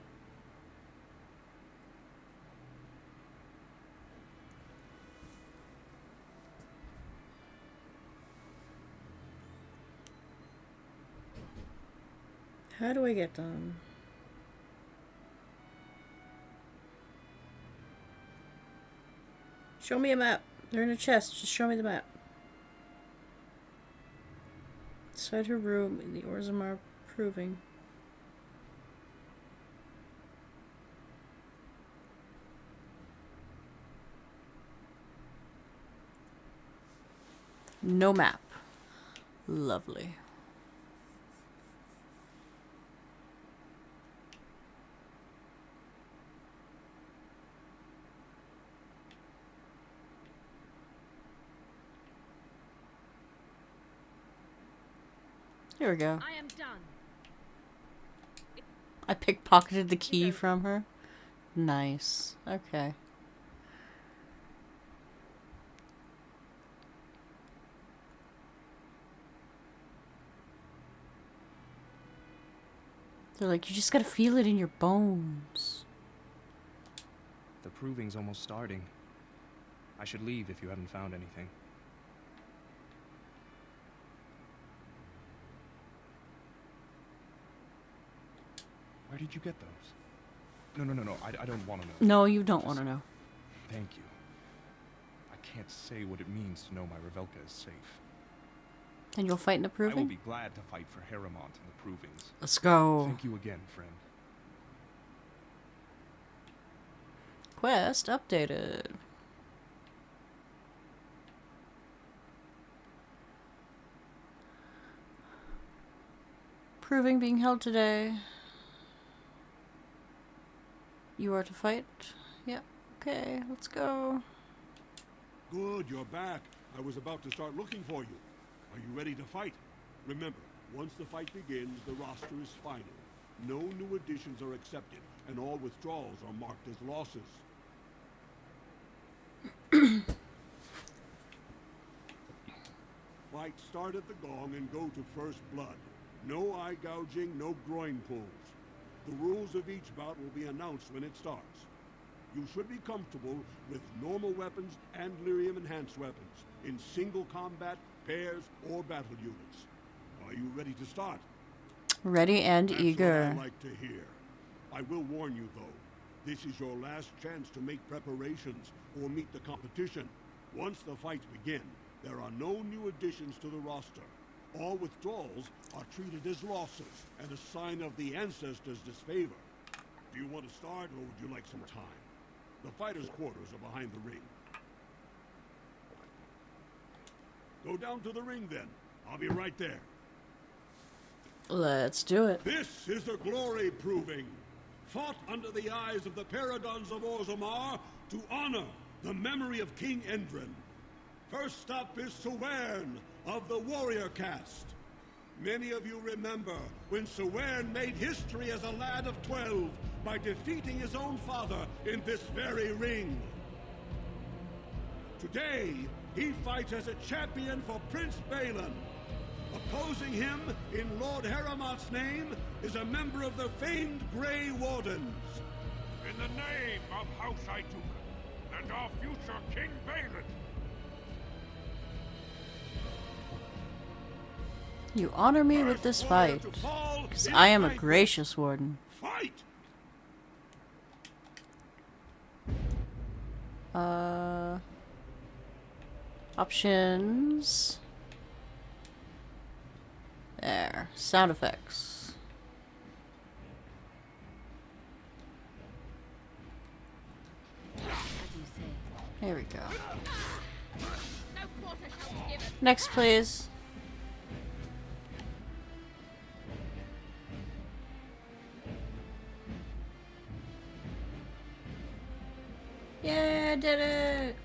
How do I get them? Show me a map. They're in a chest. Just show me the map. Inside her room in the Orzammar Proving. No map. Lovely. Here we go. I am done. I pickpocketed the key from her. Nice. Okay. They're like, you just gotta feel it in your bones. The proving's almost starting. I should leave if you haven't found anything. Where did you get those? No. I don't want to know. No, you don't want to know. Thank you. I can't say what it means to know my Revelka is safe. And you'll fight in the I will Proving? be glad to fight for Harrimont in the Provings. Let's go. Thank you again, friend. Quest updated. Proving being held today. You are to fight? Yep. Okay, let's go. Good, you're back. I was about to start looking for you. Are you ready to fight? Remember, once the fight begins, the roster is final. No new additions are accepted, and all withdrawals are marked as losses. Fight start at the gong and go to first blood. No eye gouging, no groin pulls. The rules of each bout will be announced when it starts. You should be comfortable with normal weapons and lyrium enhanced weapons. In single combat, pairs, or battle units. Are you ready to start? Ready and That's eager. what I like to hear. I will warn you, though. This is your last chance to make preparations or meet the competition. Once the fights begin, there are no new additions to the roster. All withdrawals are treated as losses and a sign of the ancestors' disfavor. Do you want to start, or would you like some time? The fighters' quarters are behind the ring. Go down to the ring, then. I'll be right there. Let's do it. This is a glory proving, fought under the eyes of the Paragons of Orzammar to honor the memory of King Endrin. First up is Sewern of the Warrior Caste. Many of you remember when Sewern made history as a lad of 12 by defeating his own father in this very ring. Today, he fights as a champion for Prince Balin. Opposing him, in Lord Harrowmont's name, is a member of the famed Grey Wardens. In the name of House Iduka and our future King Balin. You honor me with this fight, because I am a gracious warden. Fight! Options. There. Sound effects. Here we go. Next, please. Yeah, I did it!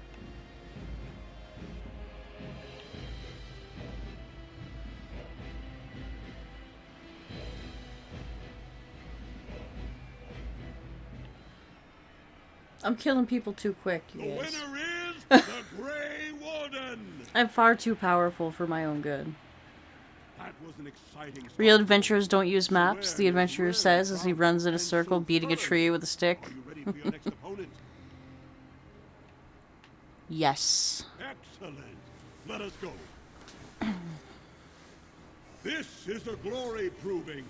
I'm killing people too quick, you The guys. winner is the Grey Warden! I'm far too powerful for my own good. That was an exciting Real adventurers don't use maps, the adventurer says as he runs in a circle beating a tree with a stick. Are you ready for your next opponent? Yes. Excellent. Let us go. This is a glory proving,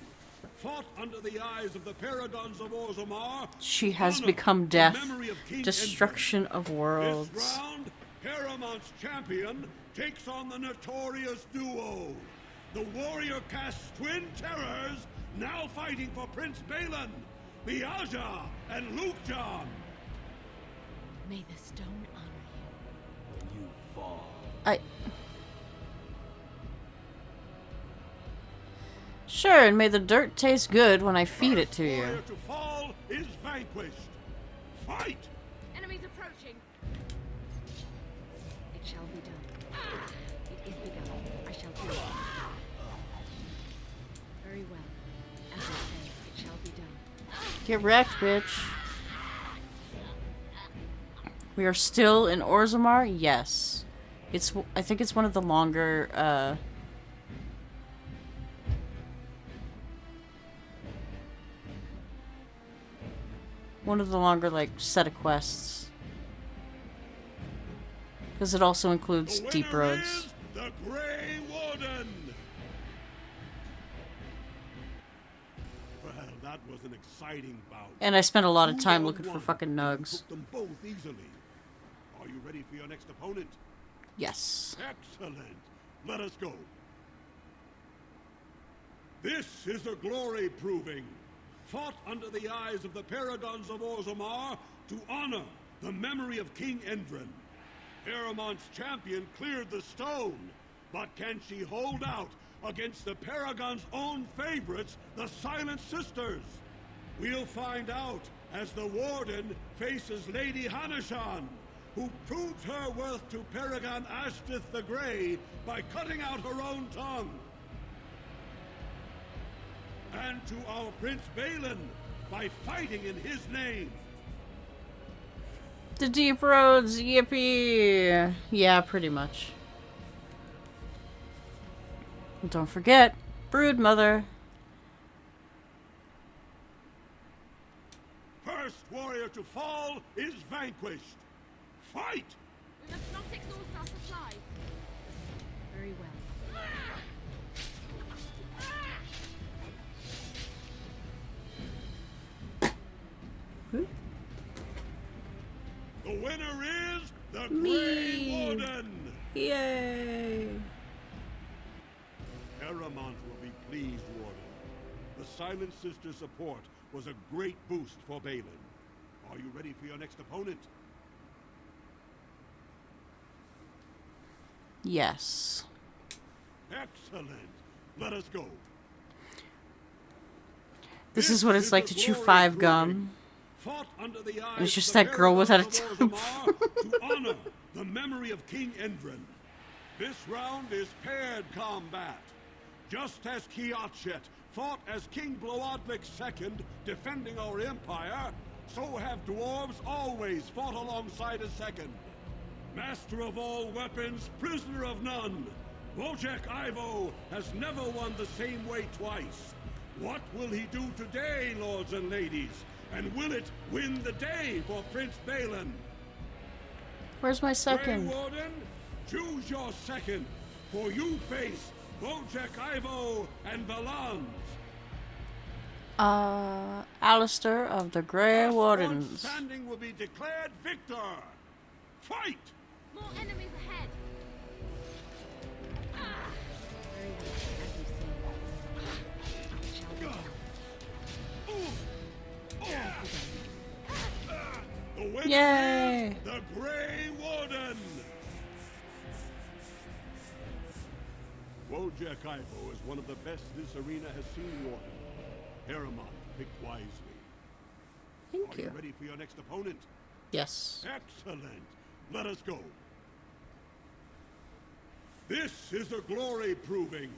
fought under the eyes of the Paragons of Orzammar. She has become death, destruction of worlds. This round, Harrowmont's champion takes on the notorious duo, the warrior caste twin terrors, now fighting for Prince Balin, the Aja and Lukejon. May the stone honor you. You fall. Sure, and may the dirt taste good when I feed it to you. Warrior to fall is vanquished. Fight! Enemies approaching. It shall be done. It is begun. I shall do it. Very well. As I say, it shall be done. Get wrecked, bitch. We are still in Orzammar? Yes. I think it's one of the longer, like, set of quests. Because it also includes deep roads. The Grey Warden! Well, that was an exciting bout. And I spent a lot of time looking for fucking nugs. Took them both easily. Are you ready for your next opponent? Yes. Excellent. Let us go. This is a glory proving, fought under the eyes of the Paragons of Orzammar to honor the memory of King Endrin. Harrowmont's champion cleared the stone, but can she hold out against the Paragon's own favorites, the Silent Sisters? We'll find out as the Warden faces Lady Hanishan, who proves her worth to Paragon Ashtith the Grey by cutting out her own tongue. And to our Prince Balin by fighting in his name. The deep roads, yippee! Yeah, pretty much. And don't forget, Brood Mother. First warrior to fall is vanquished. Fight! We must not exhaust our supplies. Very Very well. The winner is the Me. Grey Warden! Yay! Aramont will be pleased, Warden. The Silent Sister's support was a great boost for Balin. Are you ready for your next opponent? Yes. Excellent. Let us go. This is what it's like to chew 5 gum. Fought under the eyes It's just of the that girl without a Paradise of tooth. Orzammar to honor the memory of King Endrin. This round is paired combat. Just as Kiatchet fought as King Bloodlick II, defending our empire, so have dwarves always fought alongside a second. Master of all weapons, prisoner of none, Wojek Ivo has never won the same way twice. What will he do today, lords and ladies? And will it win the day for Prince Balin? Where's my second? Grey Warden, choose your second, for you face Wojek Ivo and Valans. Alistair of the Grey Wardens. Standing will be declared victor. Fight! More enemies ahead. The winner Yay! is the Grey Warden! Wojek Ivo is one of the best this arena has seen, Warden. Aramont picked wisely. Thank Are you you. ready for your next opponent? Yes. Excellent. Let us go. This is a glory proving,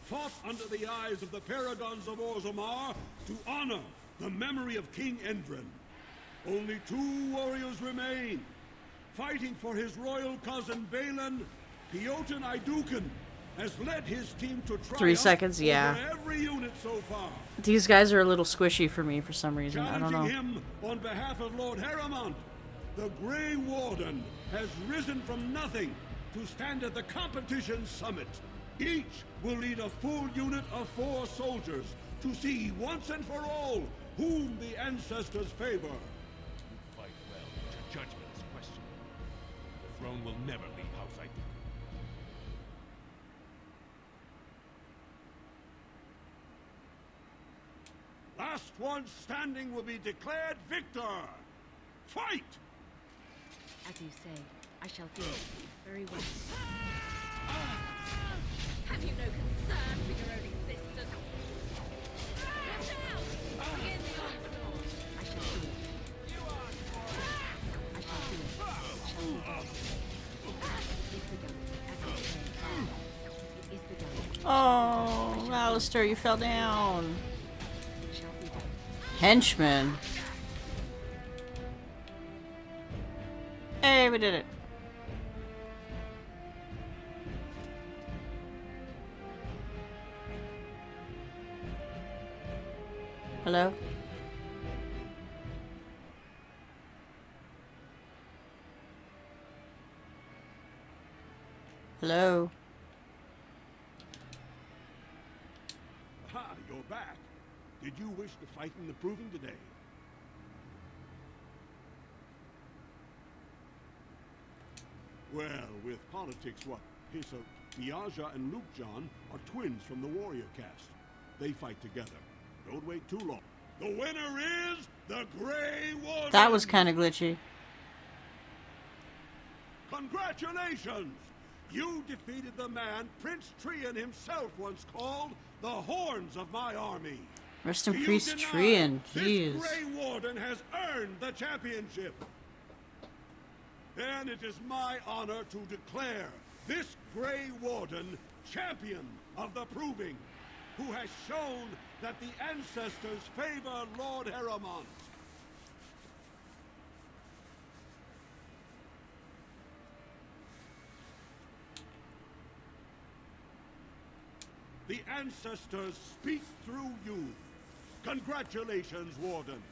fought under the eyes of the Paragons of Orzammar to honor the memory of King Endrin. Only 2 warriors remain. Fighting for his royal cousin Balin, Piotr Idukan has led his team to triumph 3 seconds, yeah. over every unit so far. These guys are a little squishy for me for some reason. I don't Challenging know. him on behalf of Lord Haramont, the Grey Warden has risen from nothing to stand at the competition summit. Each will lead a full unit of 4 soldiers to see once and for all whom the ancestors favor. You fight well, but your judgment is questionable. The throne will never leave House Iduka. Last one standing will be declared victor. Fight! As you say, I shall do it. Very well. Have you no concern for your own existence? Watch out! Begin the onslaught. I shall do it. I shall do it. It shall be done. It is begun. As you say. It is begun. Oh, Alistair, you fell down. It shall be done. Henchman. Hey, we did it. Hello? Hello? Aha, you're back. Did you wish to fight in the proving today? Well, with politics, what? So Biaja and Luke John are twins from the warrior caste. They fight together. Don't wait too long. The winner is the Grey Warden! That was kind of glitchy. Congratulations! You defeated the man Prince Trian himself once called the Horns of my army. Rest in Do you peace, deny Trian. This Jeez. Grey Warden has earned the championship. Then it is my honor to declare this Grey Warden champion of the Proving, who has shown that the ancestors favor Lord Haramont. The ancestors speak through you. Congratulations, Warden.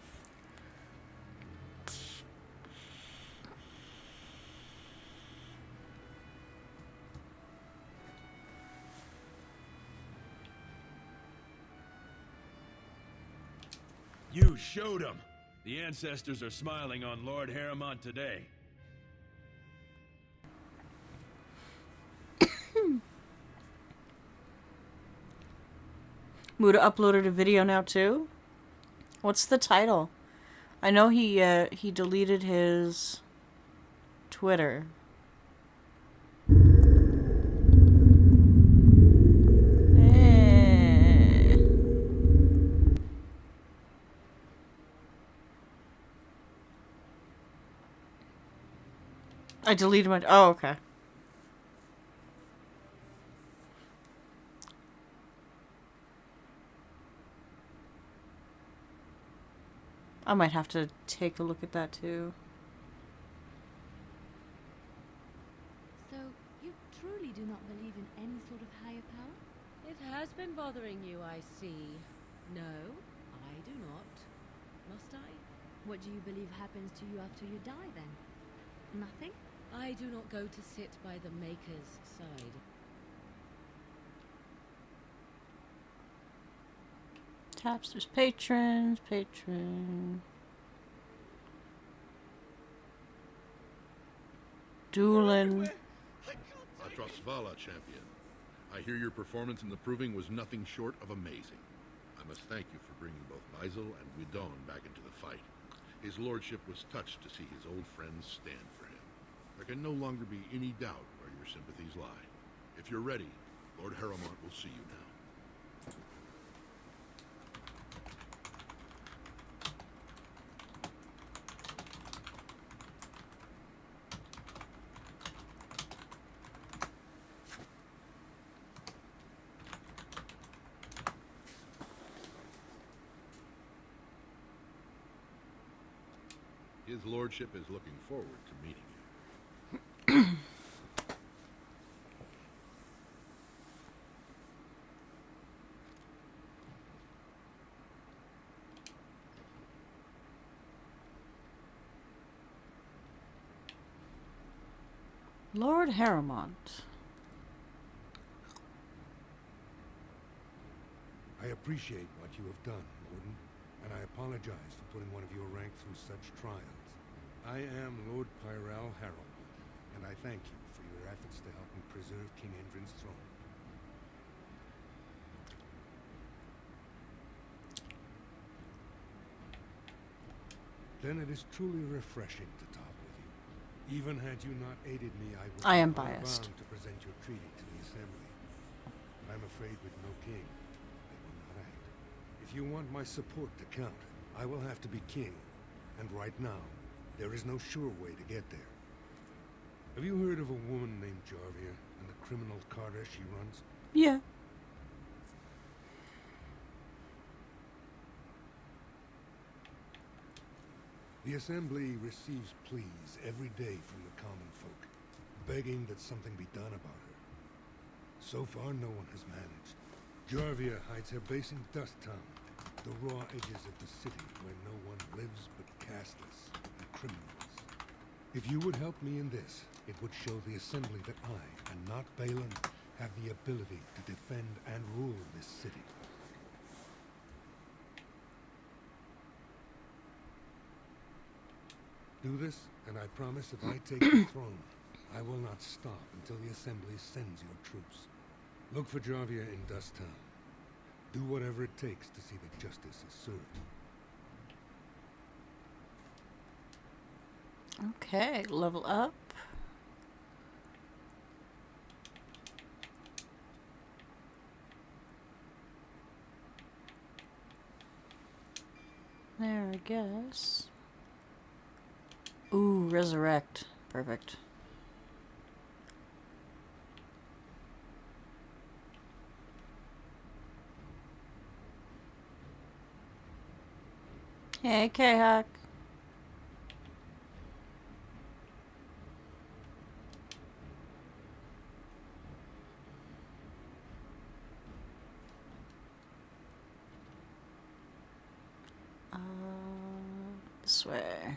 You showed them. The ancestors are smiling on Lord Harrimont today. Muda uploaded a video now too. What's the title? I know he deleted his Twitter. I deleted my... Oh, okay. I might have to take a look at that too. So, you truly do not believe in any sort of higher power? It has been bothering you, I see. No, I do not. Must I? What do you believe happens to you after you die, then? Nothing? I do not go to sit by the Maker's side. Tapsters patrons, patron. Doolin. Atrosvala, champion. I hear your performance in the proving was nothing short of amazing. I must thank you for bringing both Meisel and Guidon back into the fight. His lordship was touched to see his old friends stand for him. There can no longer be any doubt where your sympathies lie. If you're ready, Lord Harrimont will see you now. His lordship is looking forward to meeting you. Lord Harrimont. I appreciate what you have done, Warden, and I apologize for putting one of your rank through such trials. I am Lord Pyrell Harrimont, and I thank you for your efforts to help me preserve King Endrin's throne. Then it is truly refreshing to talk with you. Even had you not aided me, I am be biased. bound to present your treaty to the Assembly. But I'm afraid with no king, they will not act. If you want my support to count, I will have to be king. And right now, there is no sure way to get there. Have you heard of a woman named Jarvia and the criminal carter she runs? Yeah. The Assembly receives pleas every day from the common folk, begging that something be done about her. So far, no one has managed. Jarvia hides her base in Dust Town, the raw edges of the city where no one lives but casteless and criminals. If you would help me in this, it would show the Assembly that I, and not Balin, have the ability to defend and rule this city. Do this, and I promise if I take the throne, I will not stop until the Assembly sends your troops. Look for Jarvia in Dust Town. Do whatever it takes to see that justice is served. Okay, level up. There, I guess. Ooh, resurrect. Perfect. Hey, K-Hack. This way.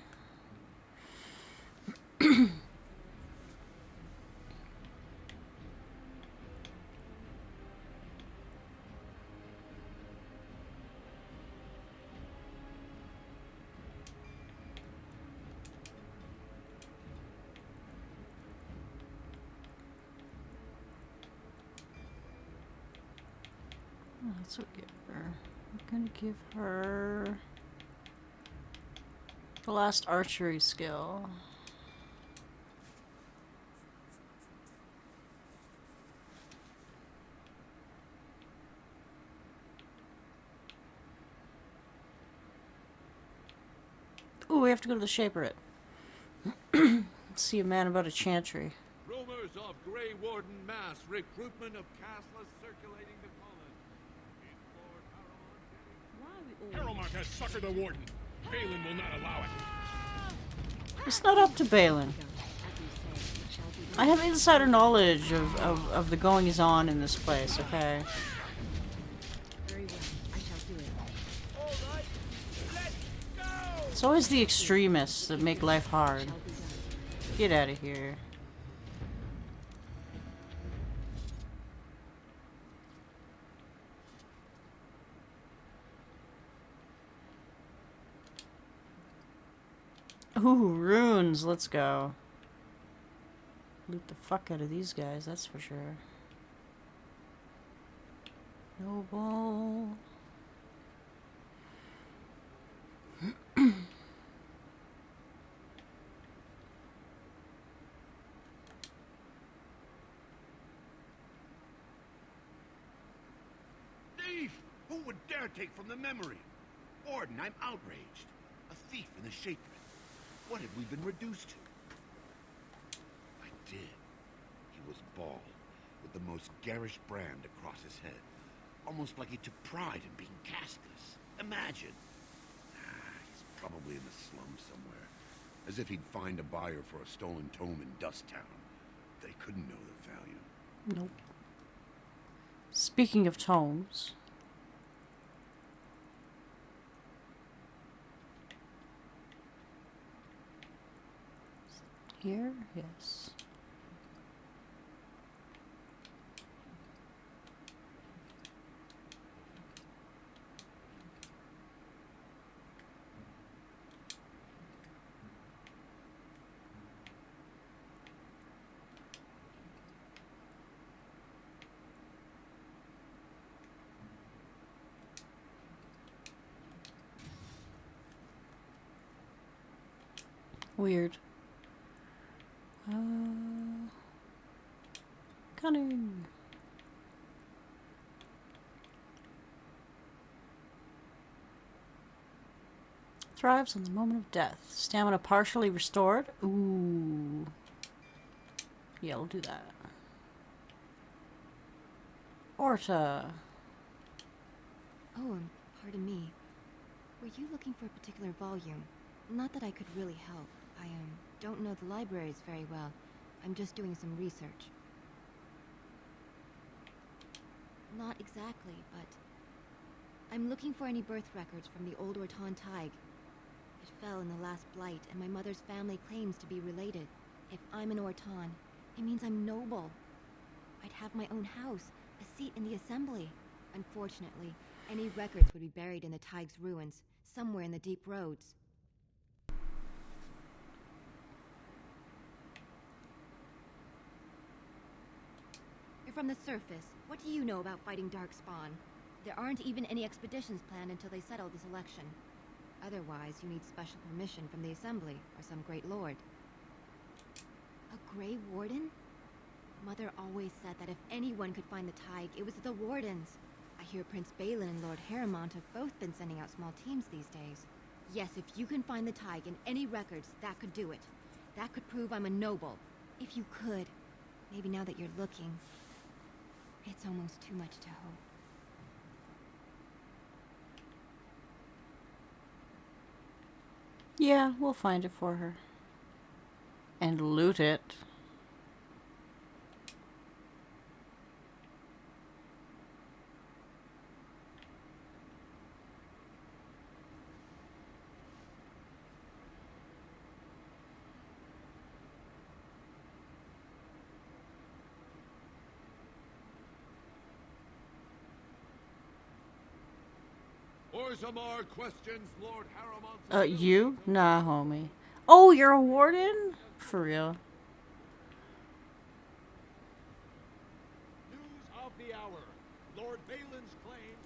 That's what we give her. I'm gonna give her the last archery skill. Ooh, we have to go to the Shaperate. See a man about a chantry. Rumors of Grey Warden mass recruitment of castless circulating the Cullen. Harrowmont has suckered the Warden. Balin will not allow it. It's not up to Balin. I have insider knowledge of the goings-on in this place, okay? It's always the extremists that make life hard. Get out of here. Ooh, runes. Let's go. Loot the fuck out of these guys, that's for sure. Noble. Thief! Who would dare take from the memory? Warden, I'm outraged. A thief in the Shaperate. What have we been reduced to? I did. He was bald, with the most garish brand across his head. Almost like he took pride in being castless. Imagine. He's probably in the slums somewhere. As if he'd find a buyer for a stolen tome in Dust Town. They couldn't know the value. Nope. Speaking of tomes. Here? Yes. Weird. Cunning. Thrives on the moment of death. Stamina partially restored. Ooh. Yeah, we'll do that. Orta. Oh, pardon me. Were you looking for a particular volume? Not that I could really help. I don't know the libraries very well. I'm just doing some research. Not exactly, but I'm looking for any birth records from the old Orton Tig. It fell in the last blight, and my mother's family claims to be related. If I'm an Orton, it means I'm noble. I'd have my own house, a seat in the assembly. Unfortunately, any records would be buried in the Tig's ruins, somewhere in the deep roads. You're from the surface. What do you know about fighting Darkspawn? There aren't even any expeditions planned until they settle this election. Otherwise, you need special permission from the Assembly or some great lord. A Grey Warden? Mother always said that if anyone could find the Tig, it was the Wardens. I hear Prince Balin and Lord Harrowmont have both been sending out small teams these days. Yes, if you can find the Tig in any records, that could do it. That could prove I'm a noble. If you could. Maybe now that you're looking, it's almost too much to hope. Yeah, we'll find it for her. And loot it. Orzammar questions Lord Harrowmont. You? Nah, homie. Oh, you're a warden? For real. News of the hour. Lord Balin's claims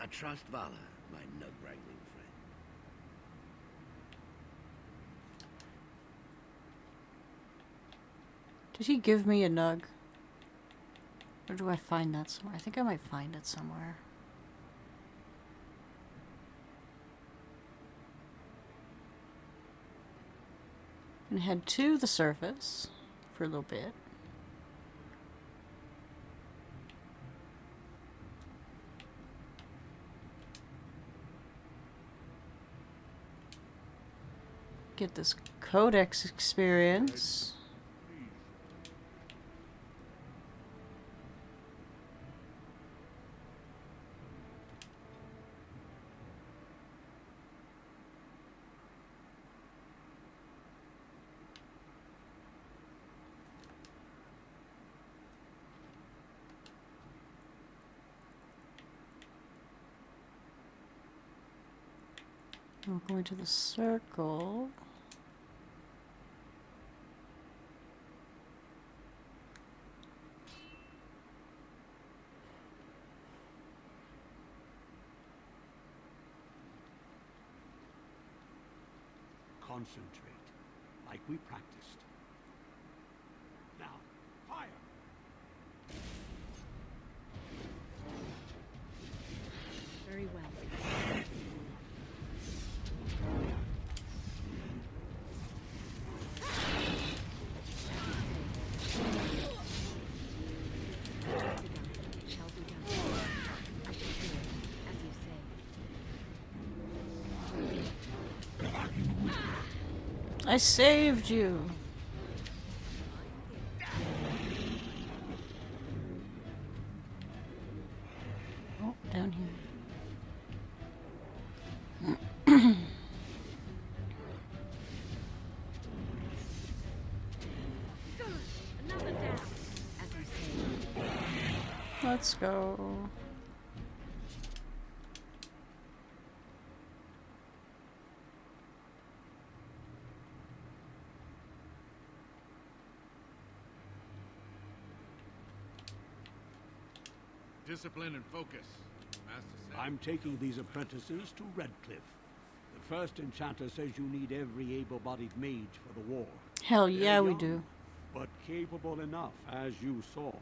I trust Vala, my nug-wrangling friend. Did he give me a nug? Or do I find that somewhere? I think I might find it somewhere. And head to the surface for a little bit. Get this codex experience. We're going to the circle. Concentrate, like we practiced. Now, fire! Very well. I saved you. Oh, down here. Let's go. Discipline and focus. Master said. I'm taking these apprentices to Redcliffe. The first enchanter says you need every able-bodied mage for the war. Hell They're yeah, we young, do. But capable enough, as you saw.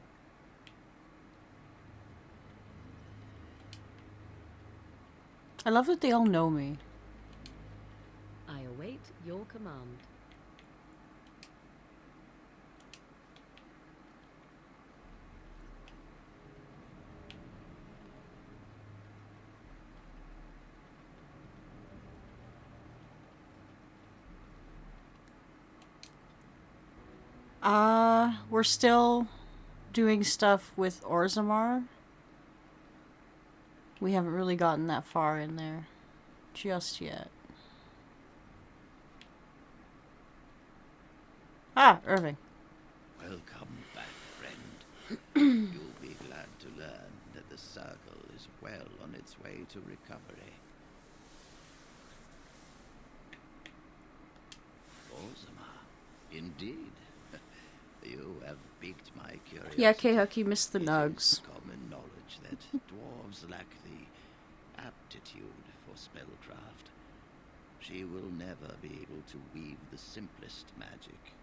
I love that they all know me. I await your command. We're still doing stuff with Orzammar. We haven't really gotten that far in there just yet. Ah, Irving. Welcome back, friend. You'll be glad to learn that the circle is well on its way to recovery. Orzammar, indeed. You have piqued my curiosity. Yeah, K-Huck, you missed the nugs. Common knowledge that dwarves lack the aptitude for spellcraft. She will never be able to weave the simplest magic,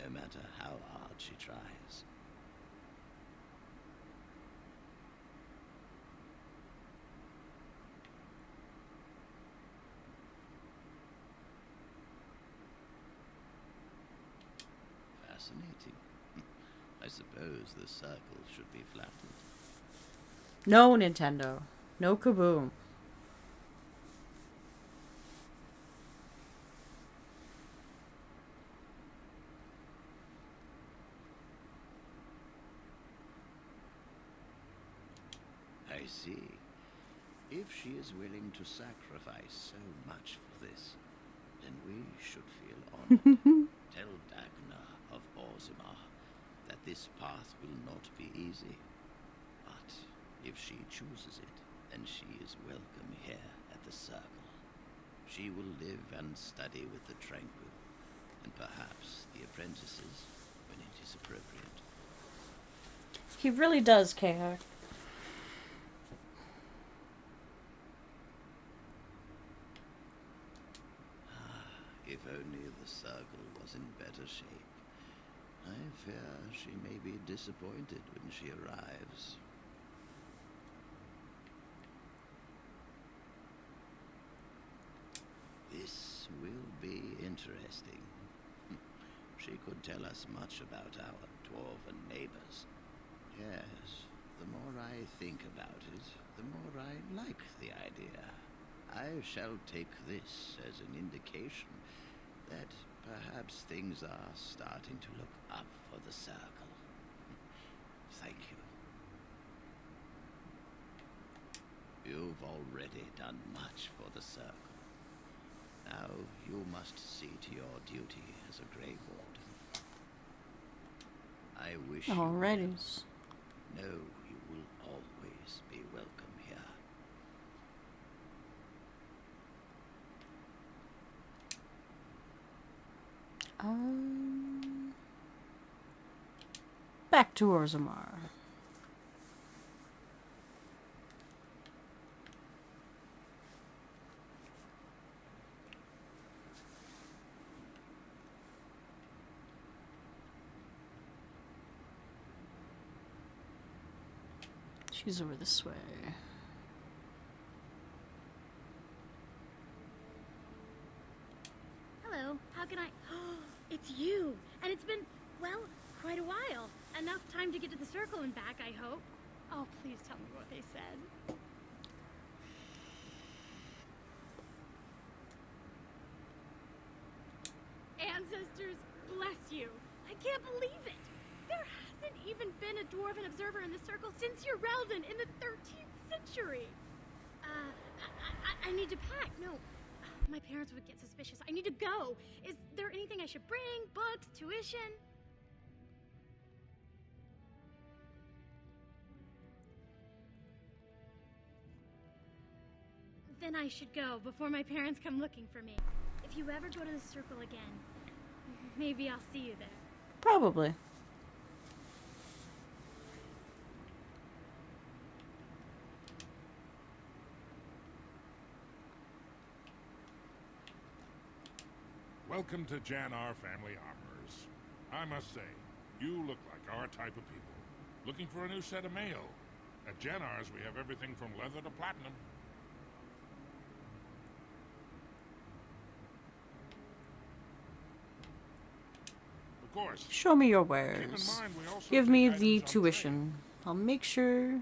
no matter how hard she tries. Fascinating. I suppose the circle should be flattened. No, Nintendo. No Kaboom. I see. If she is willing to sacrifice so much for this, then we should feel honored. Tell Dagna of Orzammar that this path will not be easy. But if she chooses it, then she is welcome here at the circle. She will live and study with the Tranquil, and perhaps the apprentices when it is appropriate. He really does, K-Huck. If only the circle was in better shape. I fear she may be disappointed when she arrives. This will be interesting. She could tell us much about our dwarven neighbors. Yes, the more I think about it, the more I like the idea. I shall take this as an indication that perhaps things are starting to look up for the circle. Thank you. You've already done much for the circle. Now you must see to your duty as a Grey Warden. I wish Alrighty. you know you will always be welcome here. Back to Orzammar. She's over this way. Hello, how can I... It's you! And it's been, well, quite a while. Enough time to get to the circle and back, I hope. Oh, please tell me what they said. Ancestors, bless you. I can't believe it. There hasn't even been a dwarven observer in the circle since your Relden in the 13th century. I need to pack. No, my parents would get suspicious. I need to go. Is there anything I should bring? Books? Tuition? Then I should go before my parents come looking for me. If you ever go to the circle again, maybe I'll see you there. Probably. Welcome to Jan-Ar Family Armorers. I must say, you look like our type of people. Looking for a new set of mail. At Jan-Ar's, we have everything from leather to platinum. Of course. Show me your Keep wares. in mind, we also Give take me items the on tuition. I'll make sure.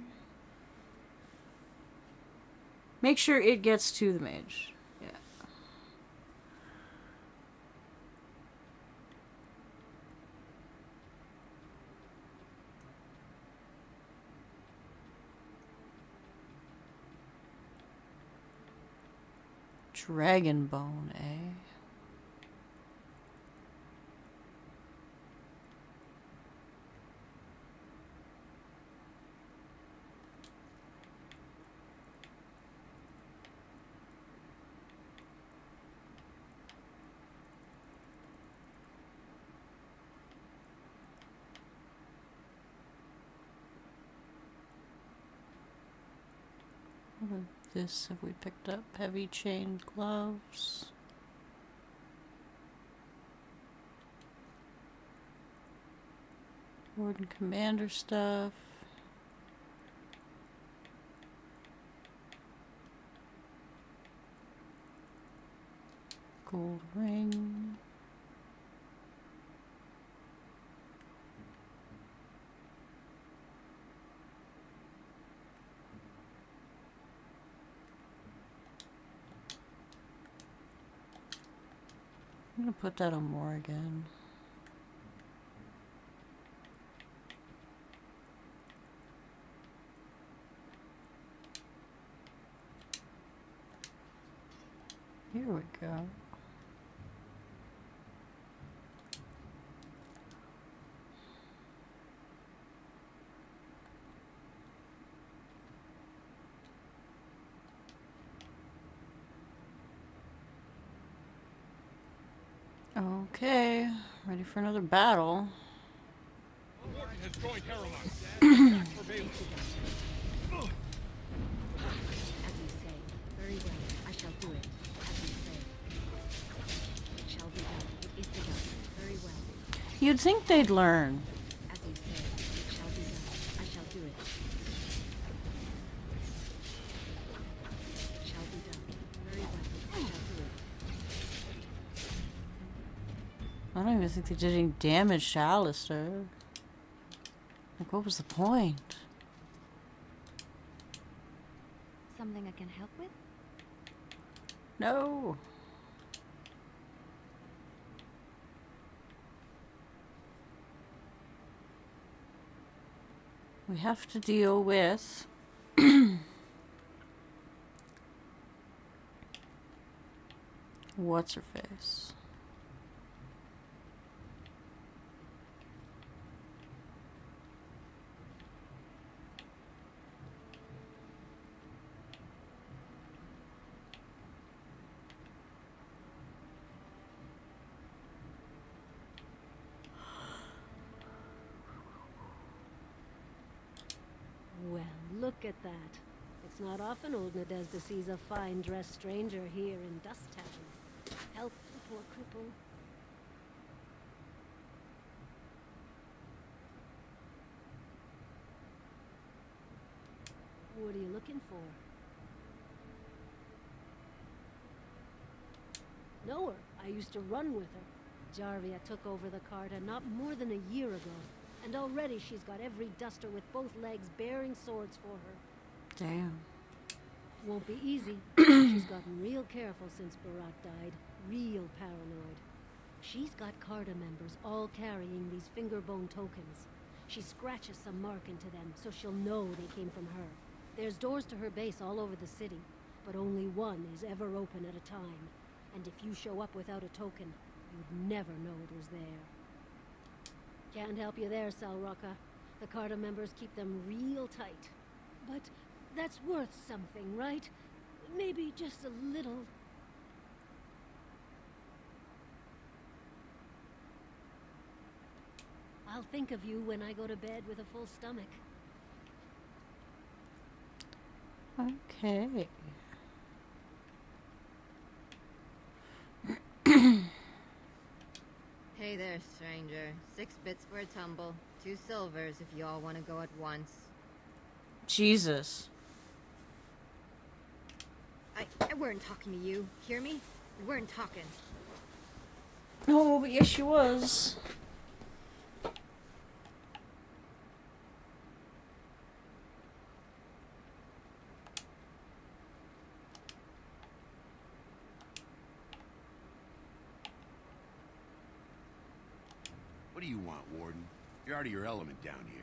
Make sure it gets to the mage. Yeah. Dragon bone, eh? What of this have we picked up? Heavy chain gloves. Warden commander stuff. Gold ring. I'm gonna put that on more again. Here we go. Okay, ready for another battle. Warden has joined Harriman. Back for Bailey. As you say. Very well. I shall do it. As you say. It shall You'd think they'd learn. As you say, it shall be done. I shall do it. It shall be done. Very well. I shall do it. I don't even think they did any damage to Alistair. Like, what was the point? Something I can help with? No. We have to deal with what's her face? Well, look at that. It's not often old Nadezda sees a fine-dressed stranger here in Dust Town. Help the poor cripple. What are you looking for? Know her. I used to run with her. Jarvia took over the Carta not more than a year ago. And already she's got every duster with both legs bearing swords for her. Damn. Won't be easy. She's gotten real careful since Barat died. Real paranoid. She's got Carta members all carrying these fingerbone tokens. She scratches some mark into them so she'll know they came from her. There's doors to her base all over the city, but only one is ever open at a time. And if you show up without a token, you'd never know it was there. Can't help you there, Salraka. The Carta members keep them real tight. But that's worth something, right? Maybe just a little. I'll think of you when I go to bed with a full stomach. Okay. Hey there, stranger. 6 bits for a tumble. 2 silvers if you all want to go at once. Jesus. I weren't talking to you. Hear me? We weren't talking. Oh, but yes, she was. What do you want, Warden? You're out of your element down here.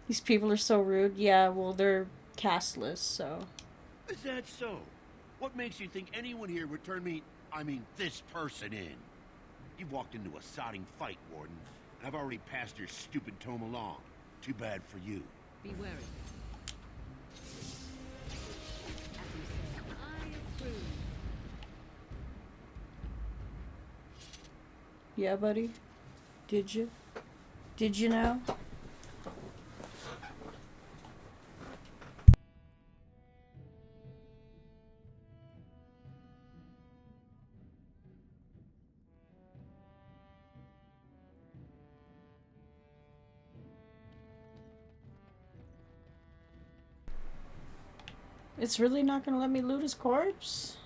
These people are so rude. Yeah, well, they're casteless, so. Is that so? What makes you think anyone here would turn me, this person in? You've walked into a sodding fight, Warden. I've already passed your stupid tome along. Too bad for you. Be wary. As you say, I approve. Yeah, buddy? Did you? Did you know? It's really not gonna let me loot his corpse?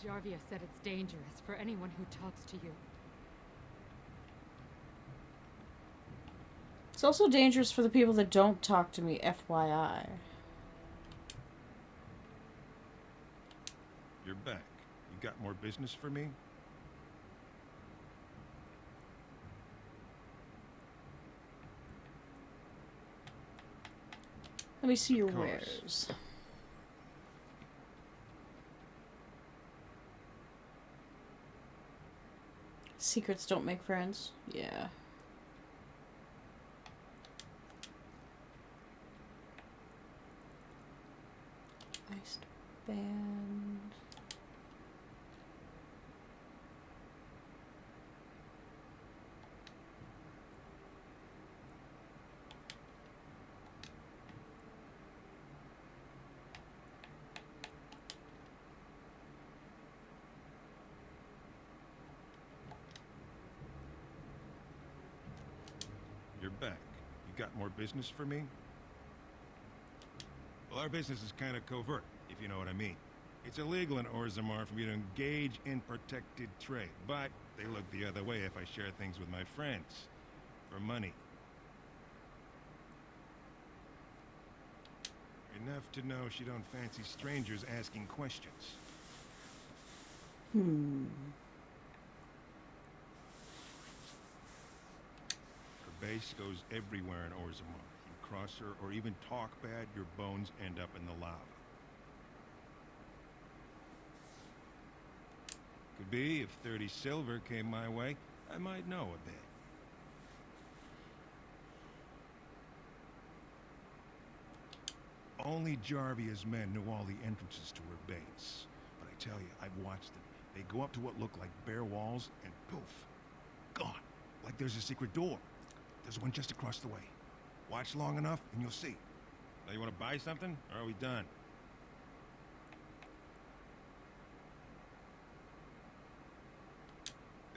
Jarvia said it's dangerous for anyone who talks to you. It's also dangerous for the people that don't talk to me, FYI. You're back. You got more business for me? Let me see your wares. Secrets don't make friends. Yeah. Iced band. got more business for me? Well, our business is kind of covert, if you know what I mean. It's illegal in Orzammar for me to engage in protected trade, but they look the other way if I share things with my friends. For money. Enough to know she don't fancy strangers asking questions. Hmm. Her base goes everywhere in Orzammar. You cross her or even talk bad, your bones end up in the lava. Could be if 30 silver came my way, I might know a bit. Only Jarvia's men knew all the entrances to her base. But I tell you, I've watched them. They go up to what look like bare walls, and poof, gone. Like there's a secret door. There's one just across the way. Watch long enough, and you'll see. Now, you want to buy something, or are we done?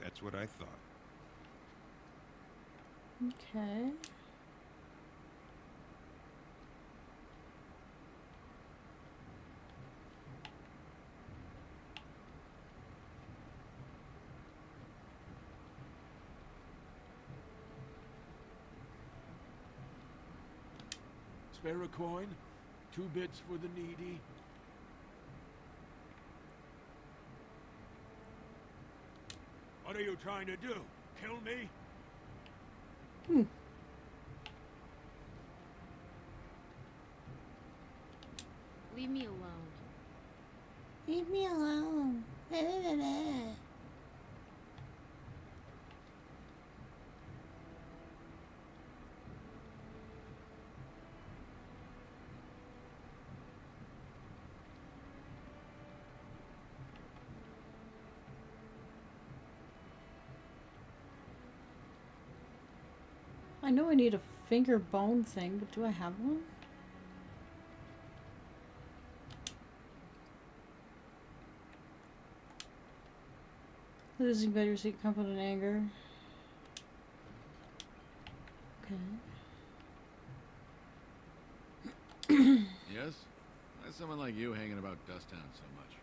That's what I thought. Okay. Spare a coin? 2 bits for the needy? What are you trying to do? Kill me? Leave me alone. Leave me alone. I know I need a finger bone thing, but do I have one? Losing better seat comfort and anger. Okay. Yes? Why is someone like you hanging about Dusttown so much?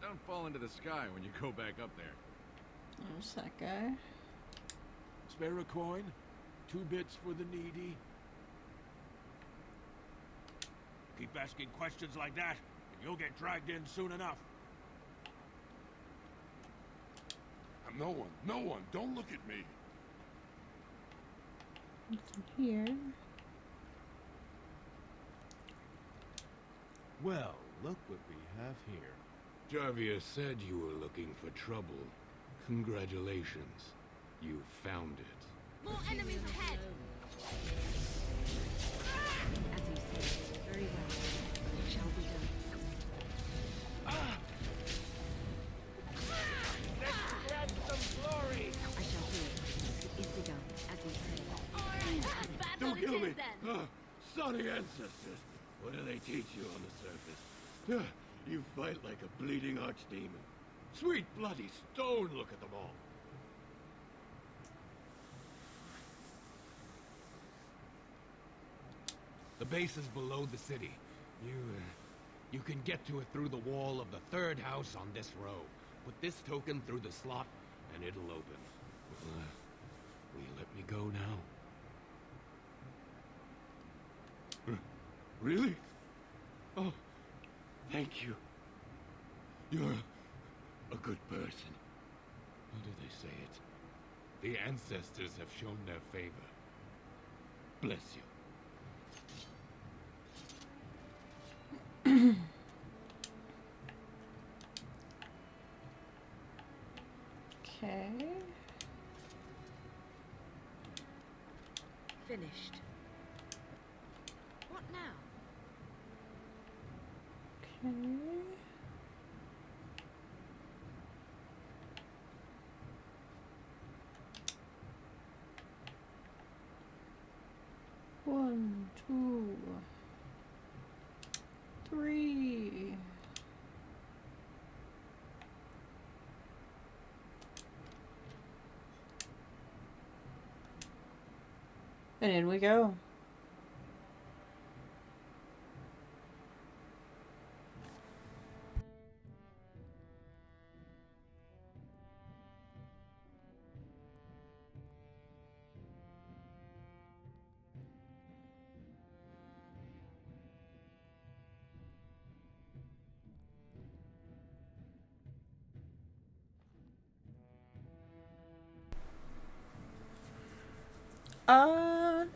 Don't fall into the sky when you go back up there. There's that guy. Spare a coin? 2 bits for the needy? Keep asking questions like that, and you'll get dragged in soon enough. No one, don't look at me. What's in here? Well, look what we have here. Jarvia said you were looking for trouble. Congratulations. You found it. More enemies ahead! As you say, very well. It shall be done. Let's grab some glory! I shall do it. It is begun, as you say. Don't kill me! Sorry ancestors. What do they teach you on the surface? You fight like a bleeding archdemon. Sweet bloody stone, look at them all. The base is below the city. You can get to it through the wall of the 3rd house on this row. Put this token through the slot, and it'll open. Will you let me go now? Really? Oh, thank you. You're a good person. How do they say it? The ancestors have shown their favor. Bless you. Okay. Finished. What now? Okay. One, 2, 3. And in we go.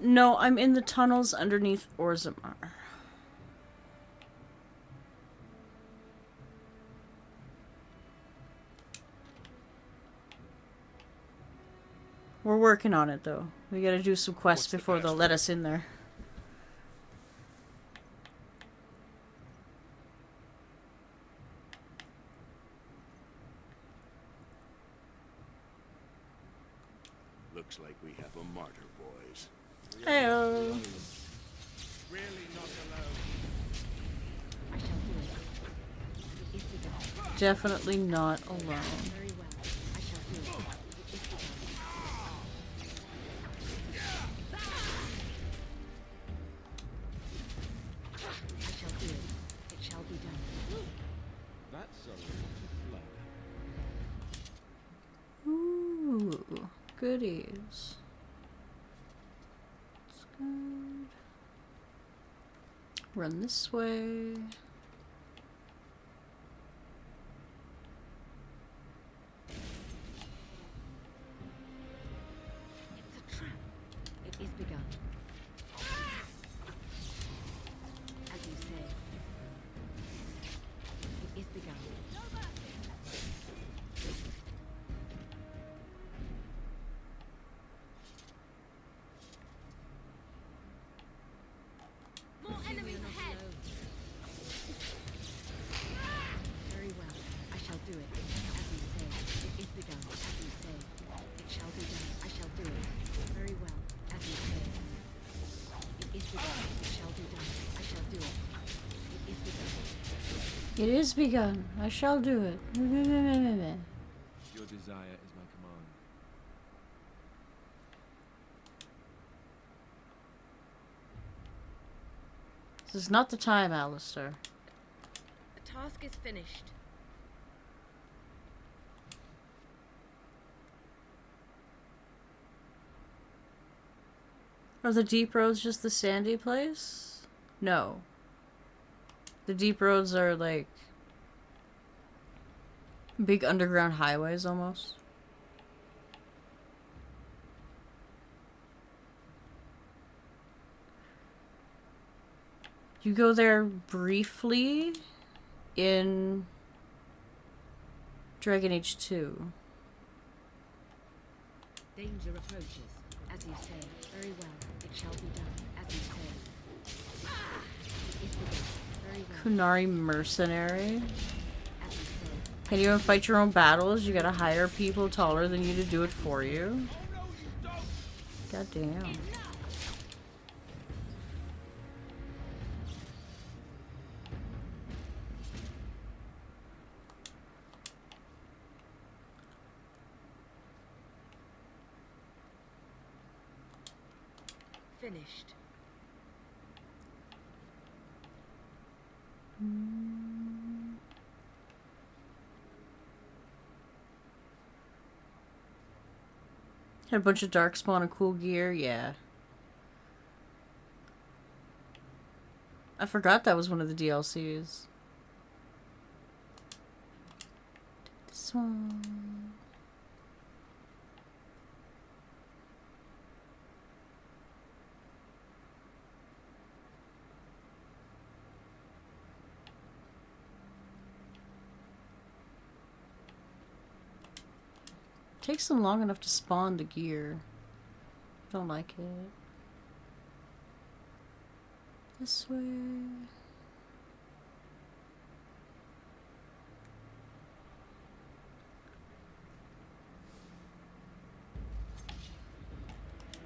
No, I'm in the tunnels underneath Orzammar. We're working on it, though. We gotta do some quests before they'll let us in there. Looks like we have a martyr, boys. Heyo. Really not alone. I shall do it. It is begun. Definitely not alone. Very well. I shall do it. It is begun. I shall do it. It shall be done. That's a lot of blood. Ooh, goodies. That's good. Run this way. It's a trap. It is begun. As you say. It is begun. More enemies ahead. Very well. I shall do it. As you say. It is begun. As you say. It shall be done. I shall do it. Very well. As you say. It is begun. It shall be done. I shall do it. It is begun. It is begun. I shall do it. Your desire is my command. This is not the time, Alistair. The task is finished. Are the deep roads just the sandy place? No. The deep roads are like big underground highways almost. You go there briefly in Dragon Age 2. Danger approaches. As you say. Very well. It shall be done. As you say. It is begun. Very well. Kunari Mercenary. As you say. Can you even fight your own battles? You gotta hire people taller than you to do it for you? God damn. Finished. Had a bunch of darkspawn and cool gear, yeah. I forgot that was one of the DLCs. This one. Takes them long enough to spawn the gear. Don't like it. This way.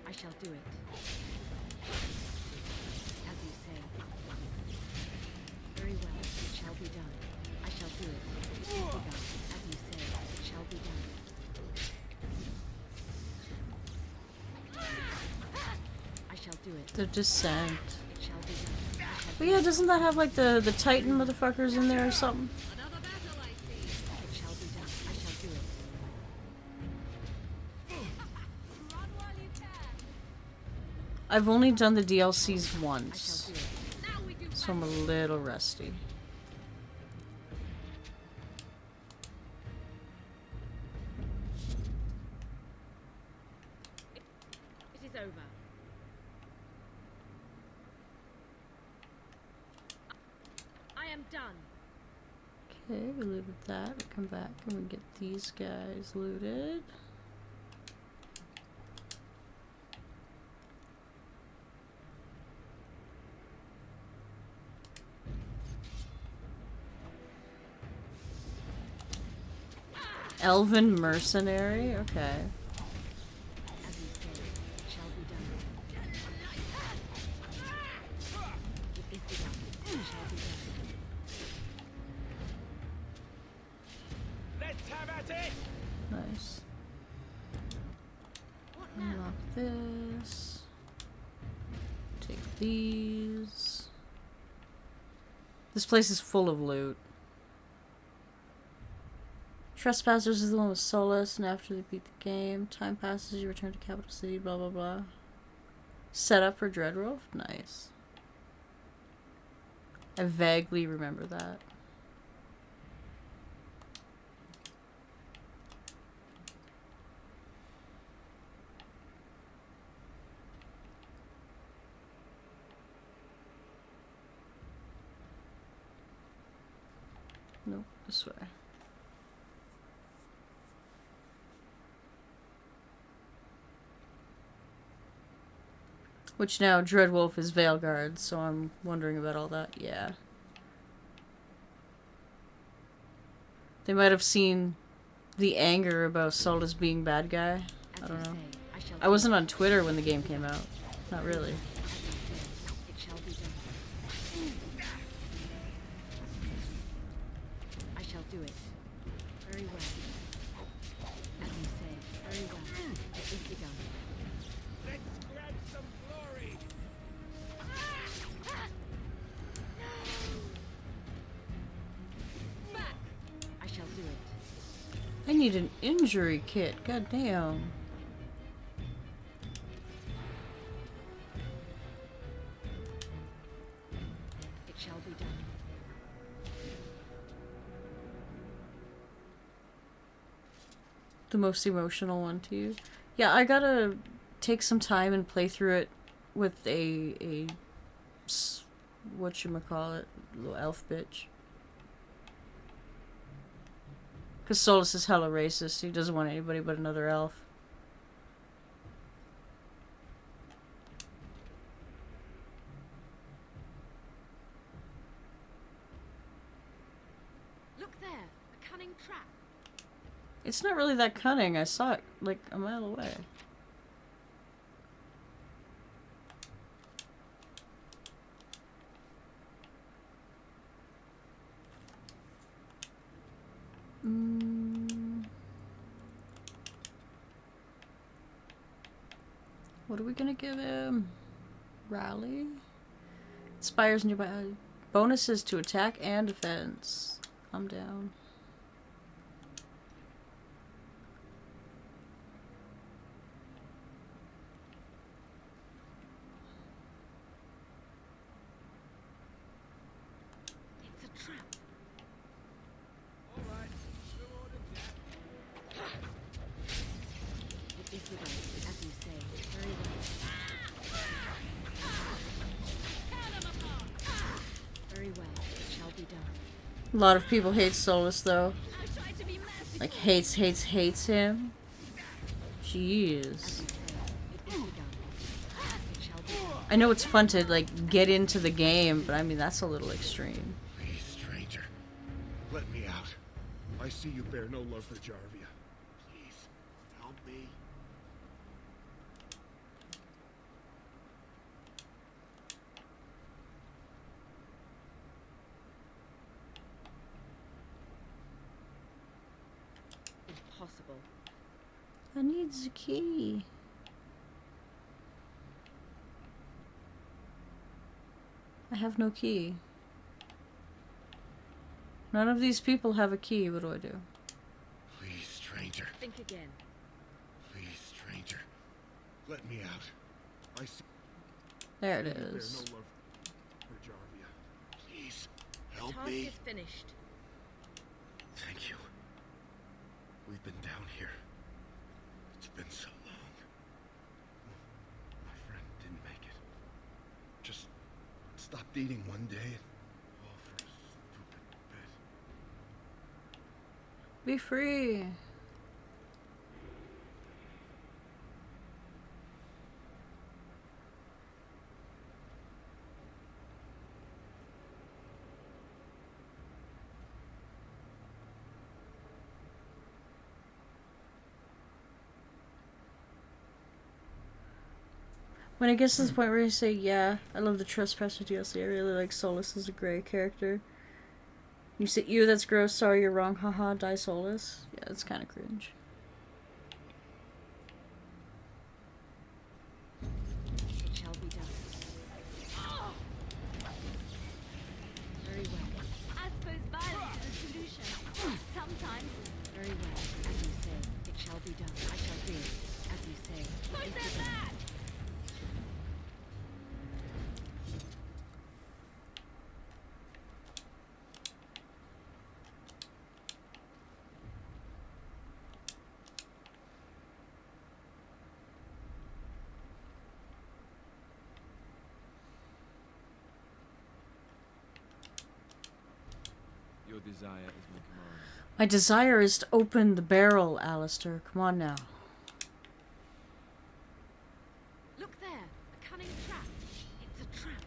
I shall do it. As you say. Very well. It shall be done. I shall do it. It is begun. As you say. It shall be done. I The Descent. It shall be done. I shall But yeah, doesn't that have like the Titan motherfuckers in there or something? It shall be done. I shall do it. I've only done the DLCs once, so I'm a little rusty. It is over. I am done. Okay, we looted that. We come back and we get these guys looted. Elven mercenary? Okay. As you say, it shall be done. It is begun. It shall be done. Let's have at it! Nice. Unlock this. Take these. This place is full of loot. Trespassers is the one with Solus, and after they beat the game, time passes, you return to Capital City, blah blah blah. Set up for Dreadwolf? Nice. I vaguely remember that. Nope, this way. Which now Dreadwolf is Veilguard, so I'm wondering about all that. Yeah. They might have seen the anger about Solus being bad guy. I don't know. I wasn't on Twitter when the game came out. Not really. It shall be done. I shall do it. Very well. As you say, very well. It is begun. Let's grab some glory! I shall do it. I need an injury kit. God damn. It shall be done. The most emotional one to you? Yeah, I gotta take some time and play through it with a whatchamacallit, little elf bitch. Because Solus is hella racist. He doesn't want anybody but another elf. Look there, a cunning trap. It's not really that cunning. I saw it like a mile away. What are we gonna give him? Rally? Inspires nearby bonuses to attack and defense. Calm down. It's a trap. Alright, new order, Jack. It is begun, as you say. Very well. Very well. It shall be done. A lot of people hate Solus though. Like hates him. Jeez. I know it's fun to like get into the game, but I mean that's a little extreme. Please, stranger, let me out. I see you bear no love for Jarvia. Please, help me. Impossible. I need the key. I have no key. None of these people have a key. What do I do? Please, stranger. Think again. Please, stranger. Let me out. I see. There it You bear is. no love for Jarvia. Please, The help task me. is finished. Thank you. We've been down here. It's been so long. My friend didn't make it. Just stopped eating one day and all for a stupid bit. Be free. When it gets to the point where you say, yeah, I love the Trespasser DLC, I really like Solus as a Grey character. You say, ew, that's gross, sorry, you're wrong, haha, die Solus. Yeah, it's kind of cringe. It shall be done. Very well. I suppose violence is a solution. Sometimes. Very well. As you say, it shall be done. I shall do it. As you say. Who said that? Your desire is my command. My desire is to open the barrel, Alistair. Come on now. Look there. A cunning trap. It's a trap.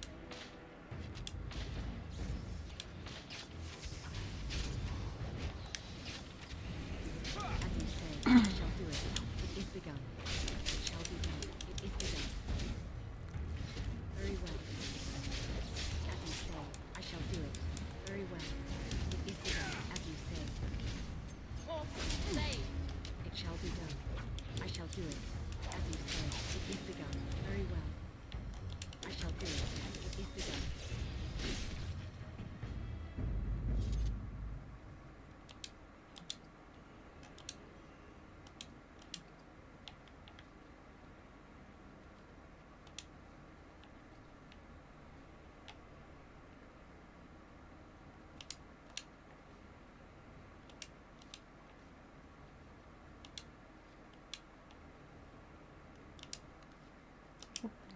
As you say, I shall do it. It is begun. It shall be done. It is begun. Very well. As you say, I shall do it. Very well. It is begun. As you say. It shall be done. I shall do it. As you say. It is begun. Very well. I shall do it. It is begun.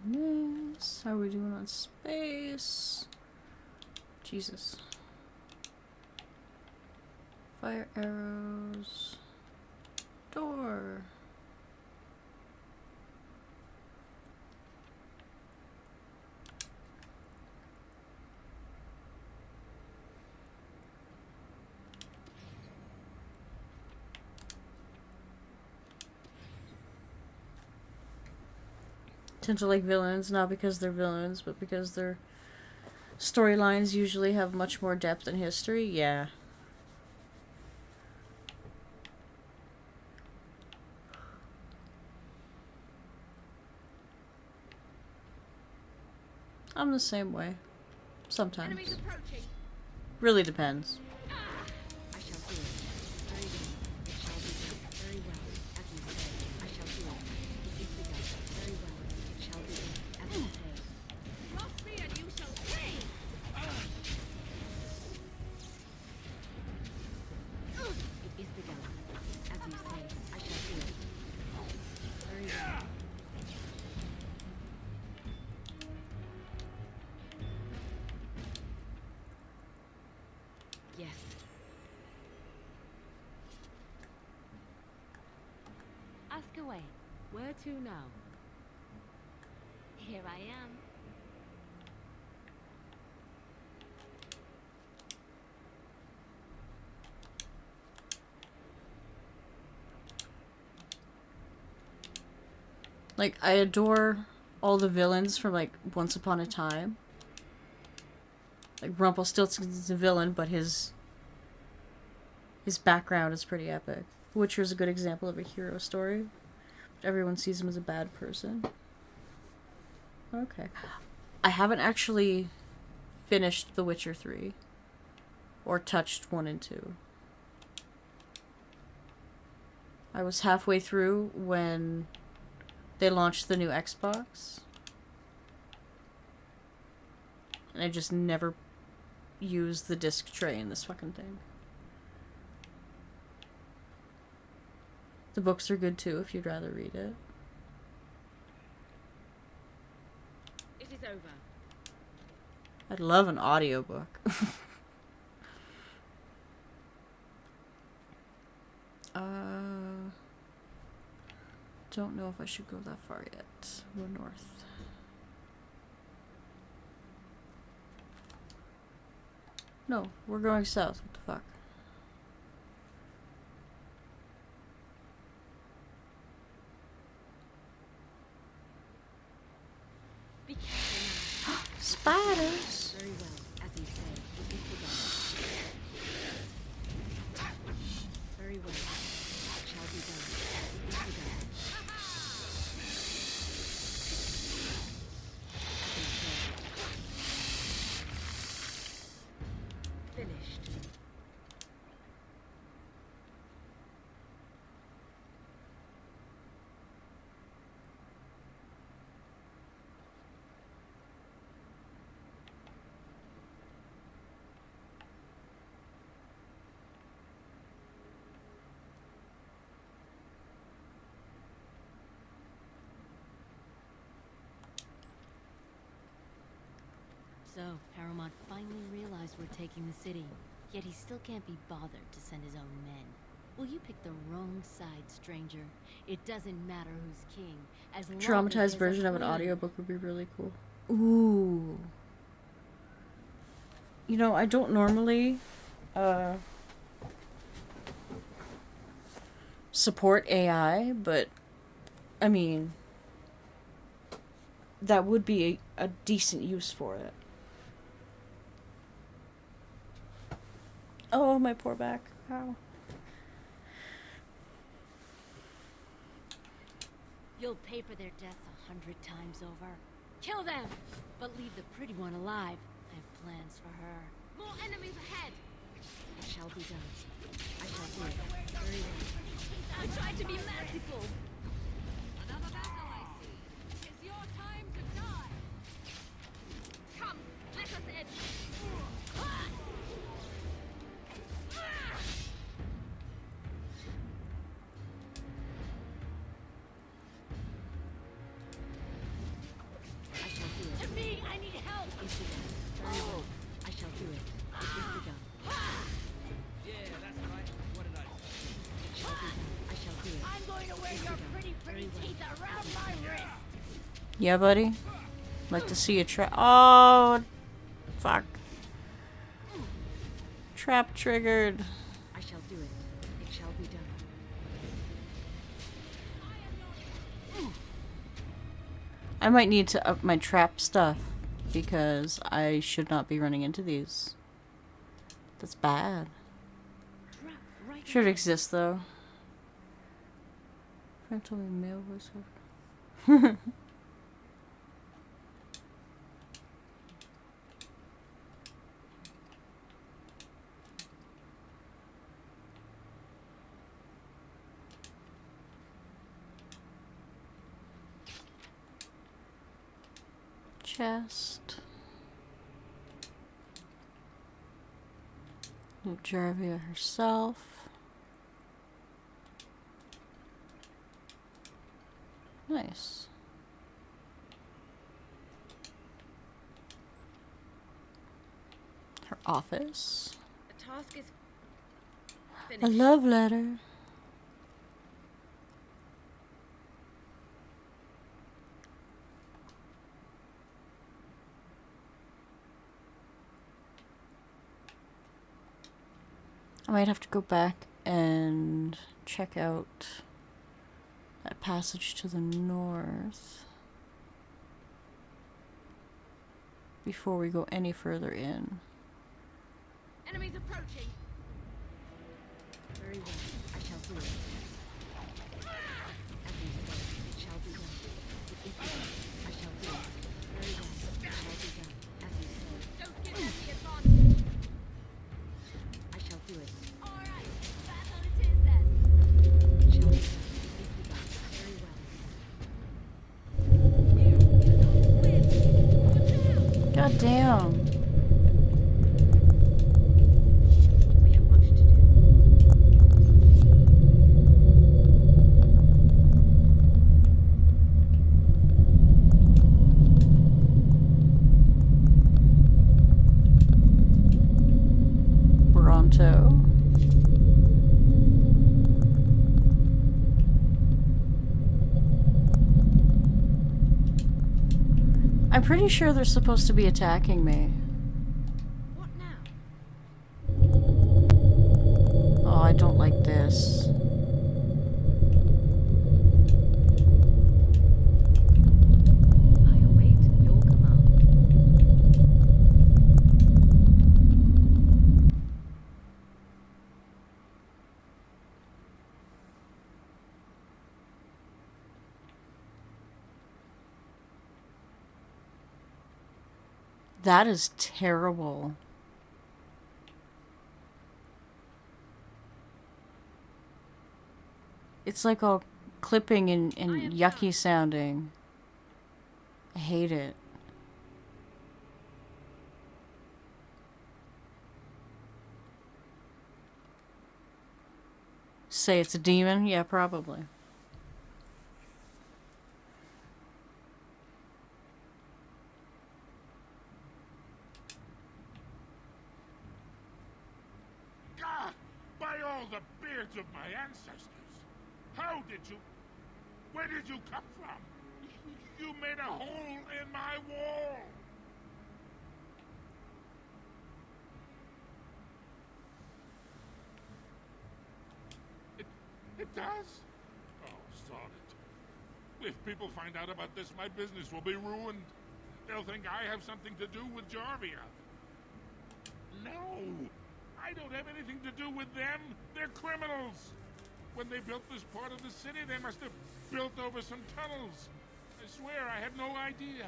This. How are we doing on space? Jesus. Fire arrows. Door. Tend to like villains, not because they're villains, but because their storylines usually have much more depth and history. Yeah. I'm the same way. Sometimes. Enemies approaching. Really depends. I shall do it. Very well. It shall be done. Very well. As you say. I shall do it. It is begun. Very well. It shall be done. As you say. Cross me and you shall pay. It is begun. As you say. I shall do it. Very well. Yes. Ask away. Where to now? Here I am. Like, I adore all the villains from, like, Once Upon a Time. Like, Rumpelstiltskin's a villain, but his background is pretty epic. Witcher is a good example of a hero story. But everyone sees him as a bad person. Okay. I haven't actually finished The Witcher 3 or touched 1 and 2. I was halfway through when they launched the new Xbox. And I just never used the disc tray in this fucking thing. The books are good too if you'd rather read it. It is over. I'd love an audiobook. Don't know if I should go that far yet. Go north. No, we're going south. What the fuck? Be careful now. Spiders! Very well, as you say. It is begun. Very well. It shall be done. It is begun. Finished. So, Paramount finally realized we're taking the city, yet he still can't be bothered to send his own men. Well, you picked the wrong side, stranger. It doesn't matter who's king, as long as Dramatized there's a version of an queen. audiobook would be really cool. Ooh. You know, I don't normally support AI, but I mean, that would be a decent use for it. Oh, my poor back. Ow. You'll pay for their deaths 100 times over. Kill them, but leave the pretty one alive. I have plans for her. More enemies ahead. It shall be done. I shall do it. Very well. I tried to be merciful. Another battle, I see. It's your time to die. Come, let us end. I shall do it. To me, I need help. It's begun. Very well. I shall do it. It is begun. Yeah, that's right. What did I say? It shall be done. I shall do it. I'm going to wear It's your begun. pretty Very well. teeth around my wrist. Yeah, buddy? Like to see a trap. Oh, fuck. Trap triggered. I shall do it. It shall be done. I might need to up my trap stuff because I should not be running into these. That's bad. Trap right Should there. exist though. Friend told me mail voiceover. Chest. Jarvia herself. Nice. Her office. The task is A finished. love letter. I might have to go back and check out that passage to the north before we go any further in. Enemies approaching. Very well. I shall do it. As you say, it shall be done. It is done. I shall do it. Very well. It shall be done. As you say. Don't give Toronto. I'm pretty sure they're supposed to be attacking me. What now? Oh, I don't like this. I await your command. That is terrible. It's like all clipping and yucky sounding. I hate it. Say it's a demon? Yeah, probably. God, by all the beards of my ancestors! How did you... Where did you come from? You made a hole in my wall! It does? Oh, sod it. If people find out about this, my business will be ruined. They'll think I have something to do with Jarvia. No! I don't have anything to do with them. They're criminals. When they built this part of the city, they must have built over some tunnels. I swear I had no idea.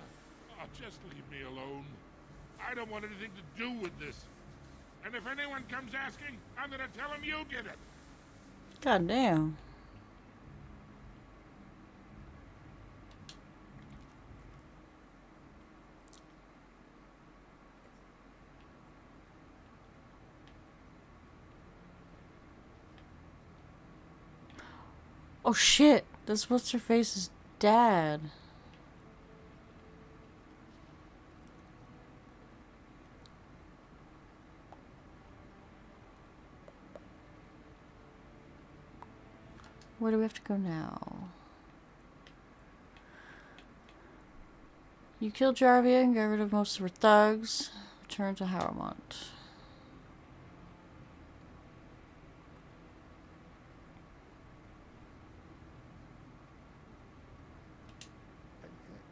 Oh, just leave me alone. I don't want anything to do with this. And if anyone comes asking, I'm gonna tell them you did it. God damn. Oh shit, that's what's her face's dad. Where do we have to go now? You killed Jarvia and got rid of most of her thugs. Return to Harrowmont.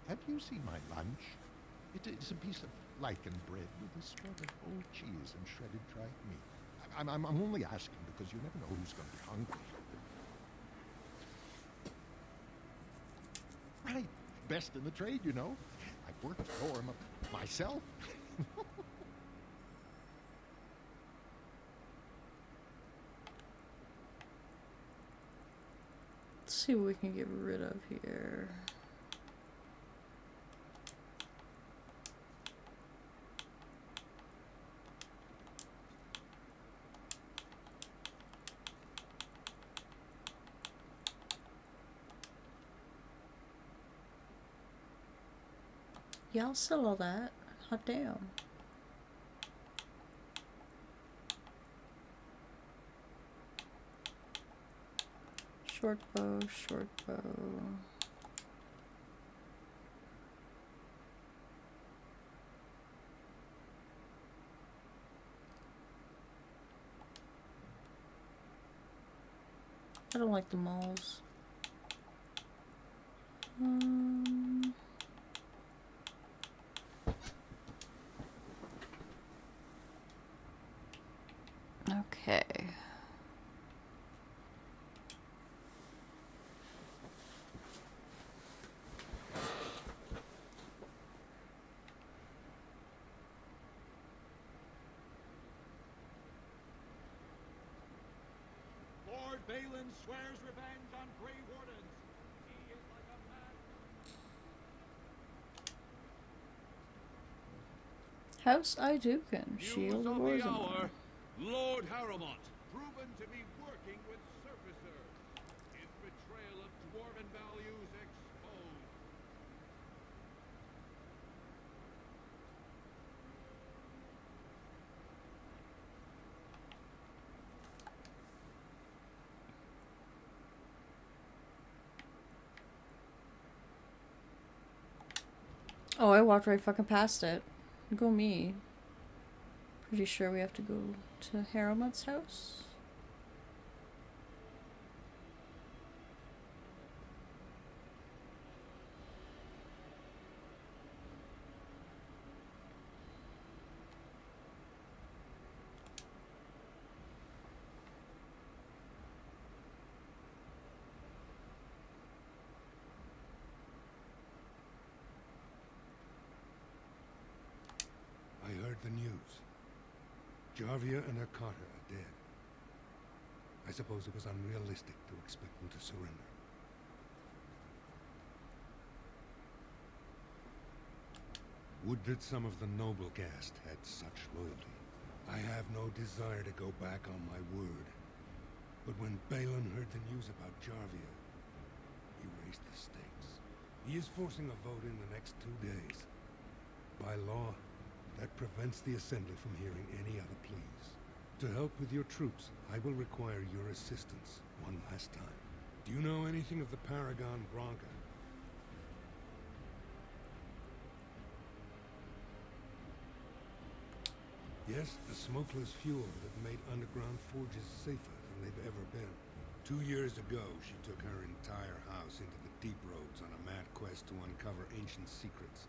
Have you seen my lunch? It is a piece of lichen bread with a spread of old cheese and shredded dried meat. I'm only asking because you never know who's going to be hungry. Right. Best in the trade, you know. I've worked for him myself. Let's see what we can get rid of here. Yeah, I'll sell all that. Hot damn. Short bow, short bow. I don't like the malls. Okay. Lord Balin swears revenge on Grey Wardens. He is like a mad... House Iduken, Shield of News of the Orzammar. hour, Lord Harrowmont, proven to be working with surfacers. His betrayal of dwarven values exposed. Oh, I walked right fucking past it. Go me. Pretty sure we have to go to Harrowmut's house. I heard the news. Jarvia and her Carter are dead. I suppose it was unrealistic to expect them to surrender. Would that some of the noble caste had such loyalty. I have no desire to go back on my word. But when Balin heard the news about Jarvia, he raised the stakes. He is forcing a vote in the next 2 days. By law, that prevents the Assembly from hearing any other pleas. To help with your troops, I will require your assistance one last time. Do you know anything of the Paragon Bronca? Yes, the smokeless fuel that made underground forges safer than they've ever been. 2 years ago, she took her entire house into the deep roads on a mad quest to uncover ancient secrets.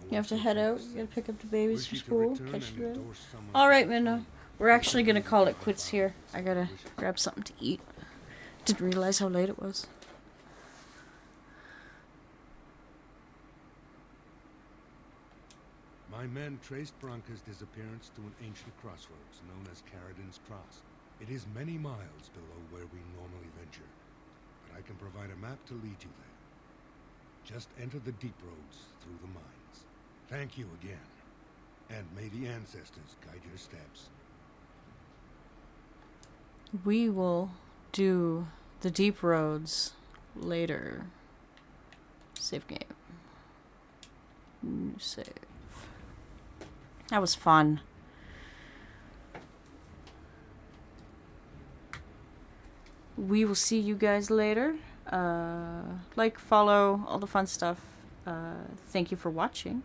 You have to head out. You gotta pick up the babies from school. Catch the rail. Alright, Minna. We're actually gonna call it quits here. I gotta grab something to eat. Didn't realize how late it was. My men traced Bronca's disappearance to an ancient crossroads known as Caradin's Cross. It is many miles below where we normally venture, but I can provide a map to lead you there. Just enter the deep roads through the mines. Thank you again, and may the ancestors guide your steps. We will do the deep roads later. Save game. New save. That was fun. We will see you guys later. Like, follow, all the fun stuff. Thank you for watching.